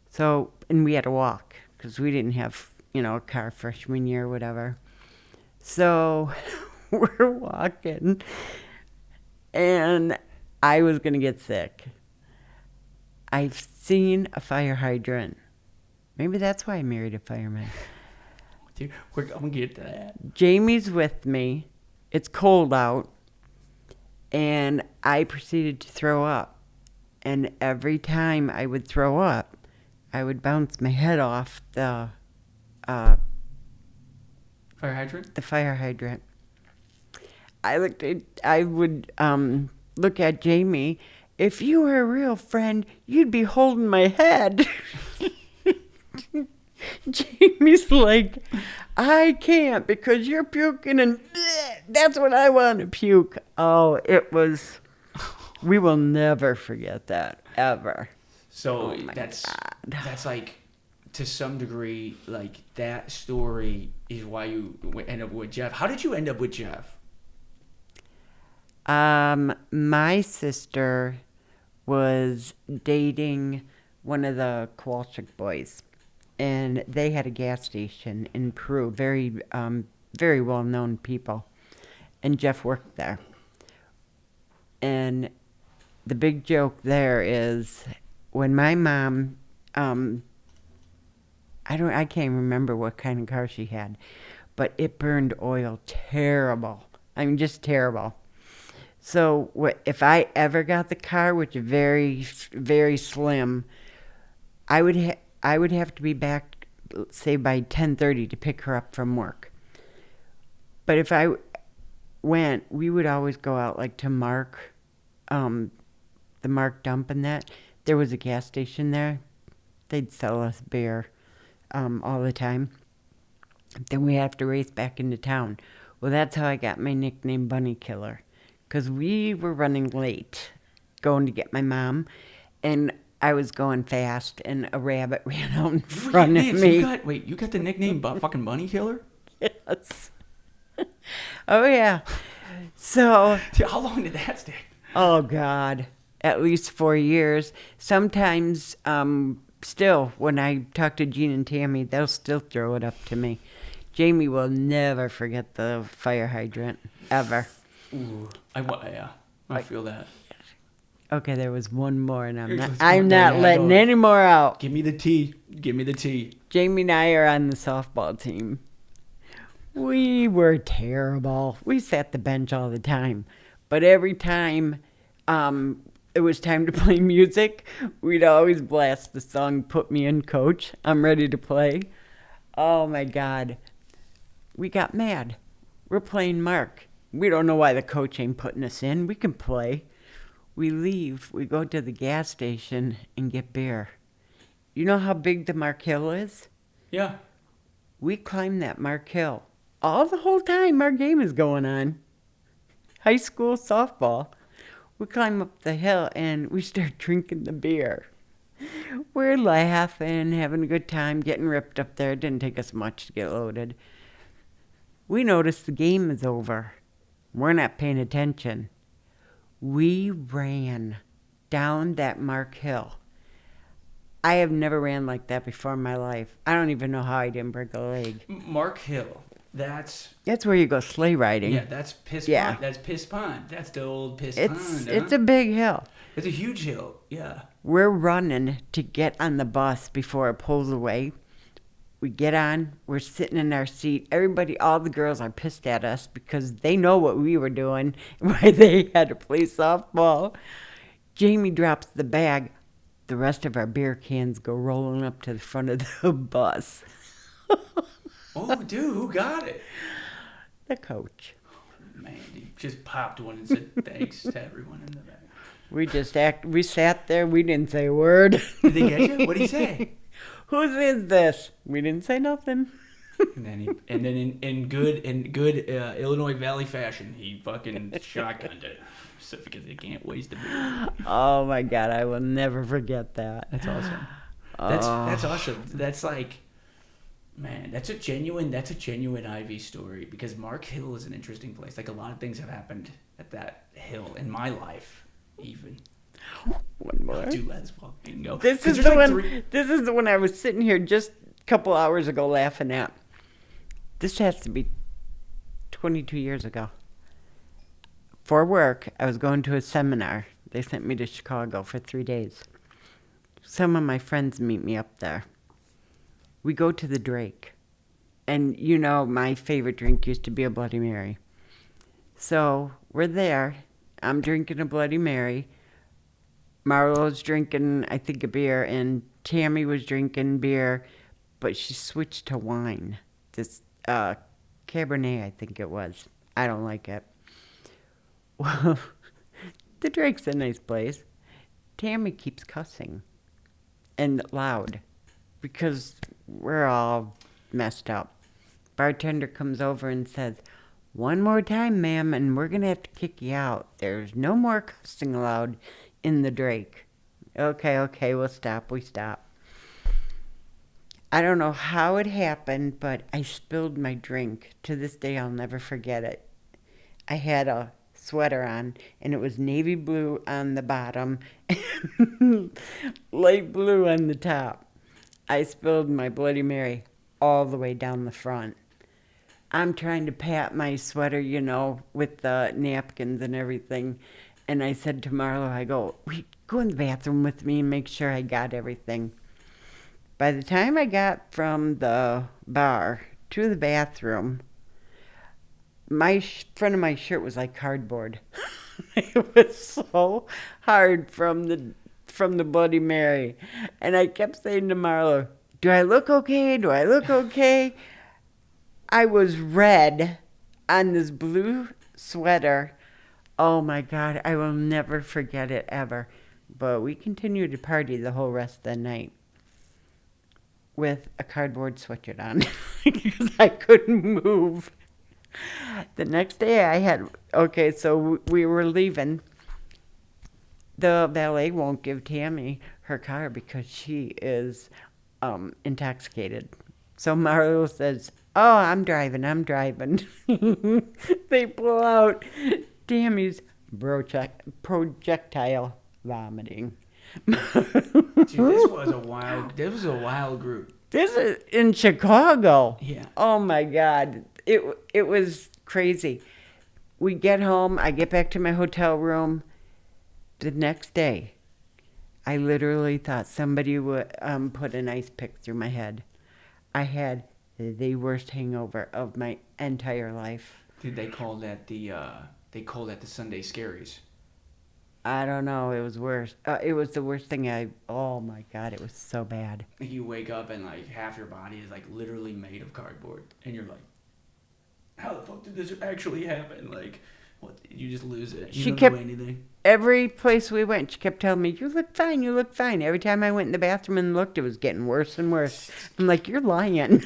So, and we had to walk because we didn't have, a car freshman year or whatever. So we're walking, and I was going to get sick. I've seen a fire hydrant. Maybe that's why I married a fireman. Dude, I'm going to get to that. Jamie's with me. It's cold out. And I proceeded to throw up. And every time I would throw up, I would bounce my head off the fire hydrant? The fire hydrant. I would look at Jamie. If you were a real friend, you'd be holding my head. Jamie's like, I can't because you're puking and that's what I want to puke. Oh, we will never forget that, ever. So that's like, to some degree, like that story is why you end up with Jeff. How did you end up with Jeff? My sister was dating one of the Kowalczyk boys, and they had a gas station in Peru, very, very well-known people, and Jeff worked there. And the big joke there is when my mom, I can't remember what kind of car she had, but it burned oil terrible. I mean, just terrible. So if I ever got the car, which is very, very slim, I would have to be back, say, by 10:30 to pick her up from work. But if I went, we would always go out like to Mark, the Mark dump and that. There was a gas station there. They'd sell us beer all the time. Then we have to race back into town. Well, that's how I got my nickname Bunny Killer. Because we were running late, going to get my mom, and I was going fast, and a rabbit ran out in front of me. You got the nickname fucking Bunny Killer? Yes. Oh, yeah. So. How long did that stick? Oh, God. At least 4 years. Sometimes, still, when I talk to Gene and Tammy, they'll still throw it up to me. Jamie will never forget the fire hydrant, ever. Ooh, I feel that. Okay, there was one more, and I'm not letting any more out. Give me the tea. Jamie and I are on the softball team. We were terrible. We sat the bench all the time. But every time it was time to play music, we'd always blast the song "Put Me In, Coach. I'm ready to play." Oh my God. We got mad. We're playing Mark. We don't know why the coach ain't putting us in. We can play. We leave. We go to the gas station and get beer. You know how big the Mark Hill is? Yeah. We climb that Mark Hill. All the whole time our game is going on. High school softball. We climb up the hill and we start drinking the beer. We're laughing, having a good time, getting ripped up there. It didn't take us much to get loaded. We notice the game is over. We're not paying attention. We ran down that Mark Hill. I have never ran like that before in my life. I don't even know how I didn't break a leg. Mark Hill. That's where you go sleigh riding. Yeah, that's Piss Yeah. Pond. That's Piss Pond. That's the old Piss It's Pond. it's a big hill. It's a huge hill. Yeah. We're running to get on the bus before it pulls away. We get on. We're sitting in our seat. Everybody, all the girls are pissed at us because they know what we were doing, why they had to play softball. Jamie drops the bag. The rest of our beer cans go rolling up to the front of the bus. Oh, dude, who got it? The coach. Man, he just popped one and said thanks to everyone in the back. We sat there. We didn't say a word. Did they get you? What did he say? Whose is this? We didn't say nothing. And then in good Illinois Valley fashion, he fucking shotgunned it. So because he can't waste a beer. Oh my God, I will never forget that. That's awesome. That's awesome. That's like, man, that's a genuine Ivy story, because Mark Hill is an interesting place. Like, a lot of things have happened at that hill in my life, even. One more. Dude, let's fucking go. This is the one I was sitting here just a couple hours ago laughing at. This has to be 22 years ago. For work, I was going to a seminar. They sent me to Chicago for 3 days. Some of my friends meet me up there. We go to the Drake. And you know, my favorite drink used to be a Bloody Mary. So we're there. I'm drinking a Bloody Mary. Marlo's drinking, I think, a beer. And Tammy was drinking beer. But she switched to wine. This Cabernet, I think it was. I don't like it. Well, the Drake's a nice place. Tammy keeps cussing. And loud. Because we're all messed up. Bartender comes over and says, "One more time, ma'am, and we're going to have to kick you out. There's no more cussing allowed in the Drake." Okay, we'll stop. We stop. I don't know how it happened, but I spilled my drink. To this day, I'll never forget it. I had a sweater on, and it was navy blue on the bottom and light blue on the top. I spilled my Bloody Mary all the way down the front. I'm trying to pat my sweater, you know, with the napkins and everything. And I said to Marlo, I go, "Wait, go in the bathroom with me and make sure I got everything." By the time I got from the bar to the bathroom, my front of my shirt was like cardboard. It was so hard from the Bloody Mary. And I kept saying to Marlo, "Do I look okay? Do I look okay?" I was red on this blue sweater. Oh my God, I will never forget it ever. But we continued to party the whole rest of the night with a cardboard sweatshirt on because I couldn't move. The next day so we were leaving. The valet won't give Tammy her car because she is intoxicated. So Marlo says, "Oh, I'm driving. They pull out Tammy's projectile vomiting. Dude, this was a wild group. This is in Chicago. Yeah. Oh my God. It was crazy. We get home, I get back to my hotel room. The next day, I literally thought somebody would put an ice pick through my head. I had the worst hangover of my entire life. Did they call that the They call that the Sunday scaries. I don't know. It was worse. It was the worst thing oh my God, it was so bad. Like you wake up and like half your body is like literally made of cardboard, and you're like, how the fuck did this actually happen? Like, what? You just lose it. You She don't kept know anything. Every place we went, she kept telling me, "You look fine. You look fine." Every time I went in the bathroom and looked, it was getting worse and worse. I'm like, "You're lying."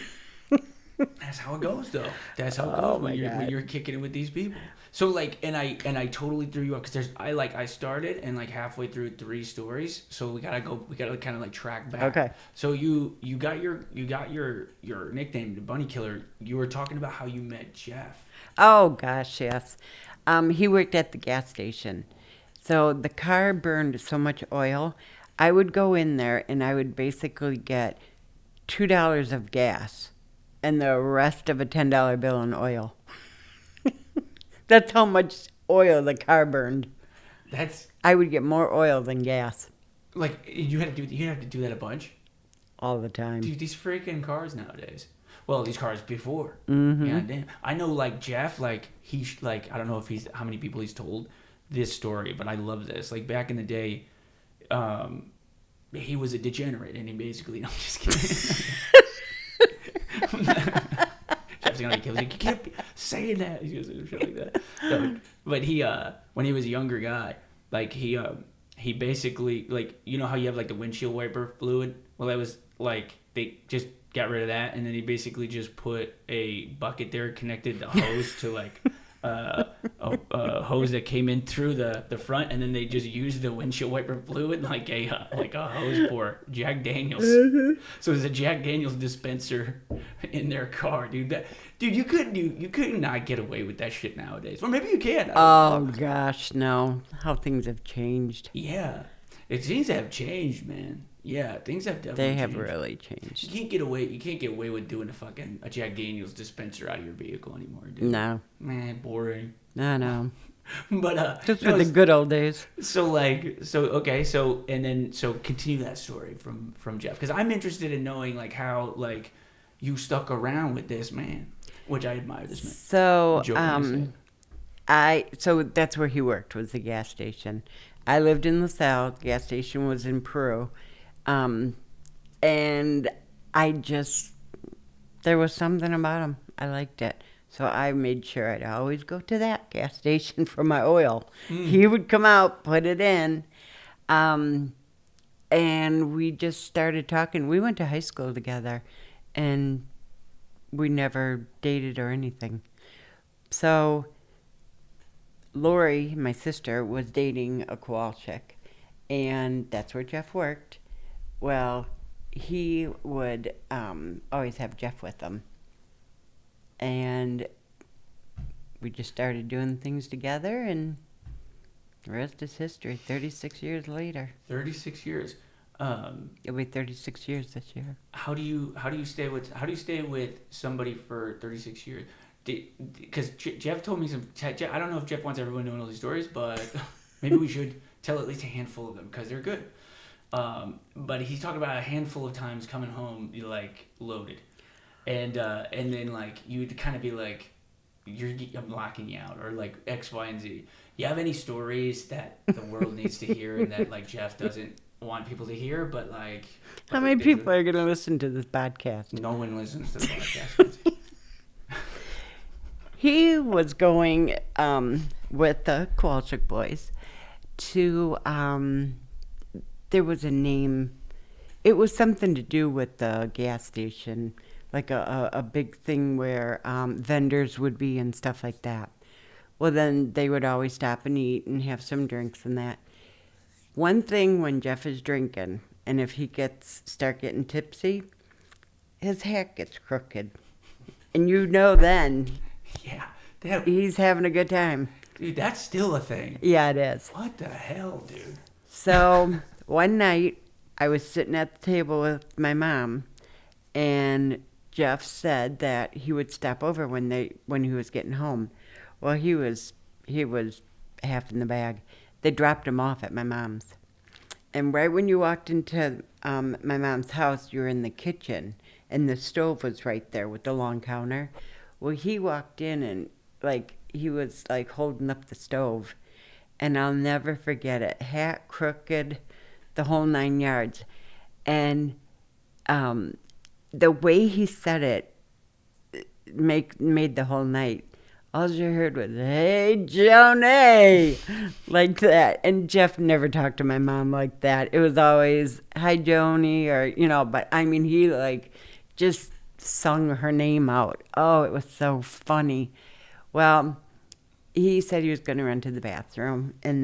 That's how it goes, though. That's how it Oh goes my when God. you're kicking it with these people. So like, and I totally threw you off because I started and like halfway through 3 stories, so we gotta kind of like track back. Okay. So you got your nickname, the Bunny Killer. You were talking about how you met Jeff. Oh gosh, yes. He worked at the gas station. So the car burned so much oil. I would go in there and I would basically get $2 of gas and the rest of a $10 bill in oil. That's how much oil the car burned. That's I would get more oil than gas like you have to do that a bunch. all the time. Dude, these freaking cars nowadays. Well, these cars before. Mm-hmm. Yeah, damn. I know, like Jeff, like like I don't know if he's how many people he's told this story, but I love this. Like back in the day, he was a degenerate, and he basically. No, I'm just kidding. Jeff's gonna kill you. You can't be saying that. He's gonna say shit like that. No, but he, when he was a younger guy, like he basically like you know how you have like the windshield wiper fluid. Well, that was like they just got rid of that, and then he basically just put a bucket there, connected the hose to like a hose that came in through the front, and then they just used the windshield wiper fluid like a hose for Jack Daniels. So there's a Jack Daniels dispenser in their car, dude. Dude, you could not get away with that shit nowadays. Or maybe you can. Oh gosh, no. How things have changed. Yeah, things have changed, man. Yeah, things have definitely They have changed. really You changed. can't get away. You can't get away with doing a Jack Daniels dispenser out of your vehicle anymore, dude. No. Man, boring. No. But Just no, for the good old days. so continue that story from Jeff because I'm interested in knowing like how like you stuck around with this man, which I admire this man. So, Jokingly so that's where he worked, was the gas station. I lived in LaSalle. The gas station was in Peru. And there was something about him. I liked it. So I made sure I'd always go to that gas station for my oil. He would come out, put it in. And we just started talking. We went to high school together, and we never dated or anything. So Lori, my sister, was dating a Kowalczyk, and that's where Jeff worked. Well, he would always have Jeff with him. And we just started doing things together, and the rest is history. 36 years later. 36 years. It'll be 36 years this year. How do you stay with somebody for 36 years? Because Jeff told me I don't know if Jeff wants everyone to know all these stories, but maybe we should tell at least a handful of them because they're good. But he's talking about a handful of times coming home like loaded, and then like you'd kind of be like, I'm locking you out, or like X, Y, and Z. You have any stories that the world needs to hear and that like Jeff doesn't want people to hear, but like How many people are going to listen to this podcast? No one listens to the podcast. He was going with the Kowalczyk boys to, there was a name, it was something to do with the gas station, like a big thing where vendors would be and stuff like that. Well, then they would always stop and eat and have some drinks and that. One thing when Jeff is drinking, and if he start getting tipsy, his hat gets crooked. And you know then Yeah. he's having a good time. Dude, that's still a thing. Yeah, it is. What the hell, dude? So one night I was sitting at the table with my mom, and Jeff said that he would stop over when he was getting home. Well, he was half in the bag. They dropped him off at my mom's. And right when you walked into my mom's house, you were in the kitchen, and the stove was right there with the long counter. Well, he walked in, and like he was like holding up the stove, and I'll never forget it. Hat crooked, the whole 9 yards, and the way he said it made the whole night. All you heard was, "Hey, Joni," like that. And Jeff never talked to my mom like that. It was always, "Hi, Joni," or, but I mean, he like just sung her name out. Oh, it was so funny. Well, he said he was going to run to the bathroom, and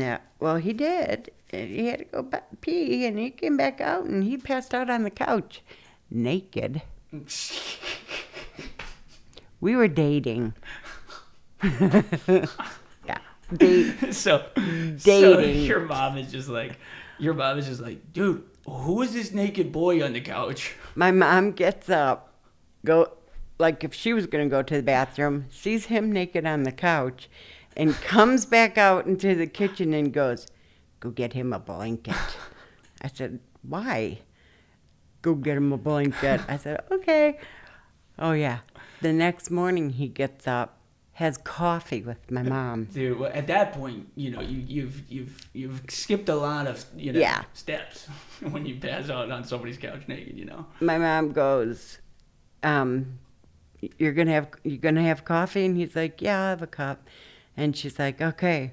he did. He had to go pee, and he came back out, and he passed out on the couch, naked. We were dating. Yeah. So Dating. your mom is just like, dude, who is this naked boy on the couch? My mom gets up, like if she was going to go to the bathroom, sees him naked on the couch, and comes back out into the kitchen and goes, "Go get him a blanket." I said, "Why?" "Go get him a blanket." I said, "Okay." Oh, yeah. The next morning he gets up, has coffee with my mom. Dude, well, at that point, you've skipped a lot of steps when you pass out on somebody's couch naked. My mom goes, "You're gonna have coffee?" And he's like, "Yeah, I'll have a cup." And she's like, "Okay."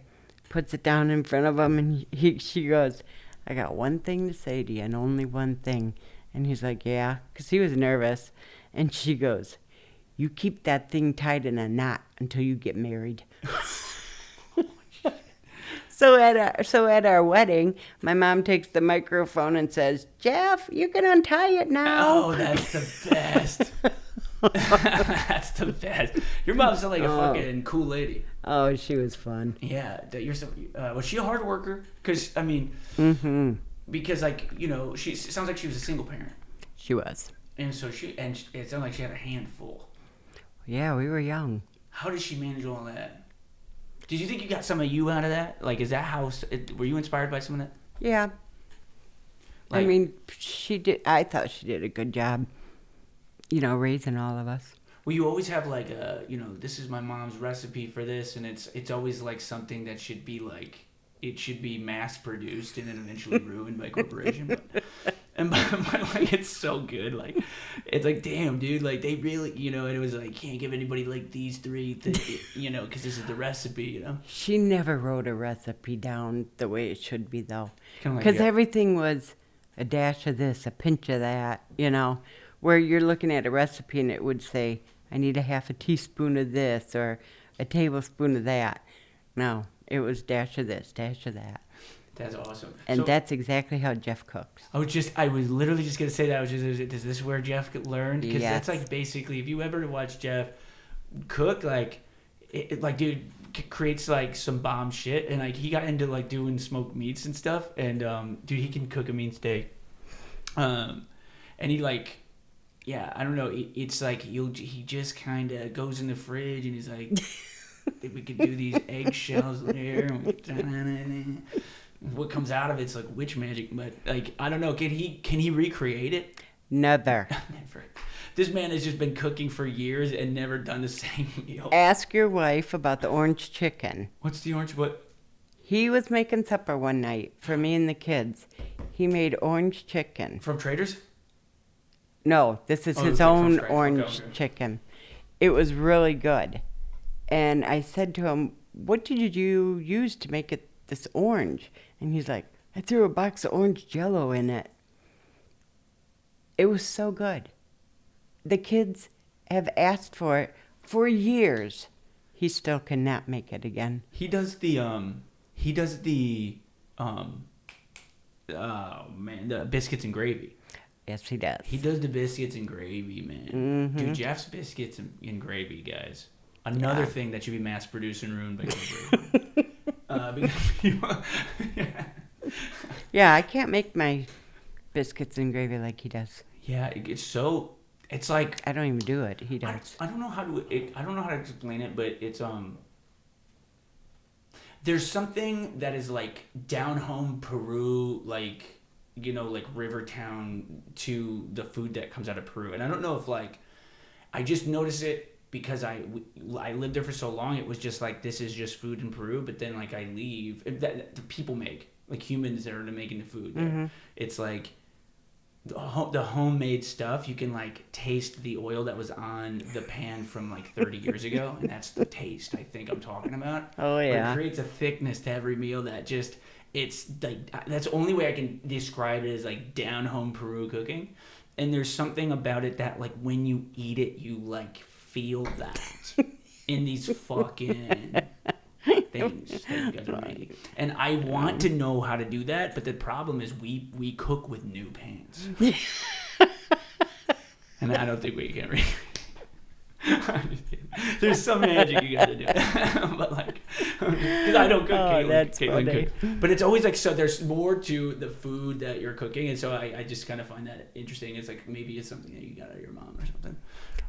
Puts it down in front of him, and she goes, "I got one thing to say to you, and only one thing." And he's like, "Yeah," because he was nervous. And she goes, "You keep that thing tied in a knot until you get married." So at our wedding, my mom takes the microphone and says, "Jeff, you can untie it now." Oh, that's the best. That's the best. Your mom sounded like a fucking cool lady. Oh, she was fun. Yeah, was she a hard worker? Because I mean, because she it sounds like she was a single parent. She was. And so it sounded like she had a handful. Yeah, we were young. How did she manage all that? Did you think you got some of you out of that? Like, is that how? Were you inspired by some of that? Yeah. I mean, she did. I thought she did a good job. Raising all of us. Well, you always have like this is my mom's recipe for this, and it's always like something that should be like, it should be mass produced and then eventually ruined by corporation. But like, it's so good. Like, it's like, damn, dude, like they really, and it was like, can't give anybody like these three, because this is the recipe, She never wrote a recipe down the way it should be, though. Kinda like, Because everything was a dash of this, a pinch of that, where you're looking at a recipe and it would say, "I need a half a teaspoon of this or a tablespoon of that." No, it was dash of this, dash of that. That's awesome. And that's exactly how Jeff cooks. I was literally just going to say that. Is this where Jeff learned? Because that's like basically, if you ever watch Jeff cook, like, dude creates like some bomb shit. And like, he got into like doing smoked meats and stuff. And dude, he can cook a mean steak. And he like, yeah, I don't know. It's like he just kind of goes in the fridge and he's like, we could do these eggshells there. What comes out of it's like witch magic, but like, I don't know. Can he recreate it? Never. Never. This man has just been cooking for years and never done the same meal. Ask your wife about the orange chicken. What's the orange? What? He was making supper one night for me and the kids. He made orange chicken. From Traders? No, this is his own orange chicken. It was really good. And I said to him, "What did you use to make it this orange?" And he's like, "I threw a box of orange Jell-O in it." It was so good. The kids have asked for it for years. He still cannot make it again. He does the the biscuits and gravy. Yes, he does. He does the biscuits and gravy, man. Mm-hmm. Dude, Jeff's biscuits and gravy, guys. Another thing that should be mass produced and ruined by corporation. Yeah, I can't make my biscuits and gravy like he does. Yeah, it's like, I don't even do it. He does. I don't know how to explain it, but it's there's something that is like down home Peru, like, like Rivertown to the food that comes out of Peru. And I don't know if like, I just notice it because I lived there for so long, it was just like, this is just food in Peru. But then like I leave, that the people make, like humans that are making the food there. It's like the homemade stuff. You can like taste the oil that was on the pan from like 30 years ago, and that's the taste I think I'm talking about. Oh yeah. Where it creates a thickness to every meal that just, it's like, that's the only way I can describe it, is like down home Peru cooking. And there's something about it that like when you eat it, you like feel that in these fucking things that you guys are making. And I want to know how to do that, but the problem is we cook with new pans. And I don't think we can really. I'm just kidding. There's some magic you gotta do. But like, because I don't cook, Caitlin cooks. But it's always like, so there's more to the food that you're cooking, and so I just kind of find that interesting. It's like, maybe it's something that you got out of your mom or something.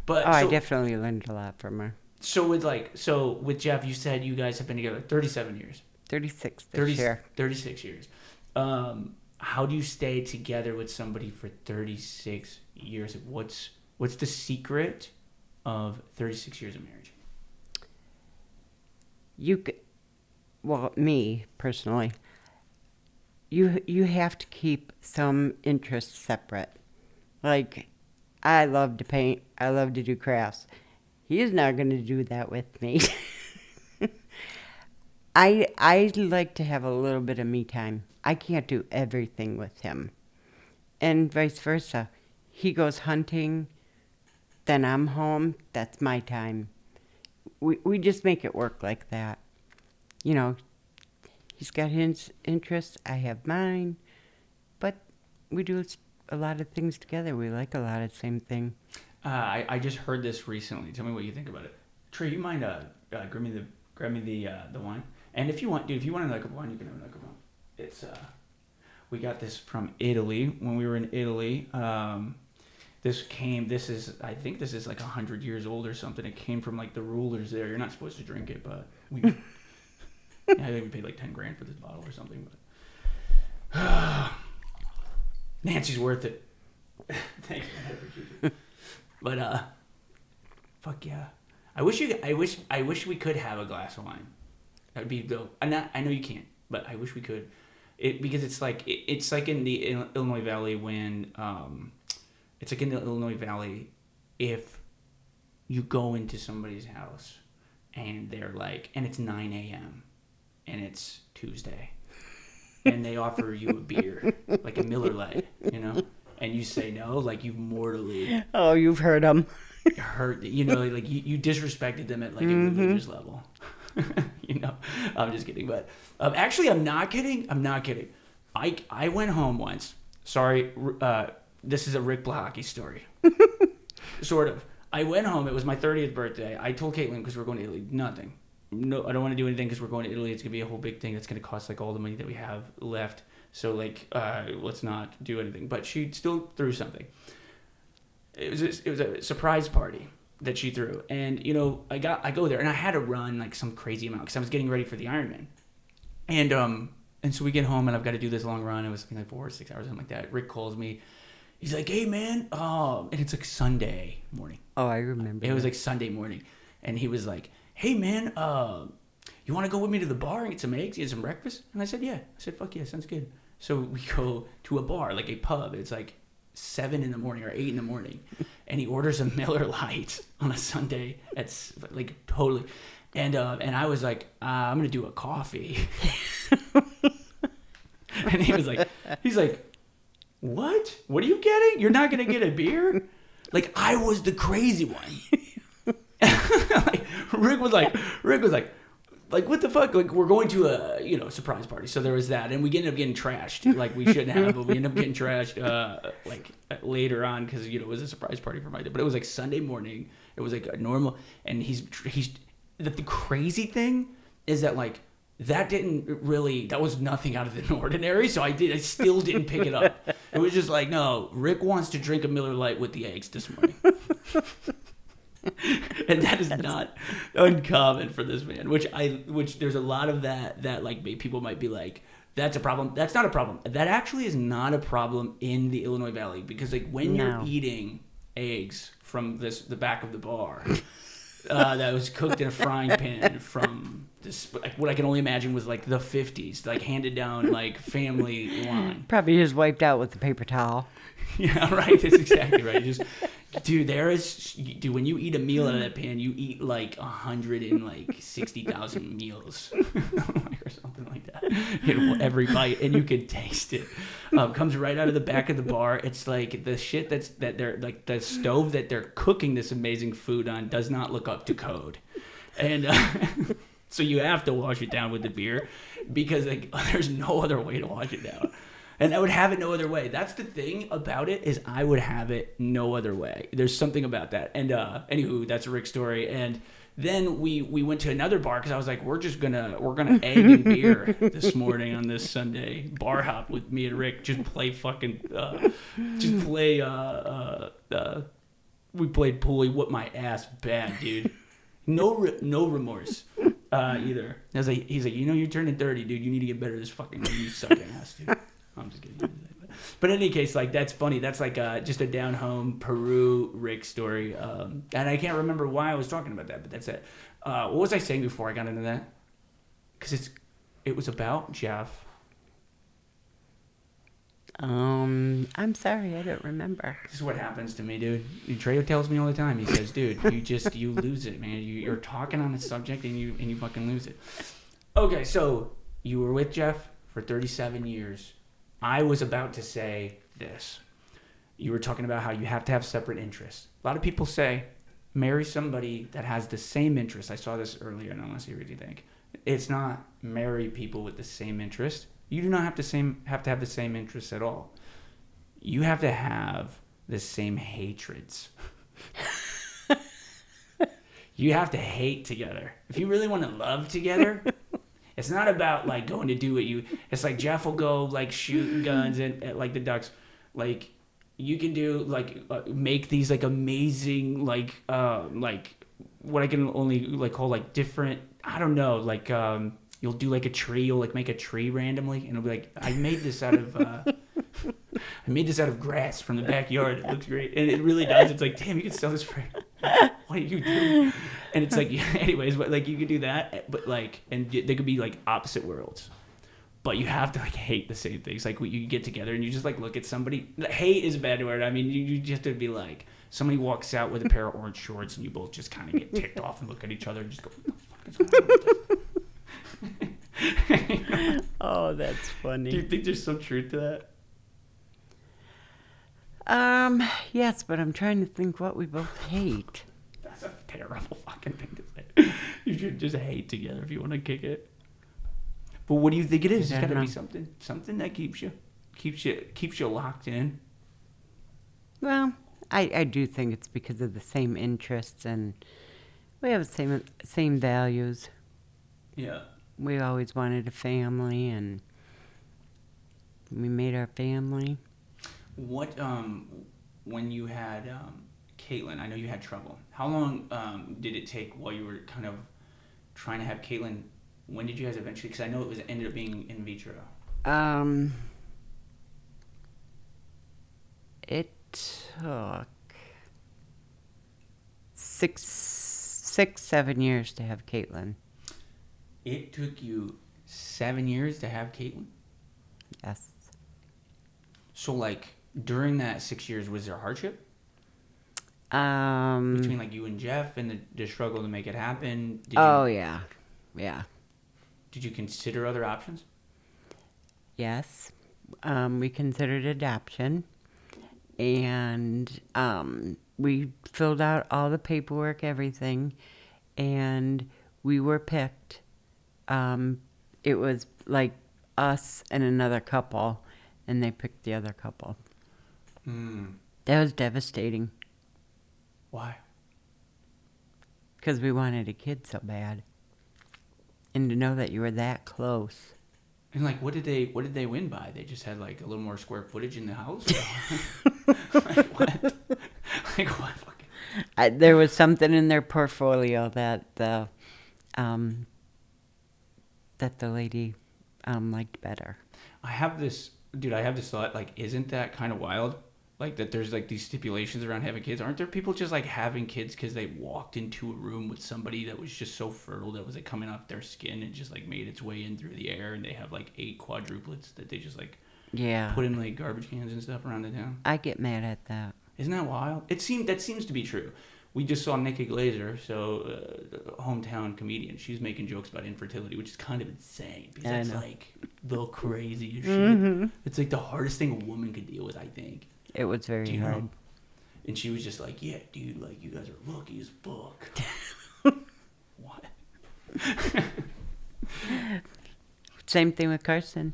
But I definitely learned a lot from her. So with Jeff, you said you guys have been together 37 years. 36 this year. 36 years. How do you stay together with somebody for 36 years? What's the secret of 36 years of marriage? Me personally, you have to keep some interests separate. Like, I love to paint. I love to do crafts. He's not going to do that with me. I like to have a little bit of me time. I can't do everything with him. And vice versa. He goes hunting, then I'm home. That's my time. We just make it work like that. You know, he's got his interests, I have mine. But we do a lot of things together. We like a lot of the same thing. I just heard this recently. Tell me what you think about it. Trey, you mind grab me the wine? And if you want, dude, if you want another cup of wine, you can have another cup of wine. It's we got this from Italy when we were in Italy. I think this is like 100 years old or something. It came from like the rulers there. You're not supposed to drink it, but I think we paid like 10 grand for this bottle or something. But Nancy's worth it. Thanks, man. But fuck yeah. I wish we could have a glass of wine. That would be dope. I know you can't, but I wish we could. Because it's like in the Illinois Valley when it's like in the Illinois Valley if you go into somebody's house and they're like, and it's 9 a.m. and it's Tuesday and they offer you a beer, like a Miller Lite, you know, and you say no, like you've mortally. Oh, you've heard them. Hurt, you know, like you disrespected them at like a religious level. You know, I'm just kidding, but actually, I'm not kidding. I went home once. Sorry, this is a Rick Blahaki story. Sort of. I went home. It was my 30th birthday. I told Caitlin, because we're going to Italy, nothing. No, I don't want to do anything because we're going to Italy. It's gonna be a whole big thing. That's gonna cost like all the money that we have left. So like, let's not do anything. But she still threw something. It was a surprise party that she threw, and you know, I go there, and I had to run like some crazy amount because I was getting ready for the Ironman, and so we get home, and I've got to do this long run. It was something like 4 or 6 hours, something like that. Rick calls me. He's like, "Hey man," and it's like Sunday morning. Oh, I remember. It was like Sunday morning, and he was like, "Hey man, you want to go with me to the bar and get some eggs, get some breakfast?" And I said, "Yeah." I said, "Fuck yeah, sounds good." So we go to a bar, like a pub. It's like 7 in the morning or 8 in the morning, and he orders a Miller Lite on a Sunday. It's like totally, and I was like, I'm gonna do a coffee, and he's like, what? What are you getting? You're not gonna get a beer? Like I was the crazy one. Like, Rick was like, what the fuck? Like, we're going to a, surprise party. So there was that. And we ended up getting trashed. Like, we shouldn't have, but we ended up getting trashed, later on because, it was a surprise party for my dad. But it was like Sunday morning. It was like a normal, and the crazy thing is that, like, that was nothing out of the ordinary. So I still didn't pick it up. It was just like, no, Rick wants to drink a Miller Lite with the eggs this morning. And that is not uncommon for this man, which there's a lot of that like people might be like, that's a problem. That's not a problem. That actually is not a problem in the Illinois Valley, because like when you're eating eggs from the back of the bar, that was cooked in a frying pan from this, like, what I can only imagine was like the 50s, like handed down like family line. Probably just wiped out with the paper towel. Yeah, right. That's exactly right. Just, dude, when you eat a meal out of that pan, you eat like 160,000 meals, or something like that. Every bite, and you can taste it. Comes right out of the back of the bar. It's like the shit that they're like the stove that they're cooking this amazing food on does not look up to code, and so you have to wash it down with the beer because like there's no other way to wash it down. And I would have it no other way. That's the thing about it is I would have it no other way. There's something about that. And anywho, that's Rick's story. And then we went to another bar because I was like, we're gonna egg and beer this morning on this Sunday bar hop with me and Rick. Just play we played pool. He whooped my ass bad, dude. No remorse either. He's like, you're turning 30, dude. You need to get better at this fucking game. You suck ass, dude. I'm just kidding. But in any case, like, that's funny. That's like just a down home Peru Rick story. And I can't remember why I was talking about that, but that's it. What was I saying before I got into that? Because it was about Jeff. I'm sorry, I don't remember. This is what happens to me, dude. Trejo tells me all the time. He says, dude, you lose it, man. You're talking on a subject and you fucking lose it. Okay, so you were with Jeff for 37 years. I was about to say this. You were talking about how you have to have separate interests. A lot of people say, marry somebody that has the same interests. I saw this earlier, and I want to see what you think. It's not marry people with the same interest. You do not have to have the same interests at all. You have to have the same hatreds. You have to hate together. If you really want to love together, it's not about like going to do what you. It's like Jeff will go like shooting guns at like the Ducks. Like you can do like make these like amazing like what I can only like call like different. I don't know like you'll do like a tree. You'll like make a tree randomly, and it'll be like I made this out of grass from the backyard. It looks great, and it really does. It's like damn, you can sell this for. What are you doing? And it's like, anyways, but like you could do that, but like, and they could be like opposite worlds, but you have to like hate the same things. Like you get together and you just like look at somebody. Hate is a bad word. I mean, you just have to be like, somebody walks out with a pair of orange shorts and you both just kind of get ticked off and look at each other and just go, what the fuck is going on with this? Oh, that's funny. Do you think there's some truth to that? Yes, but I'm trying to think what we both hate. That's a terrible fucking thing to say. You should just hate together if you want to kick it. But what do you think it is? It's got to be something that keeps you locked in. Well, I do think it's because of the same interests and we have the same values. Yeah. We always wanted a family and we made our family. What when you had Caitlin, I know you had trouble. How long did it take while you were kind of trying to have Caitlin? When did you guys eventually? Because I know it ended up being in vitro. It took 7 years to have Caitlin. It took you 7 years to have Caitlin? Yes. So like during that 6 years, was there hardship? Between like you and Jeff and the struggle to make it happen? Yeah. Did you consider other options? Yes. We considered adoption. And we filled out all the paperwork, everything. And we were picked. It was like us and another couple. And they picked the other couple. That was devastating. Why? Because we wanted a kid so bad. And to know that you were that close. And like, what did they win by? They just had like a little more square footage in the house? Like what? Like what? There was something in their portfolio that the lady liked better. I have this thought, like, isn't that kind of wild? Like that there's like these stipulations around having kids. Aren't there people just like having kids because they walked into a room with somebody that was just so fertile that was like coming off their skin and just like made its way in through the air, and they have like 8 quadruplets that they just like Yeah. put in like garbage cans and stuff around the town? I get mad at that. Isn't that wild? That seems to be true. We just saw Nikki Glazer, hometown comedian. She's making jokes about infertility, which is kind of insane because that's like the craziest shit. It's like the hardest thing a woman could deal with, I think. It was very hard. And she was just like, yeah, dude, like, you guys are lucky as fuck. What? Same thing with Carson.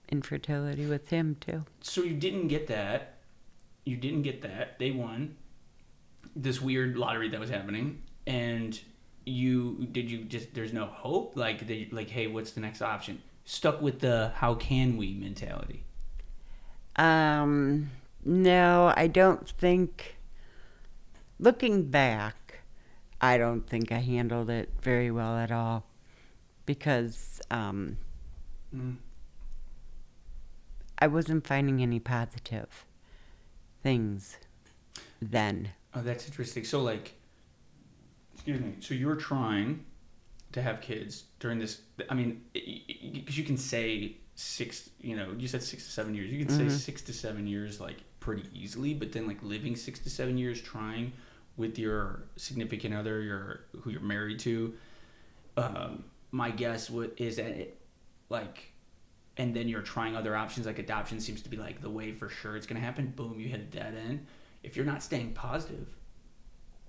Infertility with him, too. So you didn't get that. They won this weird lottery that was happening. And there's no hope? Like, hey, what's the next option? Stuck with the how can we mentality. No, I don't think, looking back, I don't think I handled it very well at all because I wasn't finding any positive things then. Oh, that's interesting. So, like, excuse me. So you were trying to have kids during this, I mean, because you can say you said 6 to 7 years. You can say 6 to 7 years, like, pretty easily, but then, like, living 6 to 7 years trying with your significant other, who you're married to, my guess is that it, like, and then you're trying other options, like adoption seems to be, like, the way for sure it's going to happen. Boom, you hit a dead end. If you're not staying positive,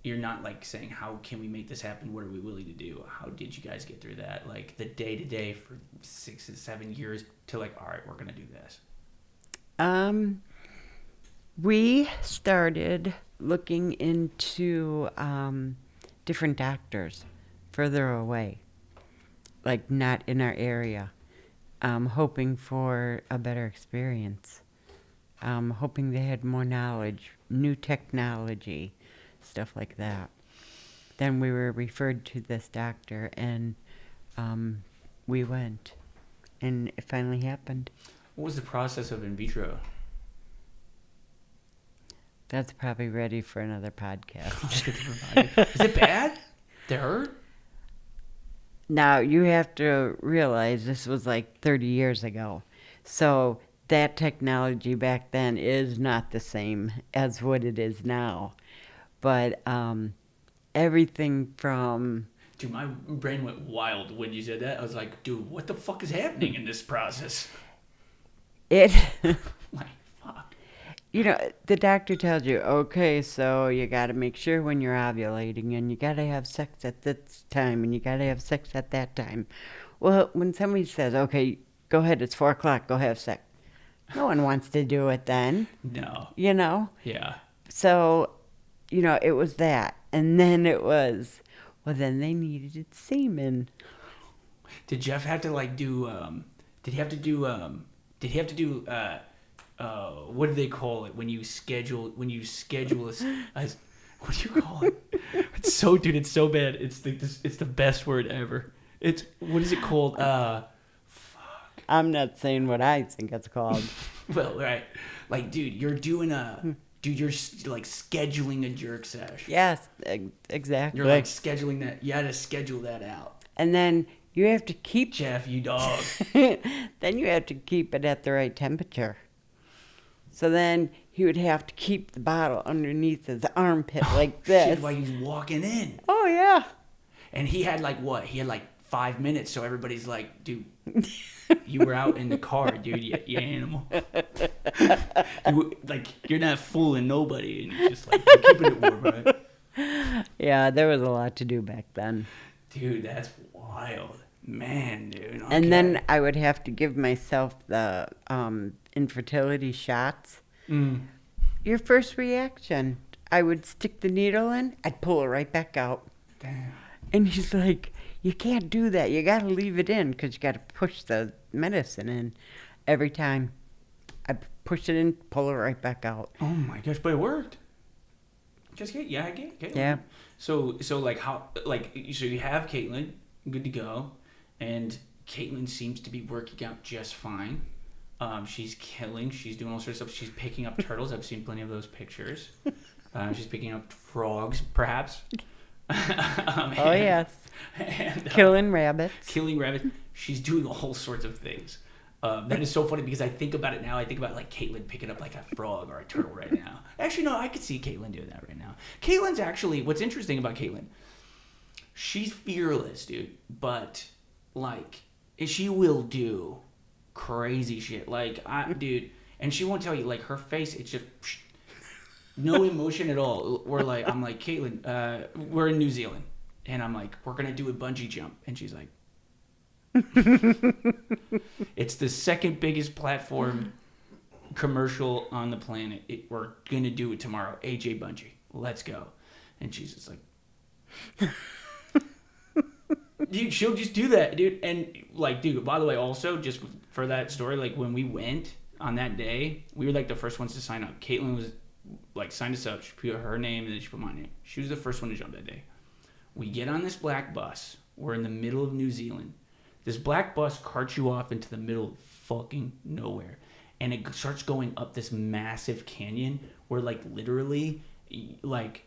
you're not, like, saying, how can we make this happen? What are we willing to do? How did you guys get through that? Like, the day-to-day for 6 to 7 years to, like, all right, we're going to do this. We started looking into different doctors further away, like not in our area, hoping for a better experience, hoping they had more knowledge, new technology, stuff like that. Then we were referred to this doctor, and we went, and it finally happened. What was the process of in vitro? That's probably ready for another podcast. Is it bad? They hurt? Now, you have to realize this was like 30 years ago. So that technology back then is not the same as what it is now. But everything from... Dude, my brain went wild when you said that. I was like, dude, what the fuck is happening in this process? It... Like, fuck. You know, the doctor tells you, okay, so you got to make sure when you're ovulating, and you got to have sex at this time, and you got to have sex at that time. Well, when somebody says, okay, go ahead, it's 4 o'clock, go have sex. No one wants to do it then. No. You know? Yeah. So, you know, it was that. And then it was, well, then they needed semen. Did Jeff have to, like, do, what do they call it when you schedule what do you call it? It's so bad. It's the best word ever. What is it called? Fuck. I'm not saying what I think it's called. Well, right. Like, dude, you're like scheduling a jerk sesh. Yes, exactly. You're like scheduling that. You had to schedule that out. And then you have to keep... Jeff, you dog. Then you have to keep it at the right temperature. So then he would have to keep the bottle underneath his armpit like this. Shit, while he's walking in. Oh, yeah. And he had like what? He had like 5 minutes, so everybody's like, dude, you were out in the car, dude, you animal. You're not fooling nobody, and you're just like, you're keeping it warm, right? Yeah, there was a lot to do back then. Dude, that's wild. Man, dude. Okay. And then I would have to give myself the infertility shots. Your first reaction, I would stick the needle in, I'd pull it right back out. Damn. And he's like, you can't do that. You got to leave it in because you got to push the medicine in every time. I push it in, pull it right back out. Oh my gosh, but it worked. Just get it. Yeah. So like how, like, so you have Caitlin, good to go, and Caitlin seems to be working out just fine. She's killing. She's doing all sorts of stuff. She's picking up turtles. I've seen plenty of those pictures. She's picking up frogs, perhaps. Oh, yes. And, Killing rabbits. Killing rabbits. She's doing all sorts of things. That is so funny because I think about it now. I think about like Caitlin picking up like a frog or a turtle right now. Actually, no, I could see Caitlin doing that right now. Caitlin's actually, what's interesting about Caitlin, she's fearless, dude. But like, she will do crazy shit. Like, dude, and she won't tell you. Like, her face, it's just no emotion at all. I'm like, Caitlin, we're in New Zealand, and I'm like, we're gonna do a bungee jump, and she's like. It's the second biggest platform commercial on the planet. We're gonna do it tomorrow. AJ Bungee, let's go. And she's just like, dude, she'll just do that, dude. And like, dude, by the way, also just for that story, like when we went on that day, we were like the first ones to sign up. Caitlin was like signed us up. She put her name and then she put my name. She was the first one to jump that day. We get on this black bus. We're in the middle of New Zealand. This black bus carts you off into the middle of fucking nowhere. And it starts going up this massive canyon where, like, literally, like,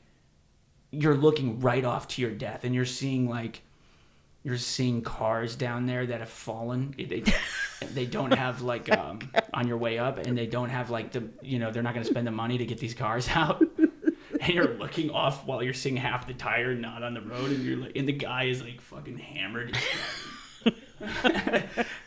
you're looking right off to your death. And you're seeing cars down there that have fallen. They don't have, like, on your way up. And they don't have, like, they're not going to spend the money to get these cars out. And you're looking off while you're seeing half the tire not on the road. And you're like, and the guy is, like, fucking hammered.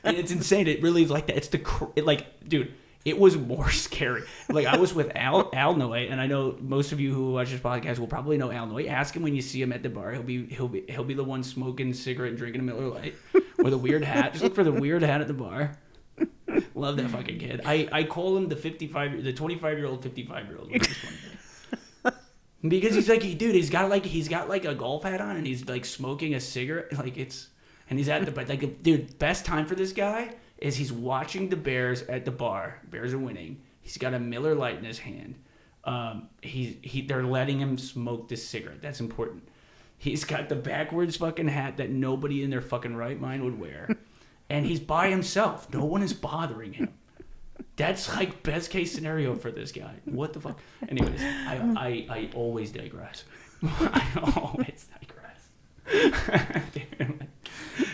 And it's insane. It really is like that. It's dude, it was more scary. Like, I was with Al Noy, and I know most of you who watch this podcast will probably know Al Noy. Ask him when you see him at the bar. He'll be the one smoking a cigarette and drinking a Miller Lite with a weird hat. Just look for the weird hat at the bar. Love that fucking kid. I call him the 25-year-old 55-year-old. Because he's like, dude, he's got like a golf hat on and he's like smoking a cigarette. Like, and he's at the, like, dude, best time for this guy is he's watching the Bears at the bar. Bears are winning. He's got a Miller Lite in his hand. They're letting him smoke this cigarette. That's important. He's got the backwards fucking hat that nobody in their fucking right mind would wear. And he's by himself. No one is bothering him. That's like best case scenario for this guy. What the fuck? Anyways, I always digress. I always digress. Dude,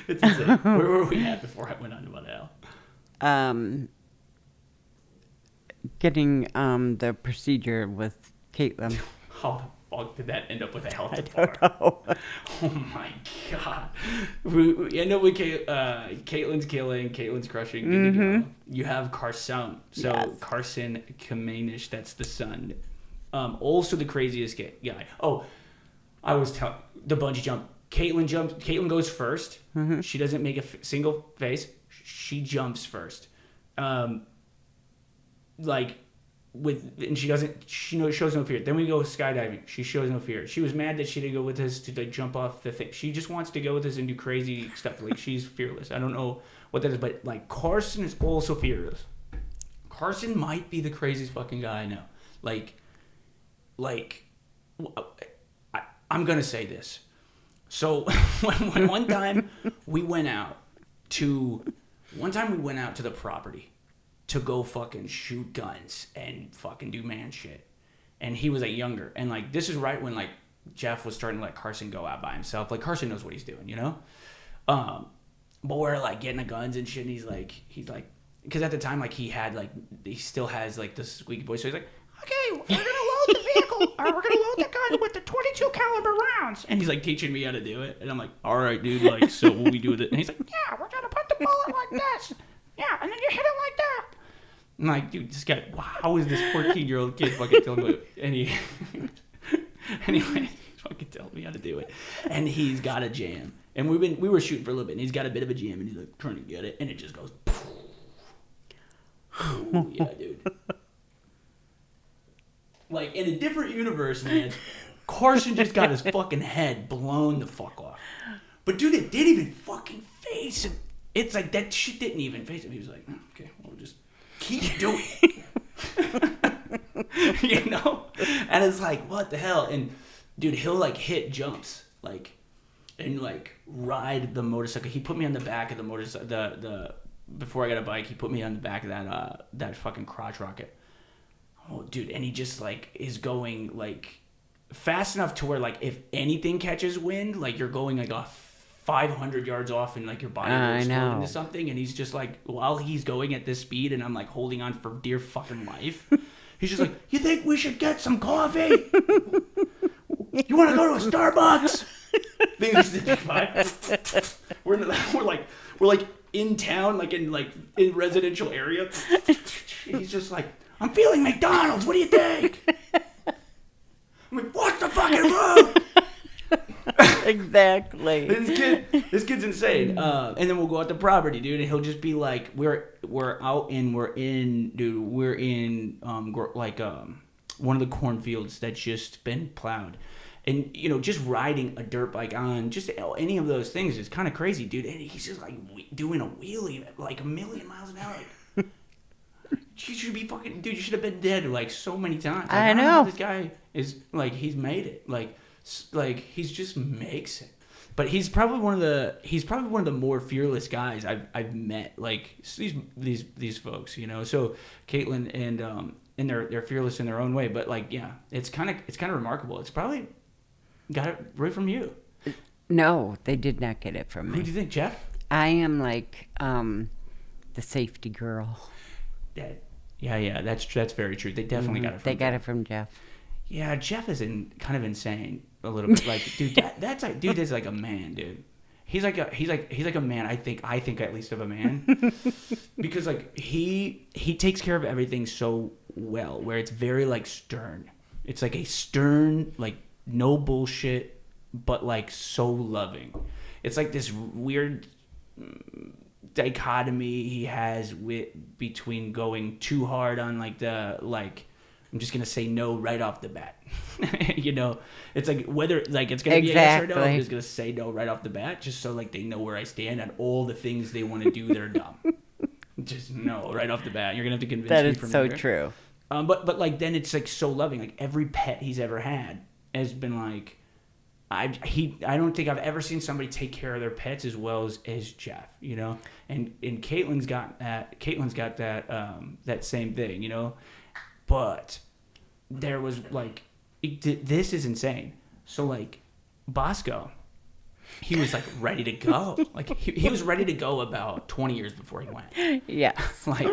it's insane. Where were we at before I went on about Al? Getting the procedure with Caitlin. How the fuck did that end up with a health I department? don't know. Oh my god. We end up with Caitlin's killing, Caitlin's crushing. Good to go. You have Carson. So Yes. Carson Camenisch, that's the son. Also the craziest guy. Oh, I was telling the bungee jump. Caitlin goes first. Mm-hmm. She doesn't make a single face. She jumps first. She shows no fear. Then we go skydiving. She shows no fear. She was mad that she didn't go with us to like jump off the thing. She just wants to go with us and do crazy stuff. Like, she's fearless. I don't know what that is, but like, Carson is also fearless. Carson might be the craziest fucking guy I know. I'm gonna say this. So when one time we went out to the property to go fucking shoot guns and fucking do man shit. And he was like younger. And like, this is right when like Jeff was starting to let Carson go out by himself. Like, Carson knows what he's doing, you know? But we're like getting the guns and shit. And he's like, because at the time, like, he still has like the squeaky voice. So he's like, okay, we're going to load the vehicle. Or we're going to load the gun with the 22 caliber rounds. And he's like teaching me how to do it. And I'm like, all right, dude. Like, so what we do with it? And he's like, yeah, we're going to put the bullet like this. Yeah, and then you hit it like that. I'm like, dude, this guy, how is this 14-year-old kid fucking telling me? And anyway, he's fucking telling me how to do it. And he's got a jam. And we were shooting for a little bit, and he's got a bit of a jam, and he's like trying to get it, and it just goes. Oh, yeah, dude. Like, in a different universe, man, Carson just got his fucking head blown the fuck off. But dude, it didn't even fucking face him. It's like that shit didn't even face him. He was like, oh, okay, well, we'll just keep doing it. You know? And it's like, what the hell? And dude, he'll like hit jumps, like, and like ride the motorcycle. He put me on the back of the motorcycle, before I got a bike, he put me on the back of that fucking crotch rocket. Oh, dude, and he just like is going like fast enough to where like if anything catches wind, like you're going like a 500 yards off and like your body will explode into something, and he's just like, while he's going at this speed and I'm like holding on for dear fucking life, he's just like, you think we should get some coffee? You want to go to a Starbucks? we're like in town, like in residential area. He's just like, I'm feeling McDonald's. What do you think? I'm like, what's the fucking road? Exactly. This kid's insane. And then we'll go out to property, dude, and he'll just be like, we're in one of the cornfields that's just been plowed. And, you know, just riding a dirt bike on just any of those things is kind of crazy, dude. And he's just like doing a wheelie at like 1,000,000 miles an hour. Like, you should be fucking, dude, you should have been dead like so many times. Like, I know. don't know. This guy is like, he's made it. Like he's just makes it. But he's probably one of the more fearless guys I've met. Like these folks, you know. So Caitlin and they're fearless in their own way. But like, yeah, it's kind of remarkable. It's probably got it right from you. No, they did not get it from me. Who do you think, Jeff? I am like the safety girl. Yeah, that's very true. They definitely got it from They got it from Jeff. Yeah, Jeff is kind of insane a little bit. Like, dude, that's like, dude is like a man, dude. He's like a man. I think at least of a man, because like he takes care of everything so well, where it's very like stern. It's like a stern, like no bullshit, but like so loving. It's like this weird dichotomy he has between going too hard on like I'm just gonna say no right off the bat. You know, it's like whether like it's gonna be a yes or no, I'm just gonna say no right off the bat, just so like they know where I stand on all the things they want to do that are dumb. Just no right off the bat. You're gonna have to convince me from That is so there. true. But like then it's like so loving. Like every pet he's ever had has been like, I don't think I've ever seen somebody take care of their pets as well as Jeff, you know. And Caitlin's got that same thing, you know. But there was like, this is insane. So like Bosco, he was like ready to go. Like he was ready to go about 20 years before he went. Yeah. Like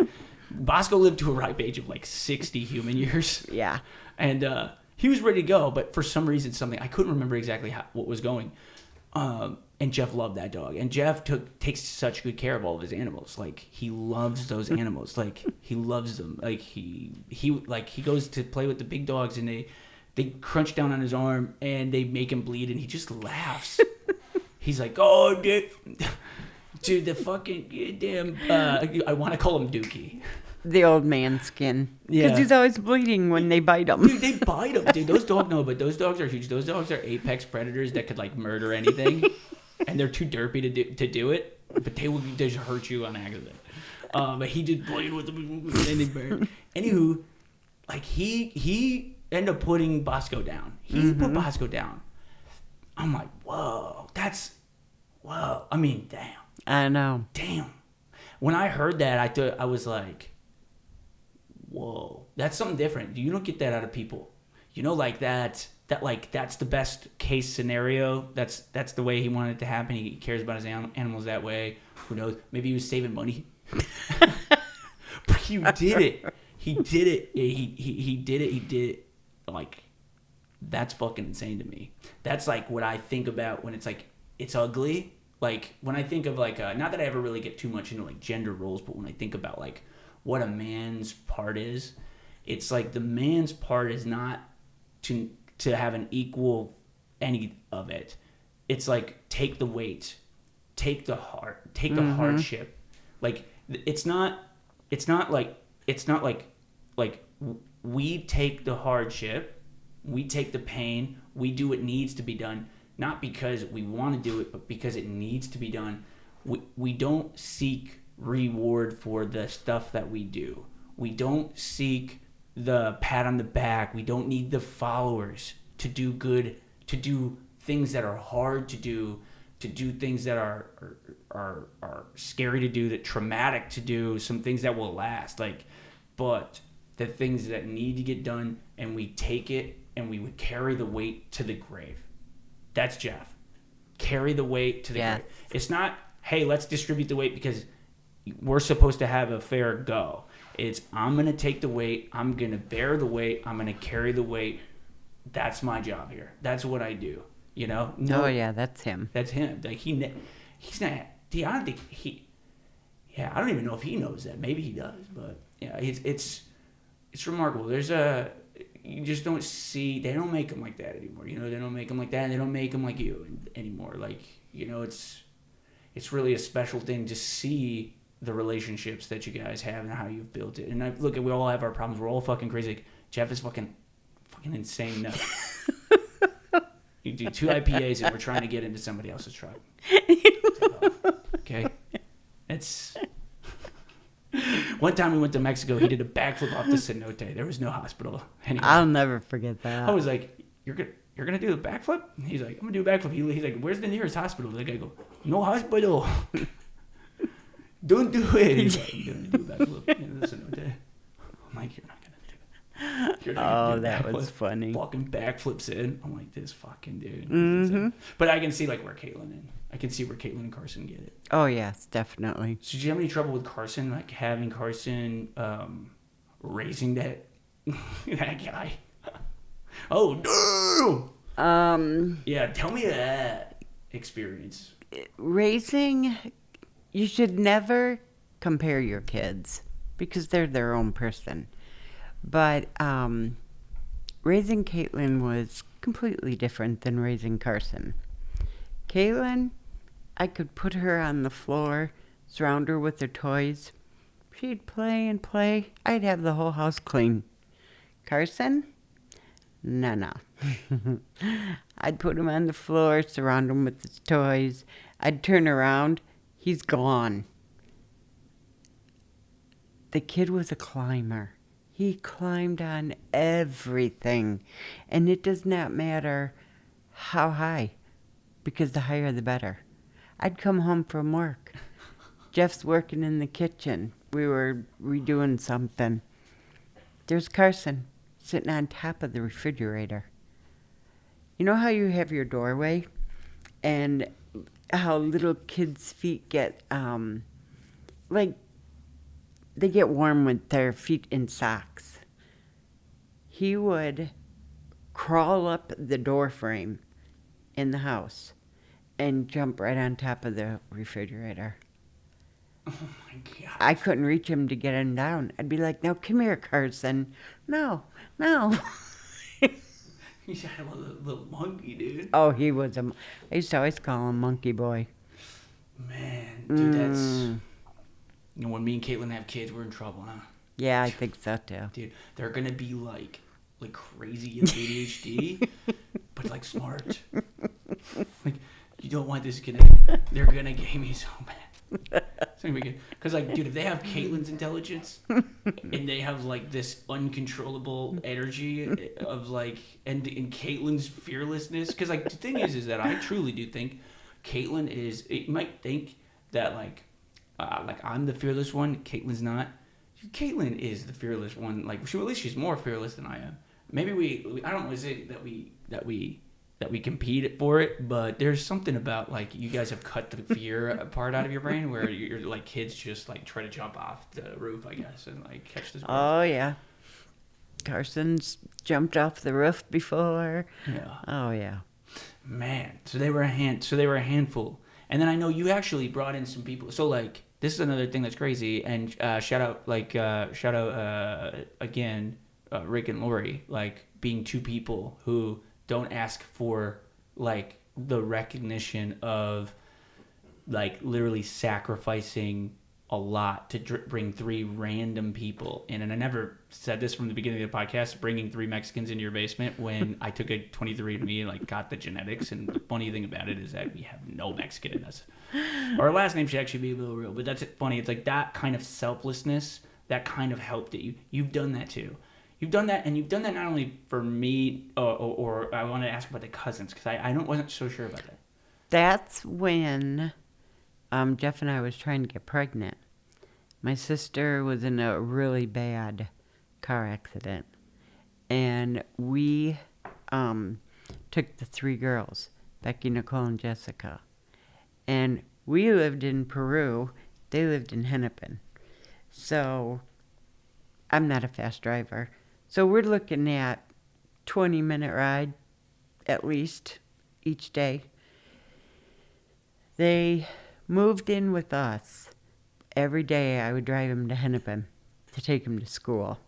Bosco lived to a ripe age of like 60 human years. Yeah. And he was ready to go, but for some reason something I couldn't remember exactly what was going. And Jeff loved that dog. And Jeff takes such good care of all of his animals. Like he loves those animals. Like he loves them. Like he goes to play with the big dogs and they crunch down on his arm and they make him bleed and he just laughs. He's like, oh, dude, the fucking damn. I want to call him Dookie. The old man skin. Yeah. Because he's always bleeding when they bite him. Dude, they bite him. Dude, those dogs are huge. Those dogs are apex predators that could like murder anything. And they're too derpy to do it, but they would just hurt you on accident. But he just played with them and they burned. Anywho, like he ended up putting Bosco down. He put Bosco down. I'm like, whoa. I mean, damn. I know. Damn. When I heard that, I was like, whoa, that's something different. You don't get that out of people. You know, like that's the best case scenario. That's the way he wanted it to happen. He cares about his animals that way. Who knows? Maybe he was saving money. But he did it. He did it. He did it. He did it. Like, that's fucking insane to me. That's like what I think about when it's like, it's ugly. Like when I think of like, not that I ever really get too much into like gender roles, but when I think about like what a man's part is, it's like the man's part is not to have an equal any of it. It's like take the weight, take the hardship. Like it's not like we take the hardship, we take the pain, we do what needs to be done, not because we want to do it, but because it needs to be done. We don't seek reward for the stuff that we do. We don't seek the pat on the back. We don't need the followers to do good, to do things that are hard to do, to do things that are scary to do, that traumatic to do, some things that will last. Like, but the things that need to get done, and we take it and we would carry the weight to the grave. That's Jeff. Carry the weight to the grave. It's not, hey, let's distribute the weight because we're supposed to have a fair go. It's, I'm going to take the weight. I'm going to bear the weight. I'm going to carry the weight. That's my job here. That's what I do. You know? No, that's him. That's him. Like, he's not, I don't think I don't even know if he knows that. Maybe he does. But, yeah, it's remarkable. You just don't see, they don't make them like that anymore. You know, they don't make them like that, and they don't make them like you anymore. Like, you know, it's really a special thing to see the relationships that you guys have and how you've built it. And look, we all have our problems. We're all fucking crazy. Like, Jeff is fucking insane nuts. You do 2 IPAs and we're trying to get into somebody else's truck. Okay? It's... One time we went to Mexico, he did a backflip off the cenote. There was no hospital anywhere. I'll never forget that. I was like, you're gonna do the backflip? And he's like, I'm gonna do a backflip. He's like, where's the nearest hospital? The guy go, no hospital. Don't do it. He's like, you're gonna do a backflip in the cenote. I'm like, you're not gonna do it. You're not gonna do that was funny. Fucking backflips in. I'm like, this fucking dude. Mm-hmm. But I can see like where Caitlin and Carson get it. Oh yes, definitely. So did you have any trouble with Carson, like having Carson raising that guy? Oh no! Yeah, tell me that experience. Raising, you should never compare your kids because they're their own person. But raising Caitlin was completely different than raising Carson. Caitlin, I could put her on the floor, surround her with her toys. She'd play and play. I'd have the whole house clean. Carson? No. I'd put him on the floor, surround him with his toys. I'd turn around. He's gone. The kid was a climber. He climbed on everything. And it does not matter how high, because the higher the better. I'd come home from work. Jeff's working in the kitchen. We were redoing something. There's Carson sitting on top of the refrigerator. You know how you have your doorway and how little kids' feet get, like, they get warm with their feet in socks. He would crawl up the door frame in the house and jump right on top of the refrigerator. Oh my God. I couldn't reach him to get him down. I'd be like, now come here, Carson. No. He's a little monkey, dude. Oh, he was I used to always call him Monkey Boy. Man, dude, that's... You know, when me and Caitlin have kids, we're in trouble, huh? Yeah, I think so, too. Dude, they're going to be like crazy ADHD, but like smart. Like, you don't want this kid. They're going to get me so bad. Because, like, dude, if they have Caitlin's intelligence and they have, like, this uncontrollable energy of, like, and Caitlin's fearlessness. Because, like, the thing is that I truly do think Caitlin is, it might think that, like I'm the fearless one, Caitlin's not. Caitlin is the fearless one. Like, at least she's more fearless than I am. Maybe we I don't know, is it that we compete for it, but there's something about, like, you guys have cut the fear part out of your brain where you're like, kids just like try to jump off the roof, I guess, and like catch this bird. Oh yeah, Carson's jumped off the roof before. Yeah. Oh yeah. Man, so they were a handful. And then I know you actually brought in some people. So, like, this is another thing that's crazy. And shout out again, Rick and Lori, like, being two people who don't ask for, like, the recognition of, like, literally sacrificing a lot to bring 3 random people in. And I never said this from the beginning of the podcast, bringing 3 Mexicans into your basement, when I took a 23andMe and, like, got the genetics. And the funny thing about it is that we have no Mexican in us. Our last name should actually be a little real, but that's funny. It's like that kind of selflessness, that kind of help that you've done that too. You've done that, and you've done that not only for me, or I want to ask about the cousins, because I wasn't so sure about that. That's when Jeff and I was trying to get pregnant. My sister was in a really bad car accident, and we took the 3 girls, Becky, Nicole, and Jessica, and we lived in Peru. They lived in Hennepin. So I'm not a fast driver. So we're looking at 20-minute ride at least each day. They moved in with us. Every day I would drive them to Hennepin to take them to school.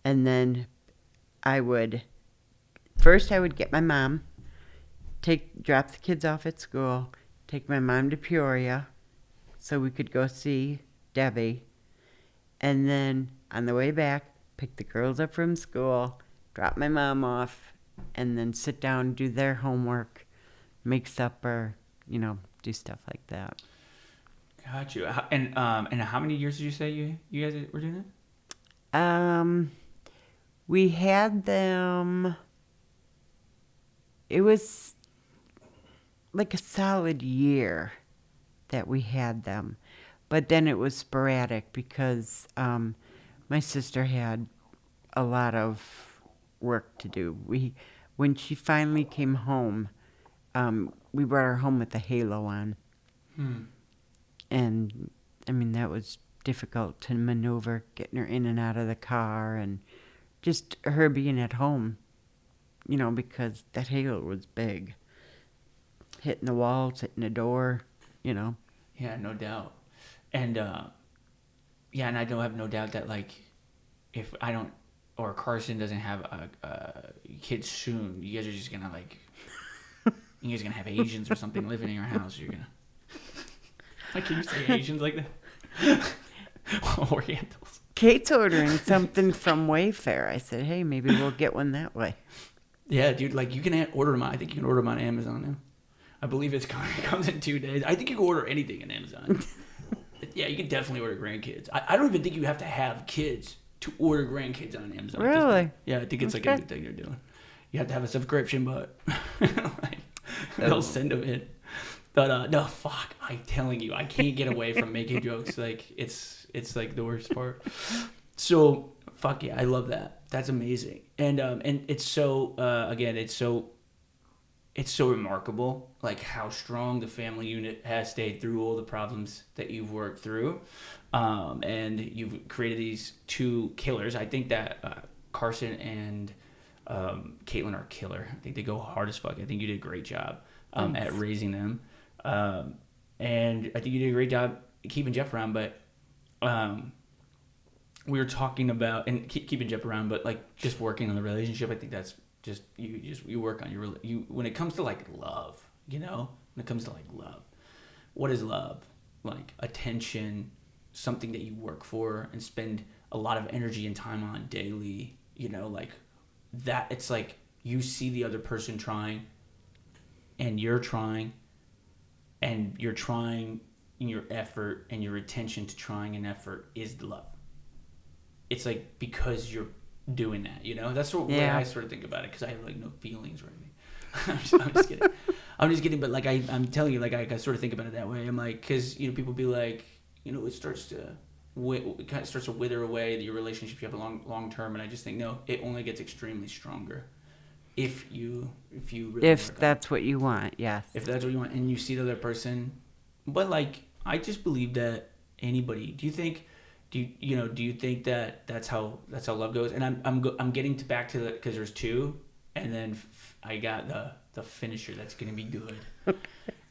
And then I would get my mom, drop the kids off at school, take my mom to Peoria so we could go see Debbie. And then on the way back, pick the girls up from school, drop my mom off, and then sit down, do their homework, make supper, do stuff like that. Got you. And how many years did you say you guys were doing it? We had them. It was like a solid year that we had them, but then it was sporadic because my sister had a lot of work to do. When she finally came home, we brought her home with the halo on. And, that was difficult to maneuver, getting her in and out of the car, and just her being at home, because that halo was big. Hitting the walls, hitting the door, Yeah, no doubt. And, and I don't have no doubt that, like, if I don't, or Carson doesn't have a kid soon, you guys are just gonna, like, you guys are gonna have Asians or something living in your house. You're gonna, like, can you say Asians like that? Orientals. Kate's ordering something from Wayfair. I said, hey, maybe we'll get one that way. Yeah, dude, like, you can order them. I think you can order them on Amazon now. I believe it comes in 2 days. I think you can order anything on Amazon. Yeah, you can definitely order grandkids. I don't even think you have to have kids to order grandkids on Amazon. Really? Yeah, I think it's like a good thing they're doing. You have to have a subscription, but they'll send them in. But no, fuck, I'm telling you, I can't get away from making jokes. Like, it's like the worst part. So, fuck yeah, I love that. That's amazing. And it's so, again, it's so remarkable, like, how strong the family unit has stayed through all the problems that you've worked through. And you've created these 2 killers. I think that Carson and Caitlin are killer. I think they go hard as fuck. I think you did a great job at raising them. And I think you did a great job keeping Jeff around. But we were talking about, and keeping Jeff around, but, like, just working on the relationship. I think that's just you work on when it comes to, like, love, when it comes to, like, love, what is love? Like, attention, something that you work for and spend a lot of energy and time on daily, like that. It's like you see the other person trying and you're trying in your effort, and your attention to trying and effort is the love. It's like, because you're doing that, that's the way I sort of think about it, because I have, like, no feelings or anything. I'm just kidding. I'm just kidding, but, like, I'm telling you, like, I sort of think about it that way. I'm like, because, people be like, it starts to wither away, your relationship you have long term, and I just think, no, it only gets extremely stronger if you really if that's what you want. Yes, if that's what you want, and you see the other person. But, like, I just believe that anybody. Do you think that that's how love goes? And I'm getting back to the, because there's 2, and then I got the finisher that's gonna be good. Because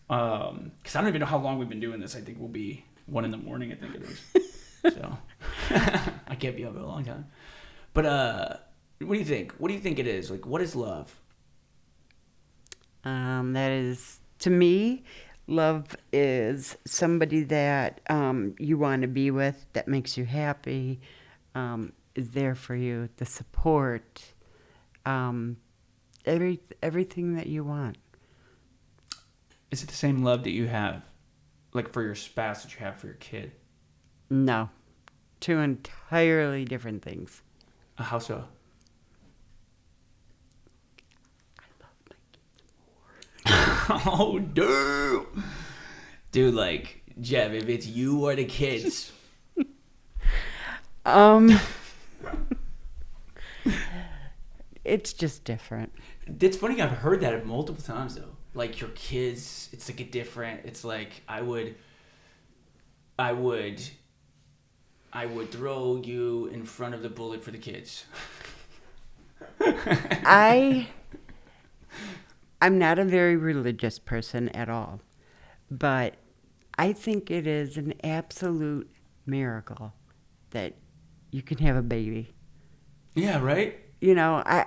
I don't even know how long we've been doing this. I think we'll be 1 a.m. I think it is. So I can't be up for a long time. But what do you think? What do you think it is? Like, what is love? That is, to me, love is somebody that you want to be with, that makes you happy, is there for you, the support, everything that you want. Is it the same love that you have, like, for your spouse that you have for your kid? No. 2 entirely different things. How so? I love my kids more. Oh, dude. Dude, like, Jeff, if it's you or the kids. It's just different. It's funny, I've heard that multiple times, though. Like, your kids, it's like a different, it's like, I would throw you in front of the bullet for the kids. I'm not a very religious person at all, but I think it is an absolute miracle that you can have a baby. Yeah, right? You know, I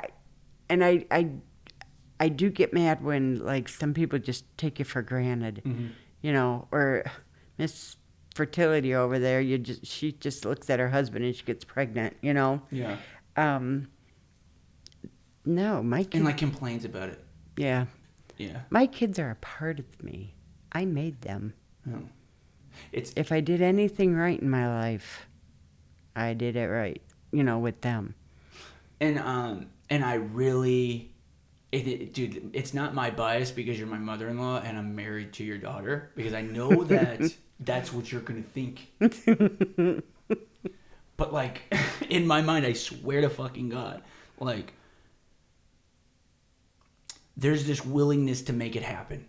do get mad when, like, some people just take you for granted, you know, or Miss Fertility over there, she just looks at her husband and she gets pregnant, you know? Yeah. No, my kids... And, like, complains about it. Yeah. Yeah. My kids are a part of me. I made them. Oh. If I did anything right in my life, I did it right, you know, with them. And I really, dude, it's not my bias because you're my mother-in-law and I'm married to your daughter, because I know that that's what you're going to think. But, like, in my mind, I swear to fucking God, like, there's this willingness to make it happen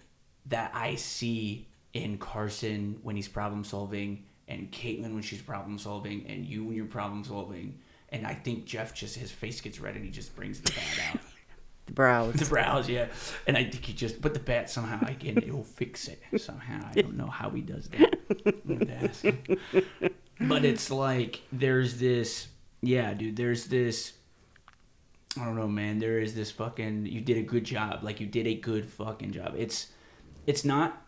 that I see in Carson when he's problem solving, and Caitlin when she's problem solving, and you when you're problem solving. And I think Jeff just, his face gets red and he just brings the bat out. The brows. The brows, yeah. And I think he just, but the bat somehow, again, he'll fix it somehow. I don't know how he does that. I'm going to ask him. But it's like, there's this, yeah, dude, there's this, I don't know, man. There is this fucking, you did a good job. Like, you did a good fucking job. It's not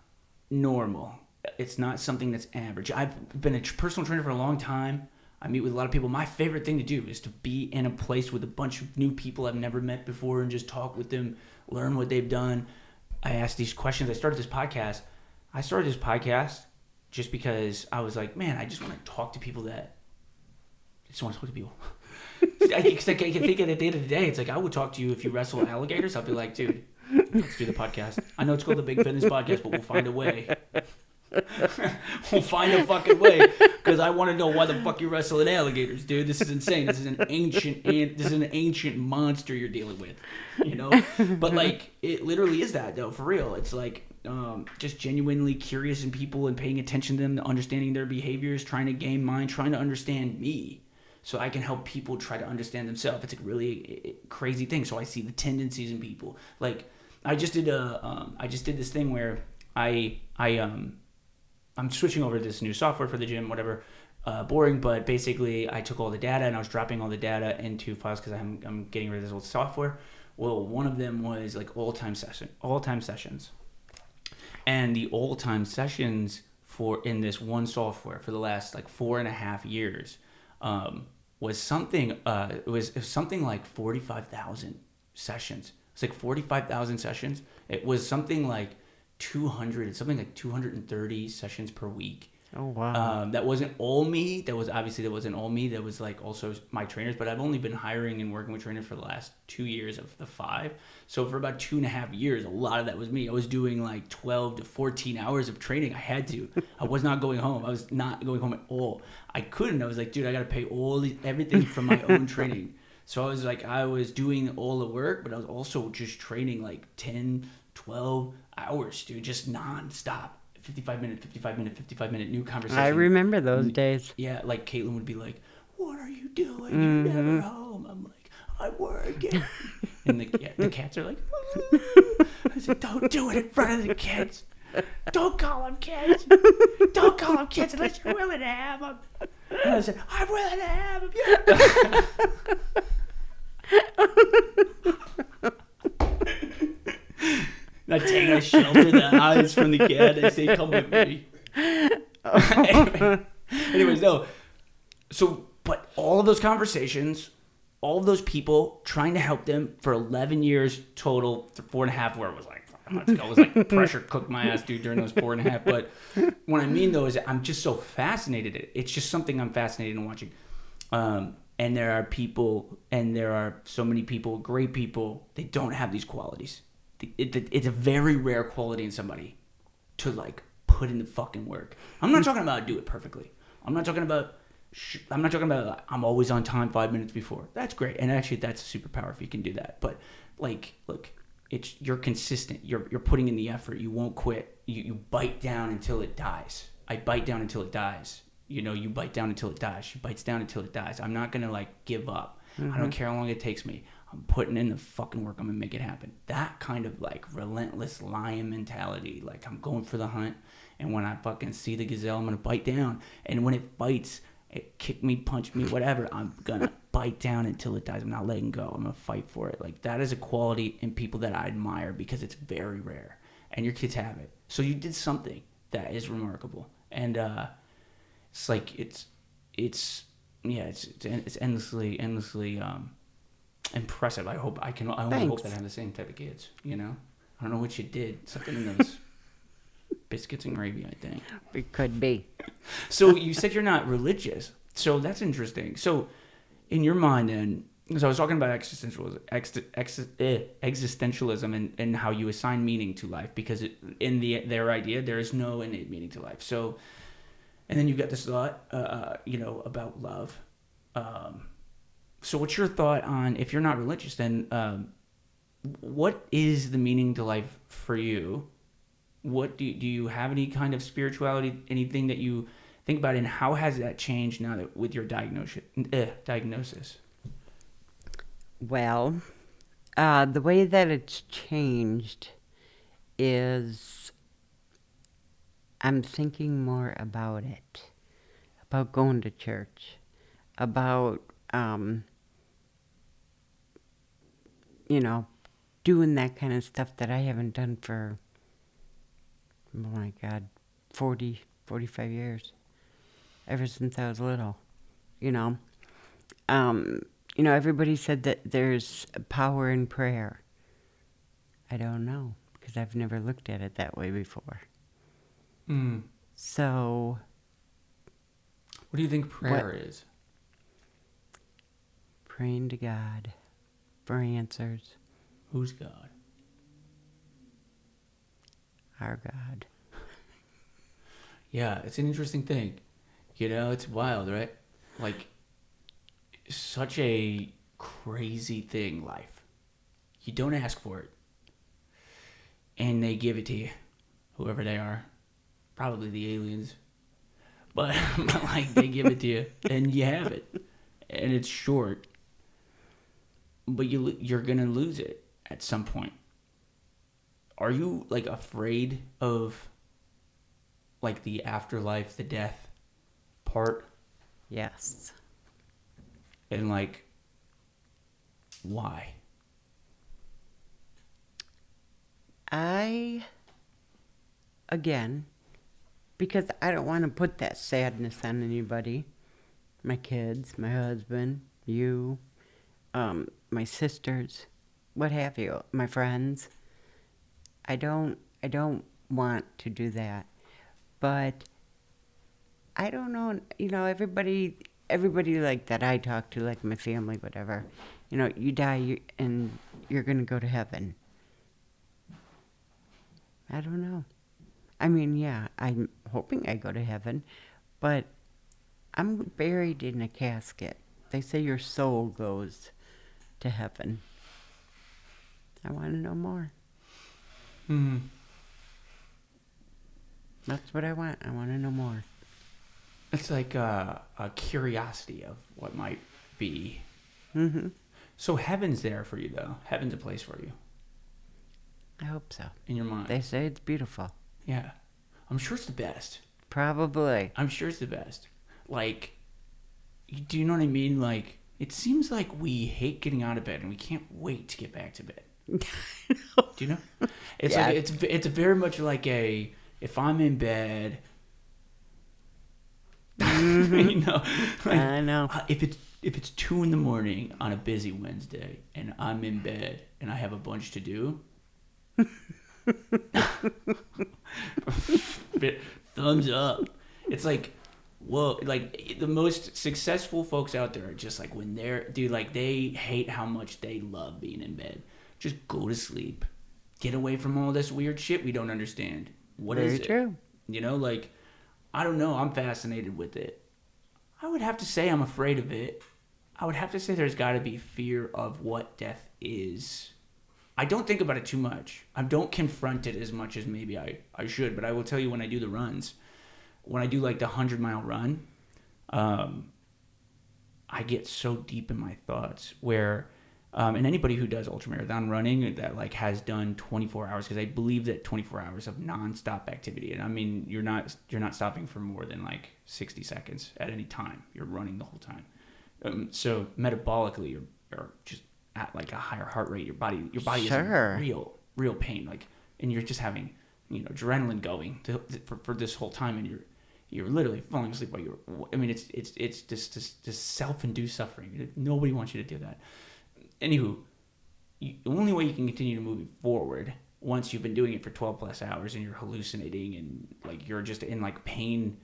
normal. It's not something that's average. I've been a personal trainer for a long time. I meet with a lot of people. My favorite thing to do is to be in a place with a bunch of new people I've never met before and just talk with them, learn what they've done. I ask these questions. I started this podcast just because I was like, man, I just want to talk to people I can think at the end of the day, it's like, I would talk to you if you wrestle alligators. I'll be like, dude, let's do the podcast. I know it's called the Big Fitness Podcast, but we'll find a way. We'll find a fucking way, because I want to know why the fuck you're wrestling alligators, dude. This is insane. This is an ancient monster you're dealing with, you know. But, like, it literally is that, though, for real. It's like, just genuinely curious in people and paying attention to them, understanding their behaviors, trying to gain mine, trying to understand me, so I can help people try to understand themselves. It's a really crazy thing. So I see the tendencies in people. Like, I just did this thing where I'm switching over to this new software for the gym, whatever. Boring, but basically I took all the data and I was dropping all the data into files because I'm getting rid of this old software. Well, one of them was like all-time sessions. And the all-time sessions in this one software for the last like 4.5 years was something like 45,000 sessions. It's like 45,000 sessions. It was something like 230 sessions per week. Oh, wow. That wasn't all me. That wasn't all me. That was like also my trainers, but I've only been hiring and working with trainers for the last 2 years of the 5. So for about 2.5 years, a lot of that was me. I was doing like 12 to 14 hours of training. I had to. I was not going home. I was not going home at all. I couldn't. I was like, dude, I got to pay everything from my own training. So I was like, I was doing all the work, but I was also just training like 10, 12 hours, dude, just non-stop. 55 minute new conversation. I remember those days. Yeah, like Caitlin would be like, what are you doing? You're never home. I'm like, I'm working. And the cats are like, I said, don't do it in front of the kids. Don't call them kids. Don't call them kids unless you're willing to have them. And I said, I'm willing to have them. Not taking a shelter the eyes from the cat. They say, come with me. Anyways, no. So, but all of those conversations, all of those people trying to help them for 11 years total, 4.5 where it was like, I was like pressure cooked my ass, dude, during those 4.5. But what I mean, though, is that I'm just so fascinated. It's just something I'm fascinated in watching. And there are so many people, great people, they don't have these qualities. it's a very rare quality in somebody to like put in the fucking work. I'm not talking about do it perfectly. I'm not talking about I'm always on time 5 minutes before. That's great, and actually that's a superpower if you can do that. But like, look, you're consistent. You're putting in the effort. You won't quit. You bite down until it dies. I bite down until it dies. You know, you bite down until it dies. She bites down until it dies. I'm not gonna like give up. I don't care how long it takes me. I'm putting in the fucking work. I'm gonna make it happen. That kind of like relentless lion mentality. Like I'm going for the hunt, and when I fucking see the gazelle, I'm gonna bite down. And when it bites, it kick me, punch me, whatever, I'm gonna bite down until it dies. I'm not letting go. I'm gonna fight for it. Like that is a quality in people that I admire because it's very rare, and your kids have it. So you did something that is remarkable, and it's like it's endlessly impressive. I hope I only hope that I have the same type of kids. You know, I don't know what you did. Something in those biscuits and gravy, I think. It could be. So you said you're not religious. So that's interesting. So in your mind, then, because I was talking about existentialism and how you assign meaning to life, because in their idea there is no innate meaning to life. So, and then you got this thought, about love. So what's your thought on, if you're not religious, then what is the meaning to life for you? What do you have any kind of spirituality, anything that you think about, and how has that changed now that with your diagnosis? Well, the way that it's changed is I'm thinking more about it, about going to church, about, doing that kind of stuff that I haven't done for, oh my God, 45 years, ever since I was little, everybody said that there's power in prayer. I don't know, because I've never looked at it that way before. So, what do you think prayer is? Praying to God for answers. Who's God? Our God. Yeah, it's an interesting thing. It's wild, right? Like, such a crazy thing, life. You don't ask for it. And they give it to you, whoever they are. Probably the aliens. But like, they give it to you, and you have it. And it's short. But you're going to lose it at some point. Are you, like, afraid of, like, the afterlife, the death part? Yes. And, like, why? Again, because I don't want to put that sadness on anybody. My kids, my husband, you, my sisters, what have you, my friends. I don't want to do that. But I don't know, everybody like that I talk to, like my family, whatever, you die and you're going to go to heaven. I don't know. I mean, yeah, I'm hoping I go to heaven, but I'm buried in a casket. They say your soul goes to heaven. I want to know more. That's what I want. I want to know more. It's like a curiosity of what might be. Mm-hmm. So heaven's there for you, though. Heaven's a place for you. I hope so. In your mind. They say it's beautiful. Yeah. I'm sure it's the best. Probably. I'm sure it's the best. Like, do you know what I mean? Like, it seems like we hate getting out of bed and we can't wait to get back to bed. Do you know? It's like it's very much like if I'm in bed, Mm-hmm. I know. If it's 2 a.m. on a busy Wednesday and I'm in bed and I have a bunch to do, thumbs up. It's like, whoa, like the most successful folks out there are just like they hate how much they love being in bed. Just go to sleep get away from all this weird shit we don't understand. What is it? Very true. You know, like, I don't know. I'm fascinated with it. I would have to say I'm afraid of it. I would have to say there's got to be fear of what death is. I don't think about it too much. I don't confront it as much as maybe I should. But I will tell you, when I do the runs, when I do like the 100-mile run, I get so deep in my thoughts where, and anybody who does ultramarathon running that like has done 24 hours, because I believe that 24 hours of nonstop activity, and I mean you're not stopping for more than like 60 seconds at any time. You're running the whole time. So metabolically, you're just at like a higher heart rate. Your body Sure. is in real pain, like, and you're just having adrenaline going for this whole time, and you're literally falling asleep while you're. I mean, it's just self-induced suffering. Nobody wants you to do that. Anywho, the only way you can continue to move forward once you've been doing it for 12 plus hours and you're hallucinating and like you're just in like pain,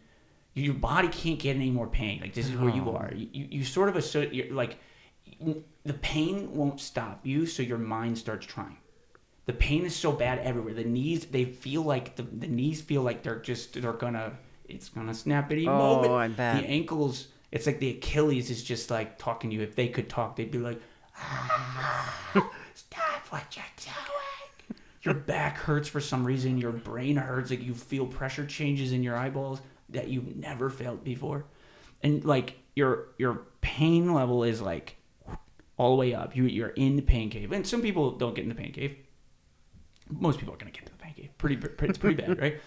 your body can't get any more pain. Like, this is where you are. You sort of associate, like, the pain won't stop you, so your mind starts trying. The pain is so bad everywhere. The knees, they feel like the knees feel like it's gonna snap at any moment. I bet. The ankles, it's like the Achilles is just like talking to you. If they could talk, they'd be like, stop what you're doing. Your back hurts for some reason. Your brain hurts. Like, you feel pressure changes in your eyeballs that you've never felt before. And like your pain level is like all the way up. You're in the pain cave. And some people don't get in the pain cave. Most people are going to get to the pain cave. It's pretty bad, right?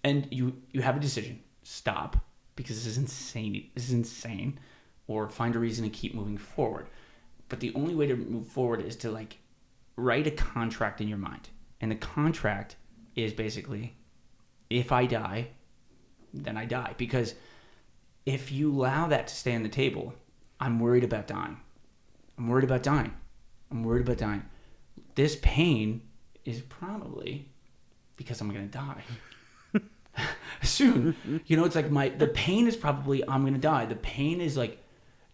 And you have a decision. Stop, because this is insane. This is insane. Or find a reason to keep moving forward. But the only way to move forward is to like write a contract in your mind. And the contract is basically, if I die, then I die. Because if you allow that to stay on the table, I'm worried about dying. This pain is probably because I'm going to die soon. It's like the pain is probably I'm going to die. The pain is like,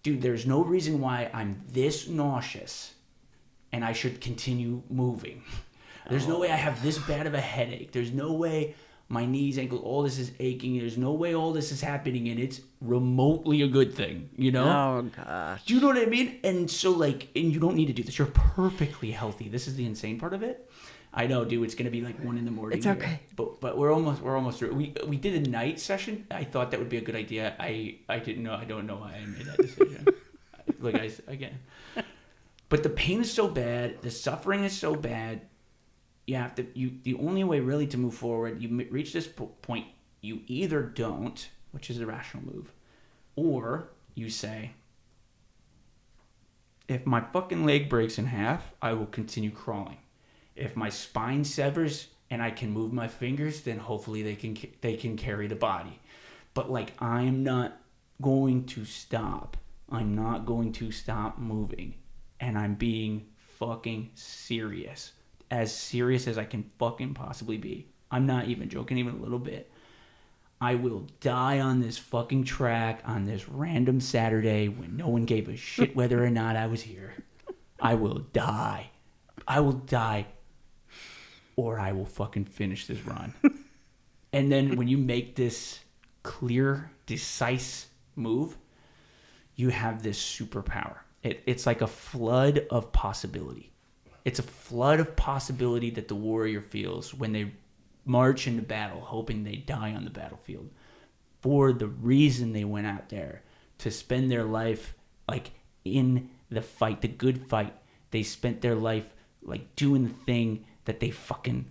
dude, there's no reason why I'm this nauseous and I should continue moving. There's no way I have this bad of a headache. There's no way my knees, ankles, all this is aching. There's no way all this is happening and it's remotely a good thing, Oh, gosh. Do you know what I mean? And so, like, and you don't need to do this. You're perfectly healthy. This is the insane part of it. I know, dude, it's going to be like 1 a.m. It's okay. Here. But we're almost through. We did a night session. I thought that would be a good idea. I didn't know. I don't know why I made that decision. Again. But the pain is so bad. The suffering is so bad. The only way really to move forward, you reach this point, you either don't, which is the rational move, or you say, if my fucking leg breaks in half, I will continue crawling. If my spine severs and I can move my fingers, then hopefully they can carry the body. But like, I'm not going to stop. I'm not going to stop moving. And I'm being fucking serious. As serious as I can fucking possibly be. I'm not even joking even a little bit. I will die on this fucking track on this random Saturday when no one gave a shit whether or not I was here. I will die. Or I will fucking finish this run. And then when you make this clear, decisive move, you have this superpower. It's like a flood of possibility. It's a flood of possibility that the warrior feels when they march into battle, hoping they die on the battlefield for the reason they went out there, to spend their life like in the fight, the good fight. They spent their life like doing the thing that they fucking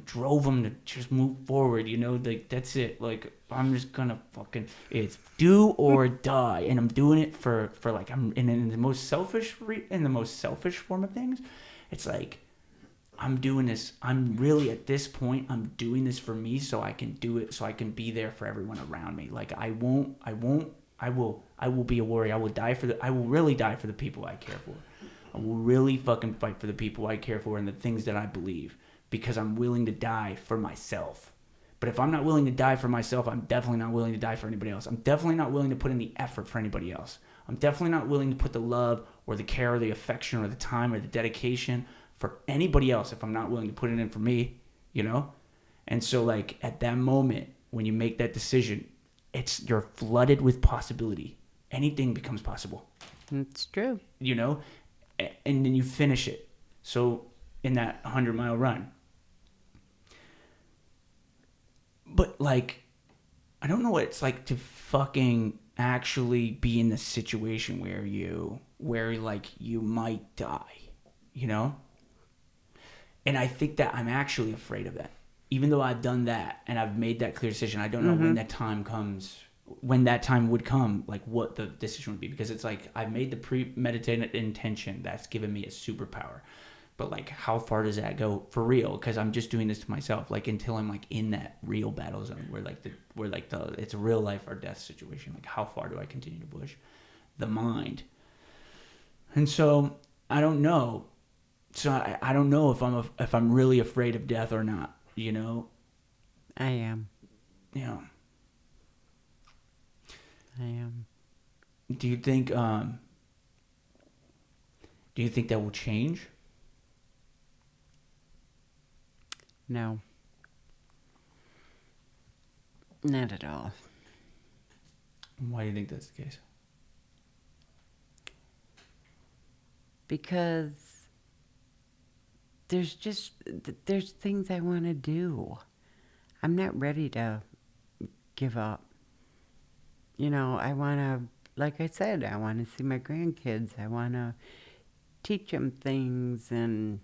drove them to just move forward. Like, that's it. Like, I'm just gonna fucking, it's do or die, and I'm doing it for like, I'm in the most selfish form of things. It's like, I'm doing this. I'm really at this point, I'm doing this for me, so I can do it, so I can be there for everyone around me. Like, I will be a warrior. I will really die for the people I care for. I will really fucking fight for the people I care for and the things that I believe, because I'm willing to die for myself. But if I'm not willing to die for myself, I'm definitely not willing to die for anybody else. I'm definitely not willing to put in the effort for anybody else. I'm definitely not willing to put the love or the care or the affection or the time or the dedication for anybody else if I'm not willing to put it in for me, you know? And so like at that moment when you make that decision, you're flooded with possibility. Anything becomes possible. It's true. You know? And then you finish it. So in that 100-mile run. But like, I don't know what it's like to fucking actually be in the situation where like you might die, you know? And I think that I'm actually afraid of that. Even though I've done that and I've made that clear decision, I don't know when that time comes, when that time would come, like what the decision would be. Because it's like I've made the premeditated intention that's given me a superpower. But like, how far does that go for real? Because I'm just doing this to myself. Like until I'm like in that real battle zone where it's a real life or death situation. Like how far do I continue to push the mind? And so I don't know. So I don't know if I'm really afraid of death or not. You know. I am. Yeah. I am. Do you think? Do you think that will change? No. Not at all. Why do you think that's the case? Because there's things I want to do. I'm not ready to give up. You know, I want to, like I said, I want to see my grandkids. I want to teach them things, and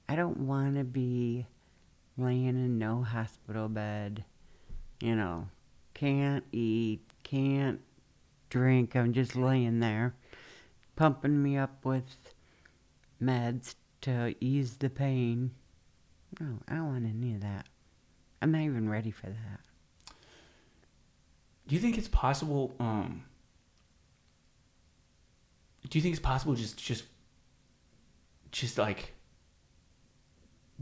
I don't want to be laying in no hospital bed. You know, can't eat, can't drink. I'm just laying there, pumping me up with meds to ease the pain. No, I don't want any of that. I'm not even ready for that. Do you think it's possible? Do you think it's possible just like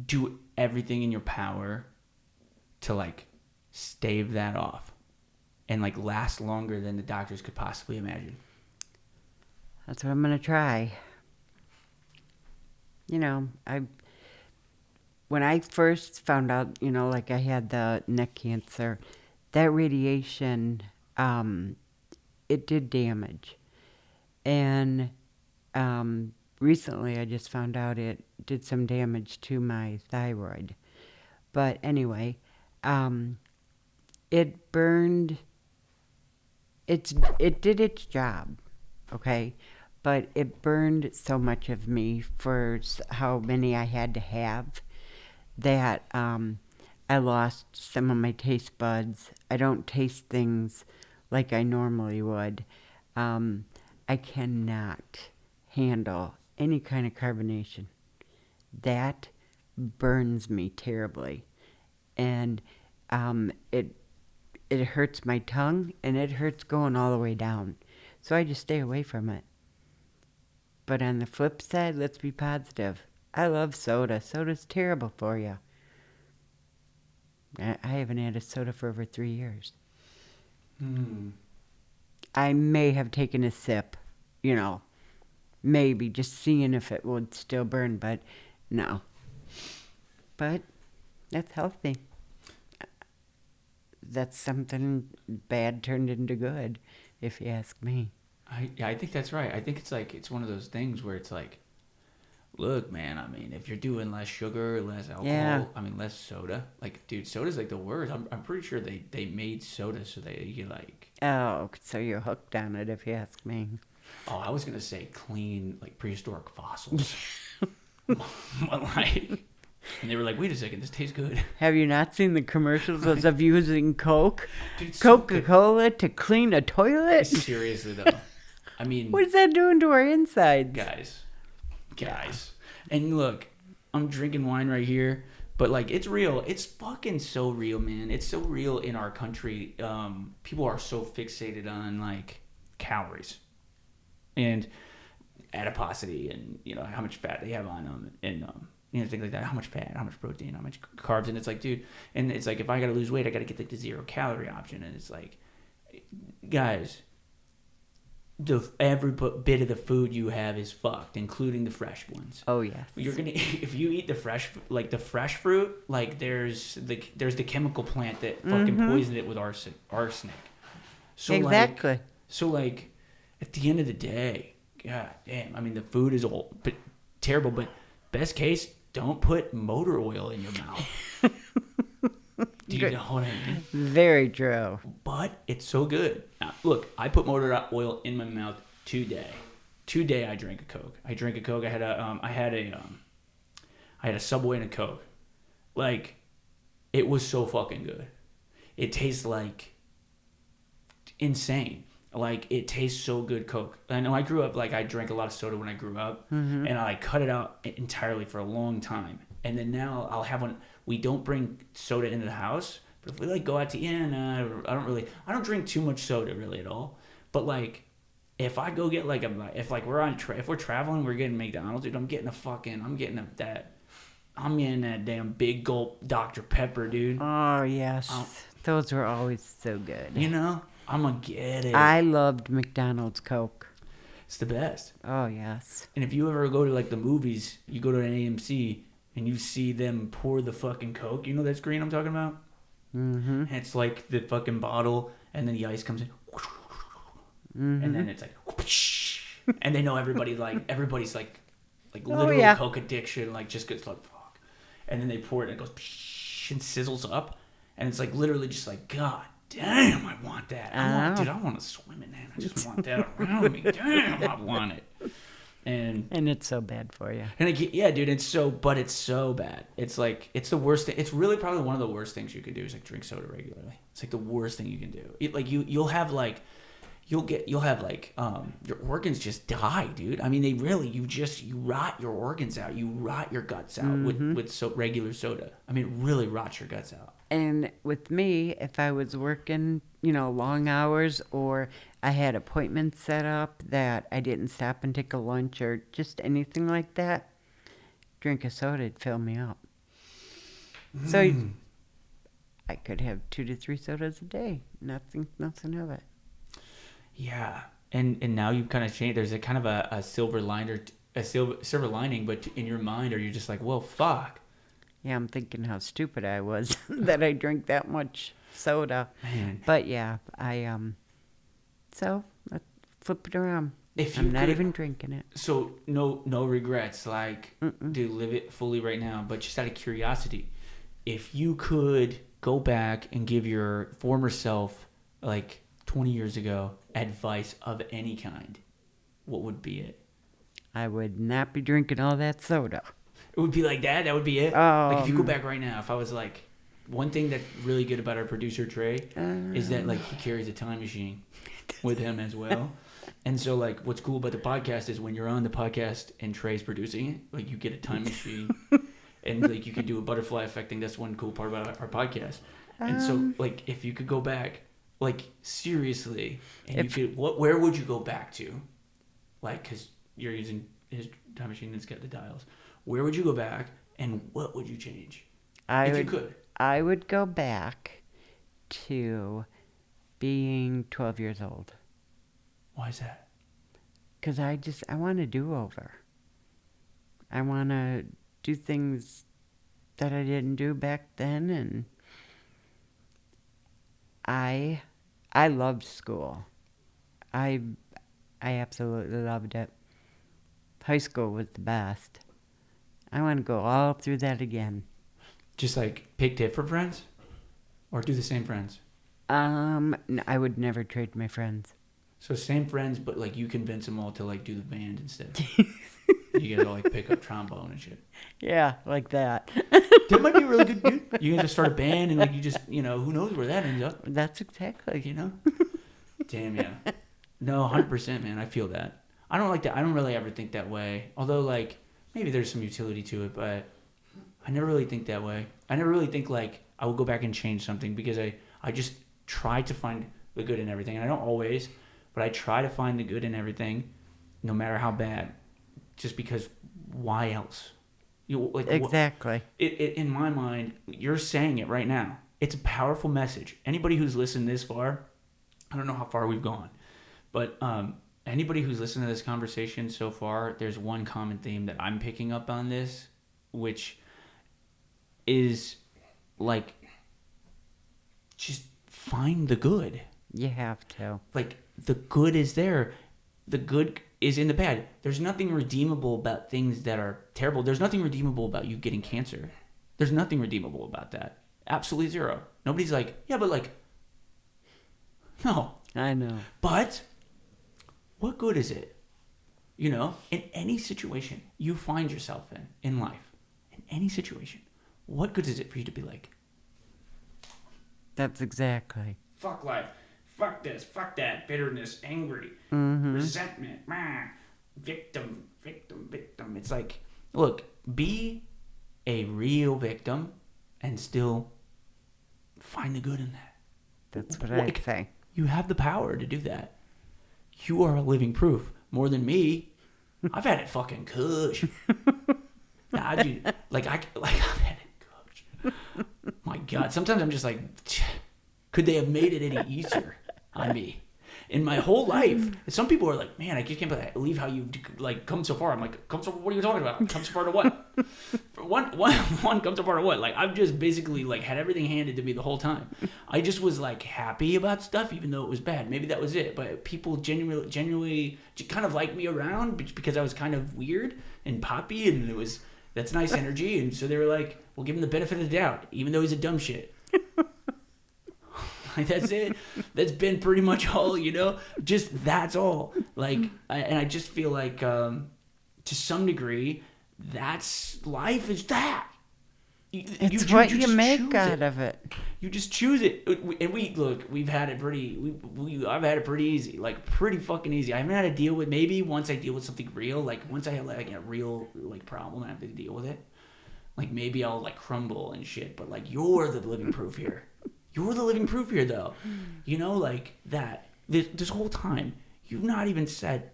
do everything in your power to like stave that off and like last longer than the doctors could possibly imagine? That's what I'm gonna try. You know, when I first found out, you know, like I had the neck cancer, that radiation, it did damage. And recently I just found out it did some damage to my thyroid. But anyway, it burned, it did its job, okay? But it burned so much of me for how many I had to have that I lost some of my taste buds. I don't taste things like I normally would. I cannot handle any kind of carbonation. That burns me terribly. And it hurts my tongue, and it hurts going all the way down. So I just stay away from it. But on the flip side, let's be positive. I love soda. Soda's terrible for you. I haven't had a soda for over 3 years. I may have taken a sip, you know, maybe just seeing if it would still burn, but no. But that's healthy. That's something bad turned into good, if you ask me. I think that's right. I think it's like it's one of those things where it's like, look, man, I mean, if you're doing less sugar, less alcohol, I mean, less soda. Like, dude, soda's like the worst. I'm pretty sure they made soda so that you like. Oh, so you're hooked on it, if you ask me. Oh, I was gonna say clean, like prehistoric fossils. But like, and they were like, wait a second, this tastes good. Have you not seen the commercials of using Coke? Dude, Coca-Cola to clean a toilet? Seriously though, I mean, what is that doing to our insides? Guys. And look, I'm drinking wine right here, but like it's real. It's fucking so real, man. It's so real in our country. People are so fixated on like calories and adiposity and, you know, how much fat they have on them and, you know, things like that. How much fat, how much protein, how much carbs. And it's like, dude, and it's like, if I got to lose weight, I got to get like the 0 calorie option. And it's like, guys, every bit of the food you have is fucked, including the fresh ones. Oh yes. You're gonna if you eat the fresh fruit, like there's the chemical plant that fucking poisoned it with arsenic. So Exactly. like at the end of the day, god damn. I mean, the food is all but terrible. But best case, don't put motor oil in your mouth. Do you know what I mean? Very true. But it's so good. Now, look, I put motor oil in my mouth today. Today I drank a Coke. I drank a Coke. I had a Subway and a Coke. Like, it was so fucking good. It tastes like insane. Like, it tastes so good, Coke. I know I grew up, like, I drank a lot of soda when I grew up. And I cut it out entirely for a long time. And then now I'll have one. We don't bring soda into the house. But if we, like, go out to eat, I don't drink too much soda, really, at all. But, like, if I go get, like, if we're traveling, we're getting McDonald's, dude, I'm getting that damn big gulp Dr. Pepper, dude. Oh yes, those were always so good. You know, I'm gonna get it. I loved McDonald's Coke. It's the best. Oh yes. And if you ever go to, like, the movies, you go to an AMC and you see them pour the fucking Coke. You know that screen I'm talking about? Mm-hmm. And it's like the fucking bottle, and then the ice comes in. And then it's like, and they know everybody's like literal Coke addiction, like, just gets like, fuck. And then they pour it and it goes and sizzles up, and it's like literally just like, god damn, I want that. I want to swim in that. I just want that around me. Damn, I want it. And it's so bad for you. And yeah, dude, it's so bad. It's like, it's the worst thing. It's really probably one of the worst things you could do is, like, drink soda regularly. It's like the worst thing you can do. You'll have your organs just die, dude. I mean, you rot your organs out. You rot your guts out with regular soda. I mean, it really rots your guts out. And with me, if I was working, long hours, or I had appointments set up that I didn't stop and take a lunch or just anything like that, drink a soda would fill me up. So I could have 2 to 3 sodas a day. Nothing of it. Yeah, and now you've kind of changed. There's a kind of a silver lining, but in your mind, are you just like, well, fuck? Yeah, I'm thinking how stupid I was that I drank that much soda. Man. But yeah, so let's flip it around. I'm not even drinking it. So no regrets. Like, dude, live it fully right now. But just out of curiosity, if you could go back and give your former self, like 20 years ago, advice of any kind, what would be it? I would not be drinking all that soda. It would be like that? That would be it? Like, if you go back right now, if I was like, one thing that's really good about our producer, Trey, is that, like, he carries a time machine with him as well. And so, like, what's cool about the podcast is when you're on the podcast and Trey's producing it, like, you get a time machine. And, like, you can do a butterfly effect thing. That's one cool part about our podcast. And so, like, if you could go back, like, seriously, and where would you go back to? Like, because you're using his time machine that's got the dials. Where would you go back, and what would you change? If you could. I would go back to being 12 years old. Why is that? Because I want to do over. I want to do things that I didn't do back then, and I loved school. I absolutely loved it. High school was the best. I want to go all through that again. Just, like, pick different friends? Or do the same friends? I would never trade my friends. So same friends, but, like, you convince them all to, like, do the band instead. You guys all, like, pick up trombone and shit. Yeah, like that. That might be really good, dude. You guys just start a band, and, like, you just, who knows where that ends up. That's exactly. Damn, yeah. No, 100%, man. I feel that. I don't like that. I don't really ever think that way. Although, like, maybe there's some utility to it, but I never really think that way. I never really think, like, I will go back and change something, because I just try to find the good in everything. And I don't always, but I try to find the good in everything, no matter how bad. Just because, why else? Exactly. In my mind, you're saying it right now. It's a powerful message. Anybody who's listened this far, I don't know how far we've gone, but anybody who's listened to this conversation so far, there's one common theme that I'm picking up on this, which is like, just find the good. You have to. Like, the good is there. The good is in the bad. There's nothing redeemable about things that are terrible. There's nothing redeemable about you getting cancer. There's nothing redeemable about that. Absolutely zero. Nobody's like, yeah, but like, no. I know. But what good is it? You know, in any situation you find yourself in life, in any situation, what good is it for you to be like, That's exactly. fuck life, fuck this, fuck that, bitterness, angry, resentment, victim. It's like, look, be a real victim and still find the good in that. That's what I say. You have the power to do that. You are a living proof. More than me. I've had it fucking kush. Nah, dude, I've had it kush. My God, sometimes I'm just like, could they have made it any easier on me? In my whole life, some people are like, man, I just can't believe how you've like come so far. I'm like, come so, what are you talking about? Come so far to what? One come so far to what? Like, I've just basically like had everything handed to me the whole time. I just was like happy about stuff, even though it was bad. Maybe that was it. But people genuinely kind of liked me around because I was kind of weird and poppy, and that's nice energy. And so they were like, we'll give him the benefit of the doubt, even though he's a dumb shit. Like, that's it. That's been pretty much all, you know? Just that's all. Like, and I just feel like, to some degree, that's life is that. It's what you make out of it. You just choose it. And we've had it pretty, I've had it pretty easy. Like, pretty fucking easy. I haven't had to deal with, maybe once I deal with something real, like, once I have, like, a real, like, problem and I have to deal with it, like, maybe I'll, like, crumble and shit. But, like, you're the living proof here. You're the living proof here, though. You know, like, that. This whole time, you've not even said,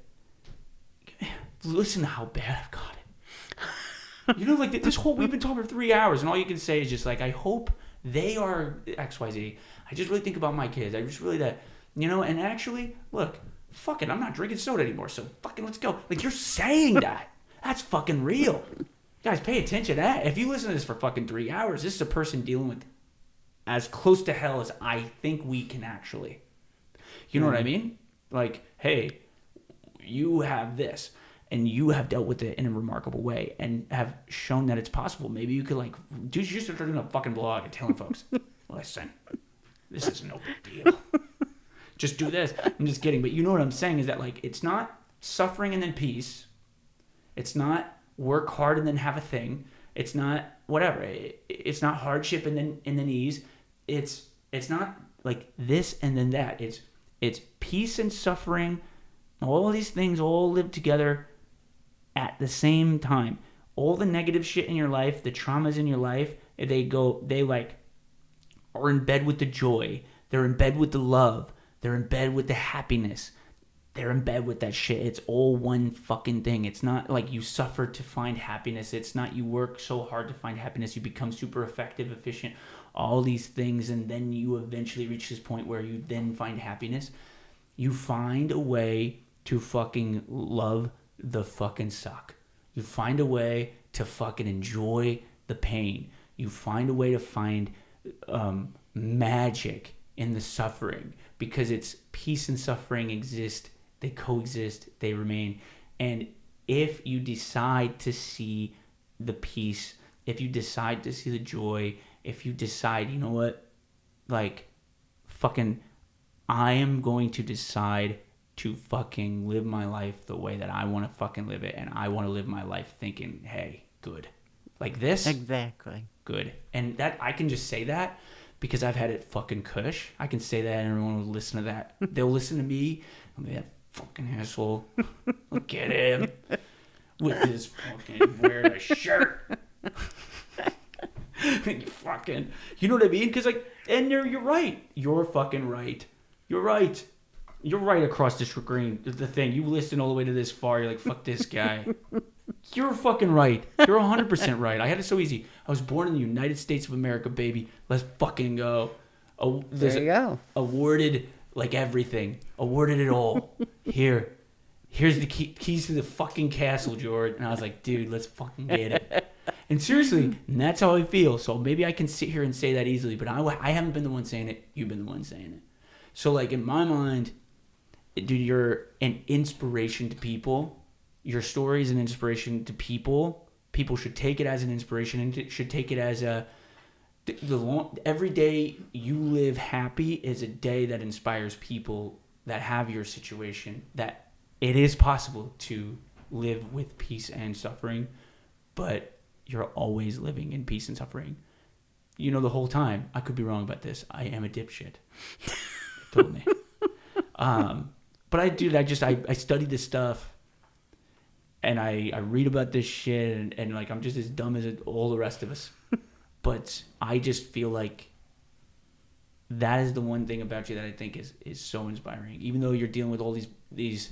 listen to how bad I've got it. You know, like, we've been talking for 3 hours, and all you can say is just, like, I hope they are XYZ. I just really think about my kids. I just really that, you know, and actually, look, fuck it, I'm not drinking soda anymore, so fucking let's go. Like, you're saying that. That's fucking real. Guys, pay attention to that. If you listen to this for fucking 3 hours, this is a person dealing with as close to hell as I think we can actually. You know what I mean? Like, hey, you have this, and you have dealt with it in a remarkable way, and have shown that it's possible. Maybe you could, like, dude, you should start doing a fucking blog and telling folks, listen, this is no big deal. Just do this. I'm just kidding. But you know what I'm saying is that, like, it's not suffering and then peace. It's not work hard and then have a thing. It's not whatever. It's not hardship and then ease. It's not like this and then that. It's peace and suffering. All these things all live together at the same time. All the negative shit in your life, the traumas in your life, they like are in bed with the joy. They're in bed with the love. They're in bed with the happiness. They're in bed with that shit. It's all one fucking thing. It's not like you suffer to find happiness. It's not you work so hard to find happiness. You become super effective, efficient, all these things, and then you eventually reach this point where you then find happiness. You find a way to fucking love the fucking suck. You find a way to fucking enjoy the pain. You find a way to find magic in the suffering, because it's peace and suffering exist. They coexist. They remain. And if you decide to see the peace, if you decide to see the joy, if you decide, you know what, like, fucking, I am going to decide to fucking live my life the way that I want to fucking live it, and I want to live my life thinking, hey, good. Like this? Exactly. Good. And that, I can just say that because I've had it fucking kush. I can say that and everyone will listen to that. They'll listen to me. I'll be that fucking asshole. Look at him. With his fucking wearing a shirt. Fucking, you know what I mean? Because, like, and you're right. You're fucking right. You're right. You're right across the screen. The thing. You listen all the way to this far. You're like, fuck this guy. You're fucking right. You're 100% right. I had it so easy. I was born in the United States of America, baby. Let's fucking go. There you go. Awarded, like, everything. Awarded it all. Here. Here's the keys to the fucking castle, George. And I was like, dude, let's fucking get it. And seriously, and that's how I feel. So maybe I can sit here and say that easily, but I haven't been the one saying it. You've been the one saying it. So, like, in my mind, dude, you're an inspiration to people. Your story is an inspiration to people. People should take it as an inspiration and should take it as every day you live happy is a day that inspires people that have your situation, that it is possible to live with peace and suffering, but you're always living in peace and suffering. You know, the whole time. I could be wrong about this. I am a dipshit. Told me. But I study this stuff, and I read about this shit, and like I'm just as dumb as all the rest of us. But I just feel like that is the one thing about you that I think is so inspiring. Even though you're dealing with all these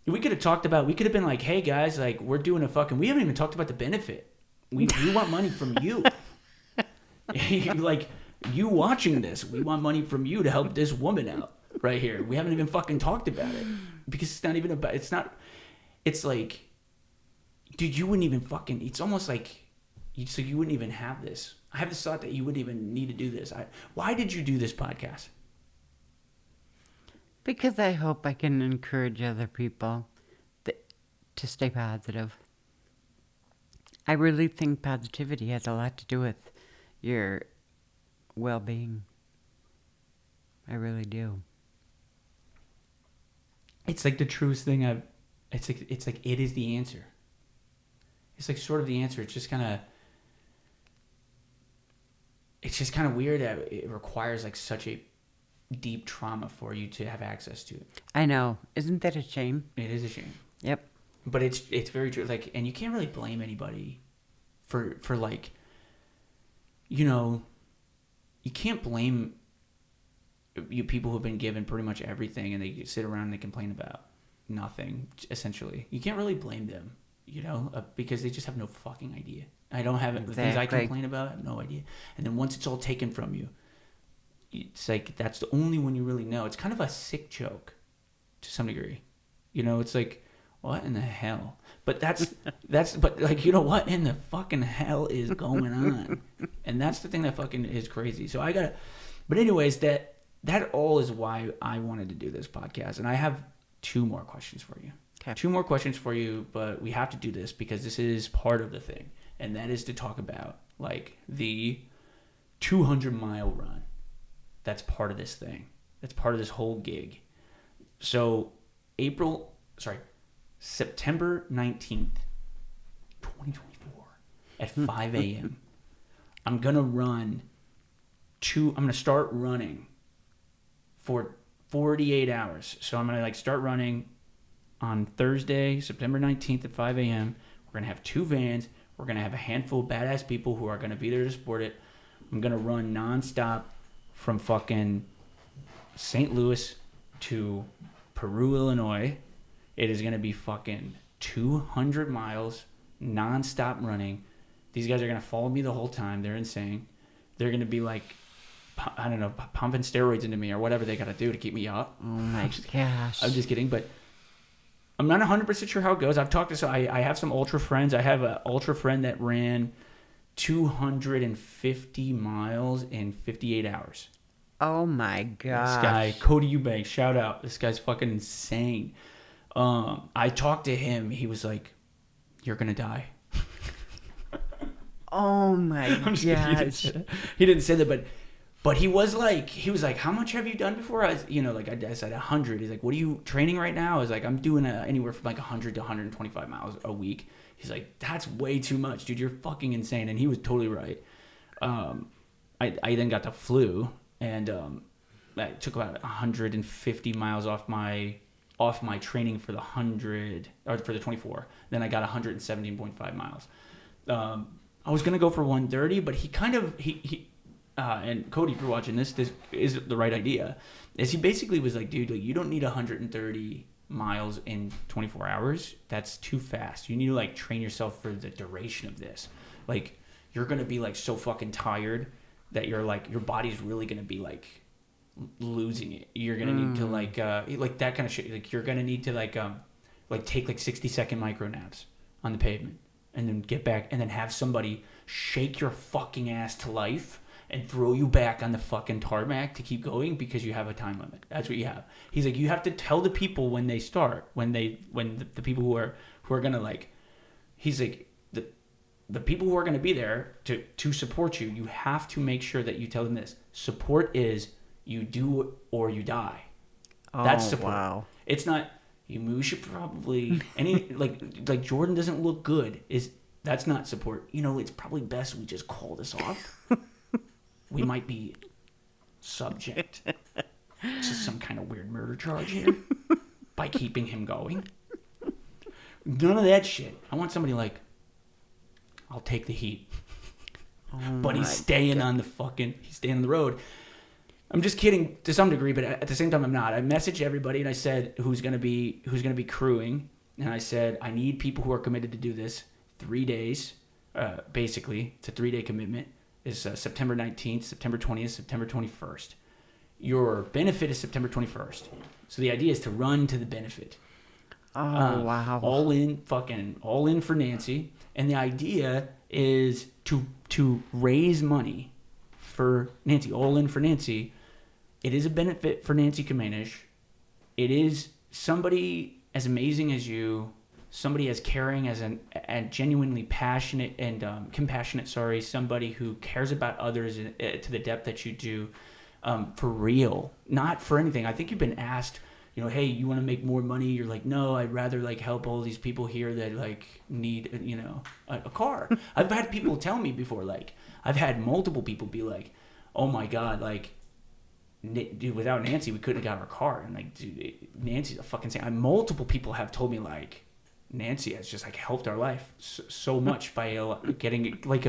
we could have been like, hey guys, like we haven't even talked about the benefit. We want money from you. Like, you watching this, we want money from you to help this woman out right here. We haven't even fucking talked about it because it's like, dude, you wouldn't even fucking, it's almost like, so you wouldn't even have this. I have this thought that you wouldn't even need to do this. Why did you do this podcast? Because I hope I can encourage other people to stay positive. I really think positivity has a lot to do with your well-being. I really do. It's like the truest thing it's like it is the answer. It's like sort of the answer. It's just kind of weird that it requires like such a deep trauma for you to have access to it. I know. Isn't that a shame? It is a shame. Yep. But it's very true. Like, and you can't really blame anybody for like, you know, you can't blame you people who've been given pretty much everything and they sit around and they complain about nothing. Essentially, you can't really blame them, you know, because they just have no fucking idea. I don't have the things I complain about. I have no idea. And then once it's all taken from you, it's like that's the only one you really know. It's kind of a sick joke to some degree, you know. It's like, what in the hell? But but like, you know, what in the fucking hell is going on? And that's the thing that fucking is crazy. So but anyways, that all is why I wanted to do this podcast. And I have 2 more questions for you. Okay. 2 more questions for you, but we have to do this because this is part of the thing. And that is to talk about like the 200-mile run. That's part of this thing. That's part of this whole gig. So September 19th, 2024 at 5 a.m. I'm going to start running for 48 hours. So I'm going to like start running on Thursday, September 19th at 5 a.m. We're going to have 2 vans. We're going to have a handful of badass people who are going to be there to support it. I'm going to run nonstop from fucking St. Louis to Peru, Illinois. It is going to be fucking 200 miles nonstop running. These guys are going to follow me the whole time. They're insane. They're going to be like, I don't know, pumping steroids into me or whatever they got to do to keep me up. Oh my gosh. I'm just kidding, but I'm not 100% sure how it goes. I've talked to I have some ultra friends. I have an ultra friend that ran 250 miles in 58 hours. Oh my gosh. This guy, Cody Eubanks, shout out. This guy's fucking insane. I talked to him. He was like, "You're gonna die." Oh my gosh. He didn't say that, but he was like, "How much have you done before?" I said 100. He's like, "What are you training right now?" I was like, "I'm doing anywhere from like 100 to 125 miles a week." He's like, "That's way too much, dude. You're fucking insane." And he was totally right. I then got the flu, and I took about 150 miles off my training for the 100 or for the 24. Then I got 117.5 miles. I was gonna go for 130, but he and Cody, if you're watching this is the right idea. Is he basically was like, dude, like, you don't need 130 miles in 24 hours. That's too fast. You need to like train yourself for the duration of this. Like, you're gonna be like so fucking tired that you're like your body's really gonna be like losing it. You're gonna need to like that kind of shit. Like, you're gonna need to like like take like 60-second micro naps on the pavement, and then get back, and then have somebody shake your fucking ass to life and throw you back on the fucking tarmac to keep going because you have a time limit. That's what you have. He's like, you have to tell the people when they start, when the people who are gonna like, he's like, the people who are gonna be there to support you, you have to make sure that you tell them this. Support is you do or you die. Oh, that's support. Wow. It's not we should probably like Jordan doesn't look good. That's not support. It's probably best we just call this off. We might be subject to some kind of weird murder charge here by keeping him going. None of that shit. I want somebody like, I'll take the heat. But he's staying on the road. I'm just kidding to some degree, but at the same time I'm not. I messaged everybody and I said who's gonna be crewing, and I said I need people who are committed to do this 3 days. Basically, it's a 3-day commitment. Is September 19th, September 20th, September 21st. Your benefit is September 21st. So the idea is to run to the benefit. Oh, wow. All in for Nancy. And the idea is to raise money for Nancy. All in for Nancy. It is a benefit for Nancy Camenisch. It is somebody as amazing as you, somebody as caring and genuinely passionate and compassionate, somebody who cares about others to the depth that you do, for real, not for anything. I think you've been asked, hey, you want to make more money? You're like, no, I'd rather like help all these people here that like need, a car. I've had people tell me before, like I've had multiple people be like, oh my God, like, dude, without Nancy, we couldn't have got our car. And like, dude, Nancy's a fucking saint. Multiple people have told me like, Nancy has just like helped our life so much by getting like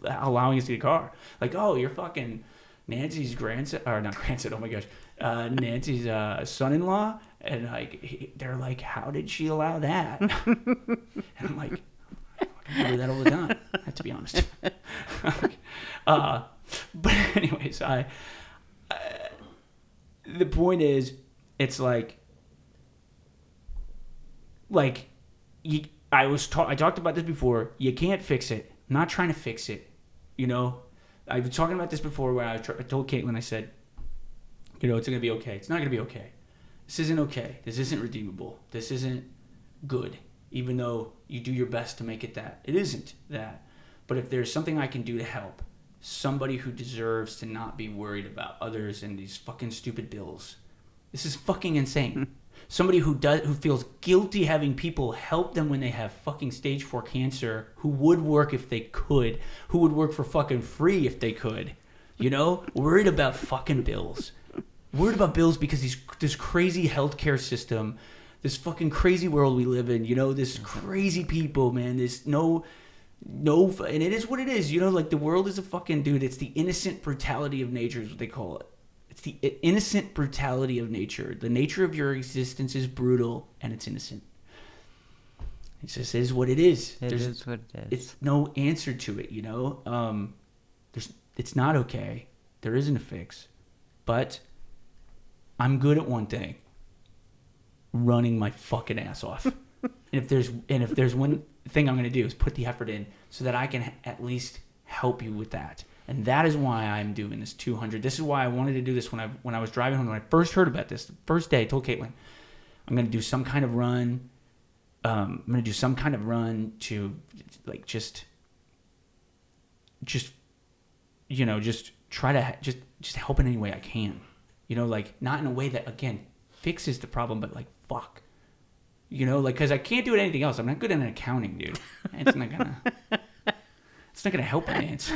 allowing us to get a car. Like, oh, you're fucking Nancy's grandson, or not grandson? Oh my gosh, Nancy's son-in-law, and like they're like, how did she allow that? And I'm like, I do that all the time. I have to be honest. But anyways, the point is, it's like. I talked about this before. You can't fix it. I'm not trying to fix it. I've been talking about this before where I told Caitlin, I said, it's going to be okay. It's not going to be okay. This isn't okay. This isn't redeemable. This isn't good. Even though you do your best to make it that. It isn't that. But if there's something I can do to help somebody who deserves to not be worried about others and these fucking stupid bills. This is fucking insane. Somebody who feels guilty having people help them when they have fucking stage 4 cancer, who would work if they could, who would work for fucking free if they could, worried about fucking bills. Worried about bills because this crazy healthcare system, this fucking crazy world we live in, this crazy people, man, this no, and it is what it is, like the world is a fucking, dude, it's the innocent brutality of nature is what they call it. It's the innocent brutality of nature. The nature of your existence is brutal, and it's innocent. It just is what it is. It is what it is. It's no answer to it, It's not okay. There isn't a fix. But I'm good at one thing. Running my fucking ass off. and if there's one thing I'm going to do is put the effort in so that I can at least help you with that. And that is why I'm doing this 200. This is why I wanted to do this when I was driving home. When I first heard about this, the first day, I told Caitlin, I'm going to do some kind of run. I'm going to do some kind of run to, like, just try to just help in any way I can. Like, not in a way that, again, fixes the problem, but, like, fuck. Because I can't do it anything else. I'm not good at accounting, dude. It's not going to help my ants.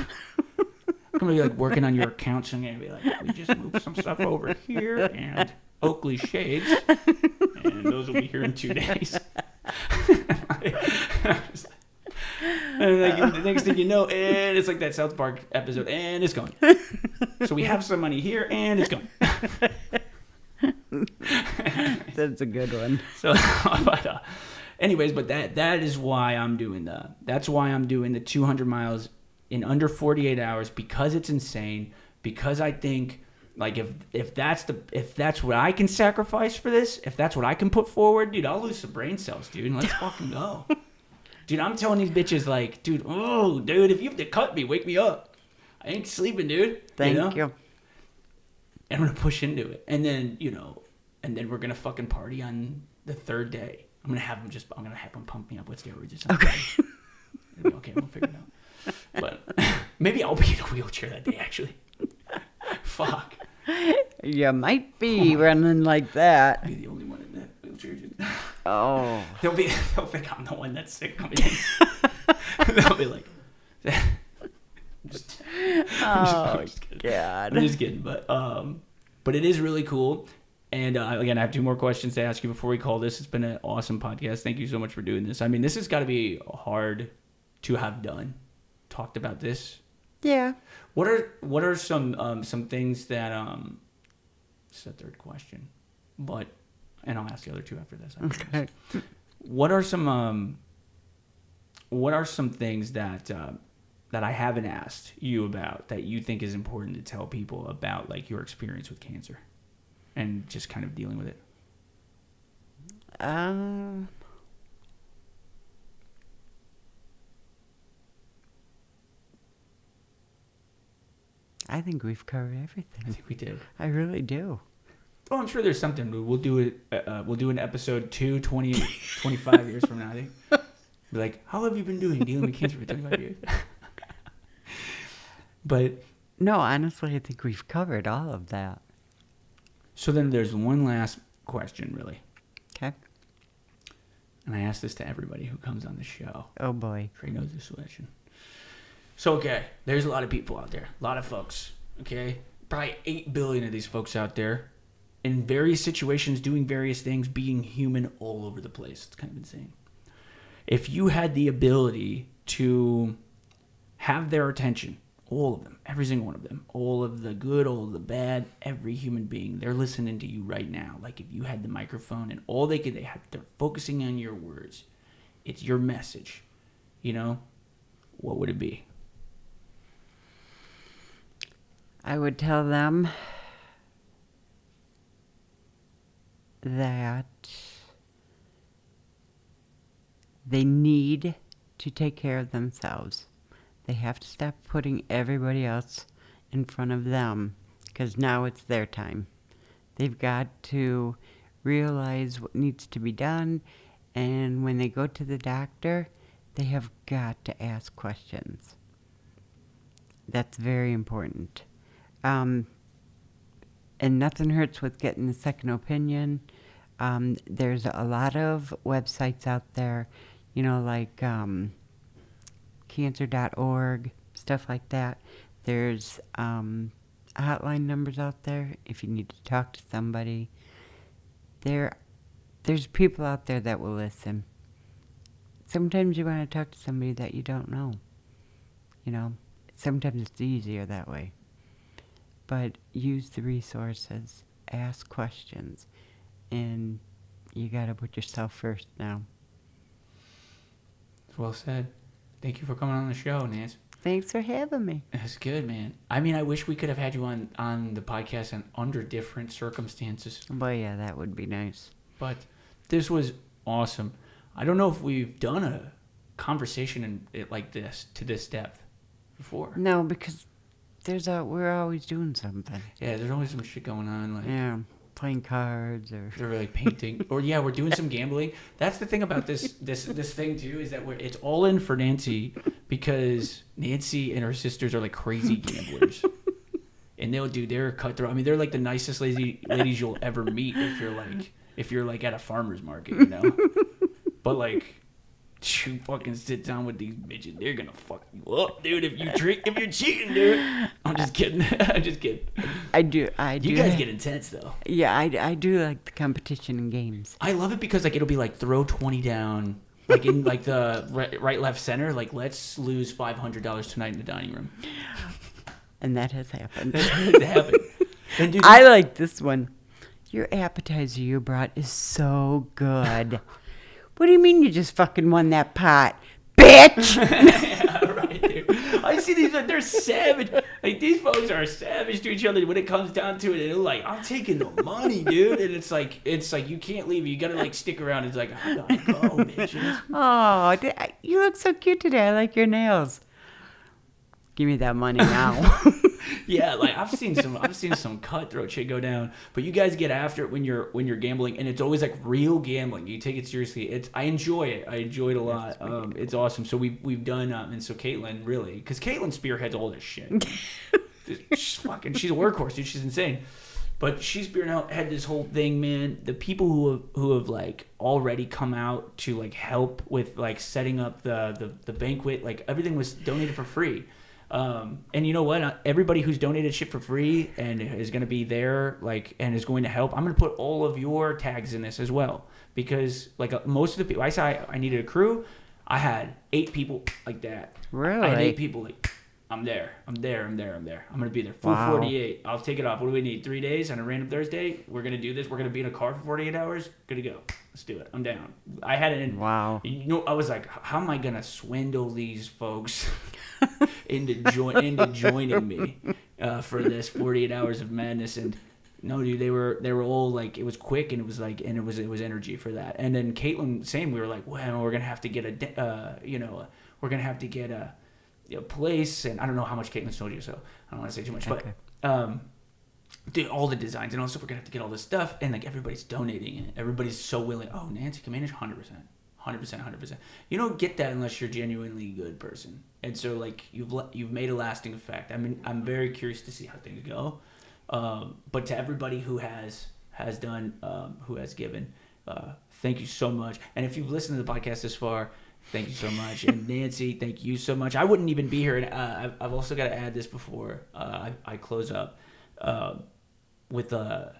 I'm going to be like working on your accounts and I'm going to be like, we just moved some stuff over here and Oakley shades and those will be here in 2 days. And like, the next thing you know, and it's like that South Park episode and it's gone. So we have some money here and it's gone. That's a good one. So, but, anyways, but that is why I'm doing the 200 miles in under 48 hours, because it's insane, because I think Like if that's what I can sacrifice for this, if that's what I can put forward, dude, I'll lose some brain cells, dude, and let's fucking go. Dude, I'm telling these bitches like, dude, if you have to cut me, wake me up. I ain't sleeping, dude. Thank you. And I'm gonna push into it, and then we're gonna fucking party on the third day. I'm gonna have them pump me up with steroids or something. Okay. Okay, we'll figure it out. But maybe I'll be in a wheelchair that day. Actually, fuck. You might be running like that. I'll be the only one in that wheelchair. Oh. They'll think I'm the one that's sick coming in. They'll be like, I'm just kidding. God. I'm just kidding, but it is really cool. And again, I have 2 more questions to ask you before we call this. It's been an awesome podcast. Thank you so much for doing this. I mean, this has got to be hard to have done. Talked about this. Yeah. What are some things that this is the third question, and I'll ask the other 2 after this. Okay. What are some things that I haven't asked you about that you think is important to tell people about, like, your experience with cancer and just kind of dealing with it? I think we've covered everything. I think we did. I really do. Oh, I'm sure there's something. We'll do it. We'll do an episode 25 years from now. I think. Be like, how have you been doing dealing with cancer for 25 years? But no, honestly, I think we've covered all of that. So then there's one last question, really. Okay. And I ask this to everybody who comes on the show. Oh boy. Trey knows this question. So, okay, there's a lot of people out there, a lot of folks, okay? Probably 8 billion of these folks out there in various situations, doing various things, being human all over the place. It's kind of insane. If you had the ability to have their attention, all of them, every single one of them, all of the good, all of the bad, every human being, they're listening to you right now. Like if you had the microphone and all they're focusing on your words. It's your message, what would it be? I would tell them that they need to take care of themselves. They have to stop putting everybody else in front of them because now it's their time. They've got to realize what needs to be done, and when they go to the doctor, they have got to ask questions. That's very important. And nothing hurts with getting a second opinion. There's a lot of websites out there, like cancer.org, stuff like that. There's hotline numbers out there if you need to talk to somebody. There's people out there that will listen. Sometimes you want to talk to somebody that you don't know. Sometimes it's easier that way. But use the resources, ask questions, and you got to put yourself first now. Well said. Thank you for coming on the show, Nance. Thanks for having me. That's good, man. I mean, I wish we could have had you on the podcast and under different circumstances. But yeah, that would be nice. But this was awesome. I don't know if we've done a conversation like this to this depth before. No, because we're always doing something. Yeah, there's always some shit going on. Like, yeah, playing cards or they're like painting, or yeah, we're doing some gambling. That's the thing about this thing too, is that it's all in for Nancy because Nancy and her sisters are like crazy gamblers, and they're cutthroat. I mean, they're like the nicest ladies you'll ever meet if you're like at a farmer's market, But like, you fucking sit down with these bitches, they're gonna fuck you up, dude. If you're cheating, dude. I'm just kidding. I'm just kidding. I do. You guys get intense though. Yeah, I do like the competition in games. I love it because like it'll be like throw 20 down, like in like the right, left, center. Like let's lose $500 tonight in the dining room. And that has happened. That happened. And dude, I like this one. Your appetizer you brought is so good. What do you mean you just fucking won that pot, bitch? Yeah, right. Dude. I see these, they're savage. Like, these folks are savage to each other when it comes down to it. And they're like, I'm taking the money, dude. And it's like you can't leave. You got to, like, stick around. It's like, I got to go, bitches. Oh, you look so cute today. I like your nails. Give me that money now. Yeah, like I've seen some cutthroat shit go down, but you guys get after it when you're gambling, and it's always like real gambling. You take it seriously. I enjoy it. I enjoy it a lot. It's awesome. So we've done and so Caitlin, really, because Caitlin spearheads all this shit. she's a workhorse, dude. She's insane. But she's had this whole thing, man. The people who have like already come out to like help with like setting up the banquet, like everything was donated for free. And you know what? Everybody who's donated shit for free and is going to be there, like, and is going to help, I'm going to put all of your tags in this as well. Because, like, most of the people, I said I needed a crew. I had 8 people like that. Really? I had 8 people like, I'm there. I'm going to be there. Full 48. I'll take it off. What do we need? 3 days on a random Thursday? We're going to do this. We're going to be in a car for 48 hours. Good to go. Let's do it. I'm down. I had it in. Wow. You know, I was like, how am I going to swindle these folks into joining me for this 48 hours of madness? And no, dude, they were all like, it was quick, and it was like, and it was energy for that. And then Caitlin, same. We were like, well, we're going to have to get a place, and I don't know how much Caitlin's told you, so I don't want to say too much, okay. But dude, all the designs and also we're gonna have to get all this stuff, and like everybody's donating it. Everybody's so willing. Oh, Nancy Camenisch, 100%. You don't get that unless you're a genuinely good person, and so like you've made a lasting effect. I mean, I'm very curious to see how things go, but to everybody who has done, who has given, thank you so much. And if you've listened to the podcast this far, thank you so much. And Nancy, thank you so much. I wouldn't even be here. And I've also got to add this before I close up with the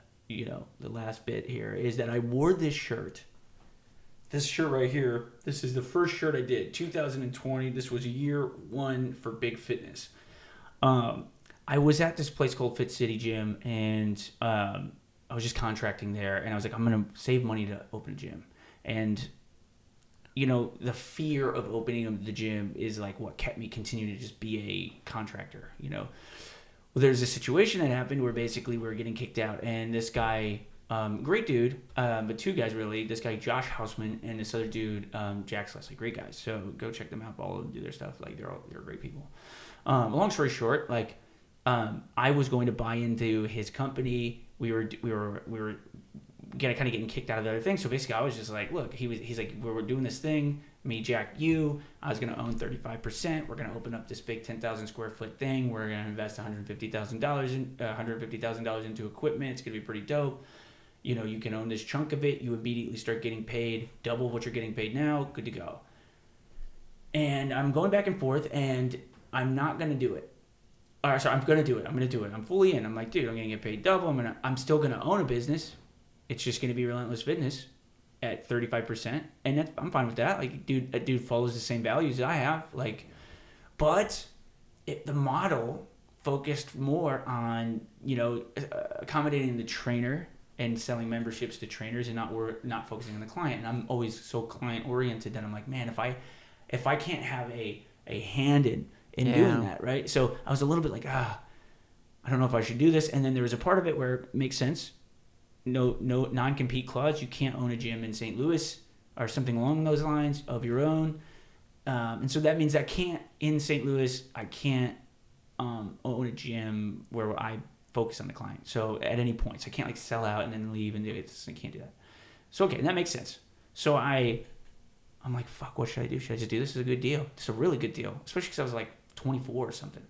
last bit here, is that I wore this shirt. This shirt right here, this is the first shirt I did, 2020. This was year 1 for Big Fitness. I was at this place called Fit City Gym, and I was just contracting there. And I was like, I'm going to save money to open a gym. And you know, the fear of opening the gym is like what kept me continuing to just be a contractor, you know. Well, there's a situation that happened where basically we were getting kicked out, and this guy, great dude, but 2 guys really, this guy Josh Hausman and this other dude, Jax Leslie, great guys. So go check them out, follow them, do their stuff. Like they're great people. Long story short, like I was going to buy into his company. We were kind of getting kicked out of the other thing. So basically I was just like, look, he's like, we're doing this thing, me, Jack, you, I was going to own 35%. We're going to open up this big 10,000 square foot thing. We're going to invest $150,000 into equipment. It's going to be pretty dope. You know, you can own this chunk of it. You immediately start getting paid double what you're getting paid now. Good to go. And I'm going back and forth, and I'm not going to do it. I'm going to do it. I'm fully in. I'm like, dude, I'm going to get paid double. I'm still going to own a business. It's just going to be Relentless Fitness at 35%, and I'm fine with that. Like, a dude follows the same values I have. Like, but the model focused more on, you know, accommodating the trainer and selling memberships to trainers, and not focusing on the client. And I'm always so client oriented that I'm like, man, if I can't have a hand in doing that, right? So I was a little bit like, I don't know if I should do this. And then there was a part of it where it makes sense. No non-compete clause. You can't own a gym in St. Louis or something along those lines of your own. And so that means in St. Louis, I can't own a gym where I focus on the client. So at any point, so I can't like sell out and then leave and do it. I can't do that. So, okay, that makes sense. So I'm like, fuck, what should I do? Should I just do this? It's a good deal. It's a really good deal, especially because I was like 24 or something.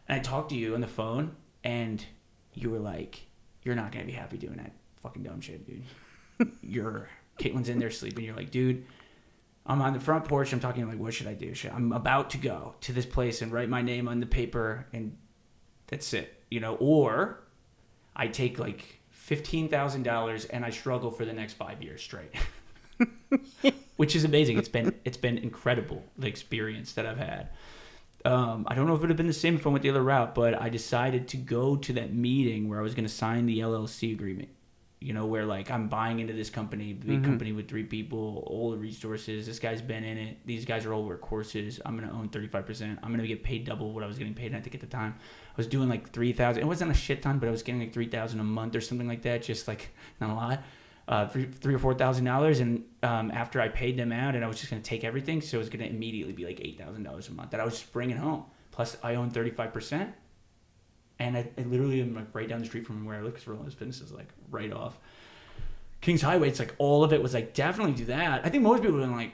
And I talked to you on the phone, and you were like, you're not going to be happy doing that fucking dumb shit, dude. Caitlin's in there sleeping. You're like, dude, I'm on the front porch. I'm talking like, what should I do? I'm about to go to this place and write my name on the paper, and that's it, you know. Or I take like $15,000 and I struggle for the next 5 years straight, which is amazing. It's been incredible, the experience that I've had. I don't know if it would have been the same if I went the other route, but I decided to go to that meeting where I was going to sign the LLC agreement. you know, where like I'm buying into this company, big company with 3 people, all the resources. This guy's been in it. These guys are all workhorses. I'm going to own 35%. I'm going to get paid double what I was getting paid. I think at the time I was doing like 3,000. It wasn't a shit ton, but I was getting like 3,000 a month or something like that. Just like not a lot. $3,000 or $4,000, and after I paid them out, and I was just going to take everything, so it was going to immediately be like $8,000 a month that I was just bringing home. Plus, I own 35%, and I literally am like right down the street from where I live, because Relentless Fitness is like right off Kings Highway. It's like all of it was like definitely do that. I think most people would have been like,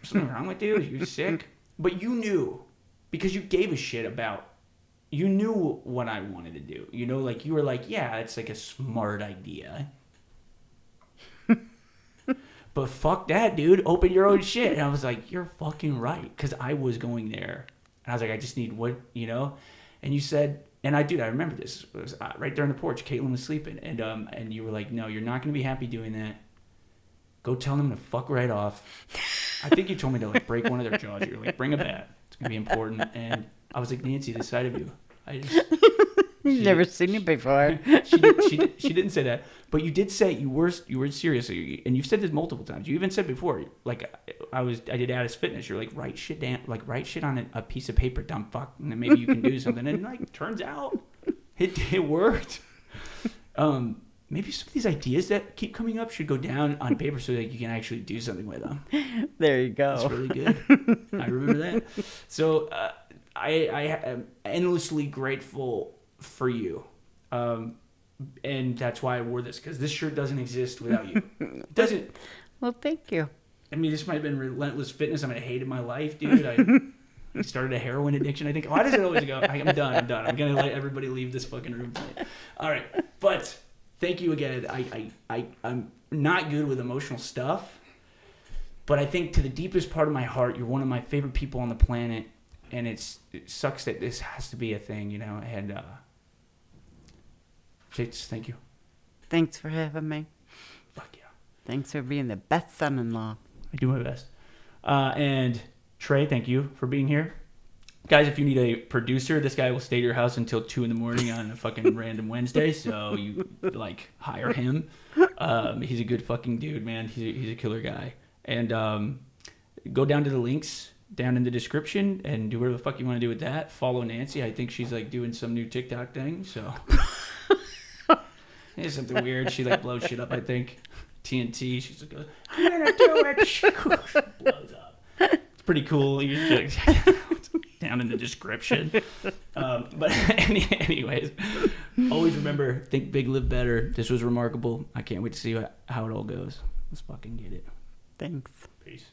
"There's something wrong with you? Are you sick?" But you knew, because you gave a shit about. You knew what I wanted to do. You know, like you were like, yeah, it's like a smart idea. But fuck that, dude. Open your own shit. And I was like, you're fucking right. Because I was going there. And I was like, I just need what, you know? And you said, and I remember this. It was right there on the porch. Caitlin was sleeping. And you were like, no, you're not going to be happy doing that. Go tell them to fuck right off. I think you told me to like break one of their jaws. You're like, bring a bat. It's going to be important. And I was like, Nancy, this side of you. Never seen it before. She didn't say that, but you did say you were serious, and you've said this multiple times. You even said before, like I did Addis Fitness. You're like, write shit down, like write shit on a piece of paper, dumb fuck, and then maybe you can do something. And like turns out, it worked. Maybe some of these ideas that keep coming up should go down on paper so that you can actually do something with them. There you go. That's really good. I remember that. So I am endlessly grateful for you. And that's why I wore this, because this shirt doesn't exist without you. It doesn't. Well, thank you. I mean, this might have been Relentless Fitness. I mean, I hated my life, dude. I started a heroin addiction, I think. Why does it always go? I'm done. I'm going to let everybody leave this fucking room tonight. All right. But thank you again. I'm not good with emotional stuff, but I think to the deepest part of my heart, you're one of my favorite people on the planet. And it sucks that this has to be a thing, you know. And just thank you. Thanks for having me. Fuck yeah. Thanks for being the best son-in-law. I do my best. And Trey, thank you for being here. Guys, if you need a producer, this guy will stay at your house until 2 a.m. on a fucking random Wednesday. So you like hire him. He's a good fucking dude, man. He's a killer guy. And go down to the links down in the description and do whatever the fuck you want to do with that. Follow Nancy. I think she's like doing some new TikTok thing. So it's something weird. She like blows shit up, I think. TNT. She's like, I'm gonna do it. She blows up. It's pretty cool. You should check it out down in the description. But anyways, always remember, think big, live better. This was remarkable. I can't wait to see how it all goes. Let's fucking get it. Thanks. Peace.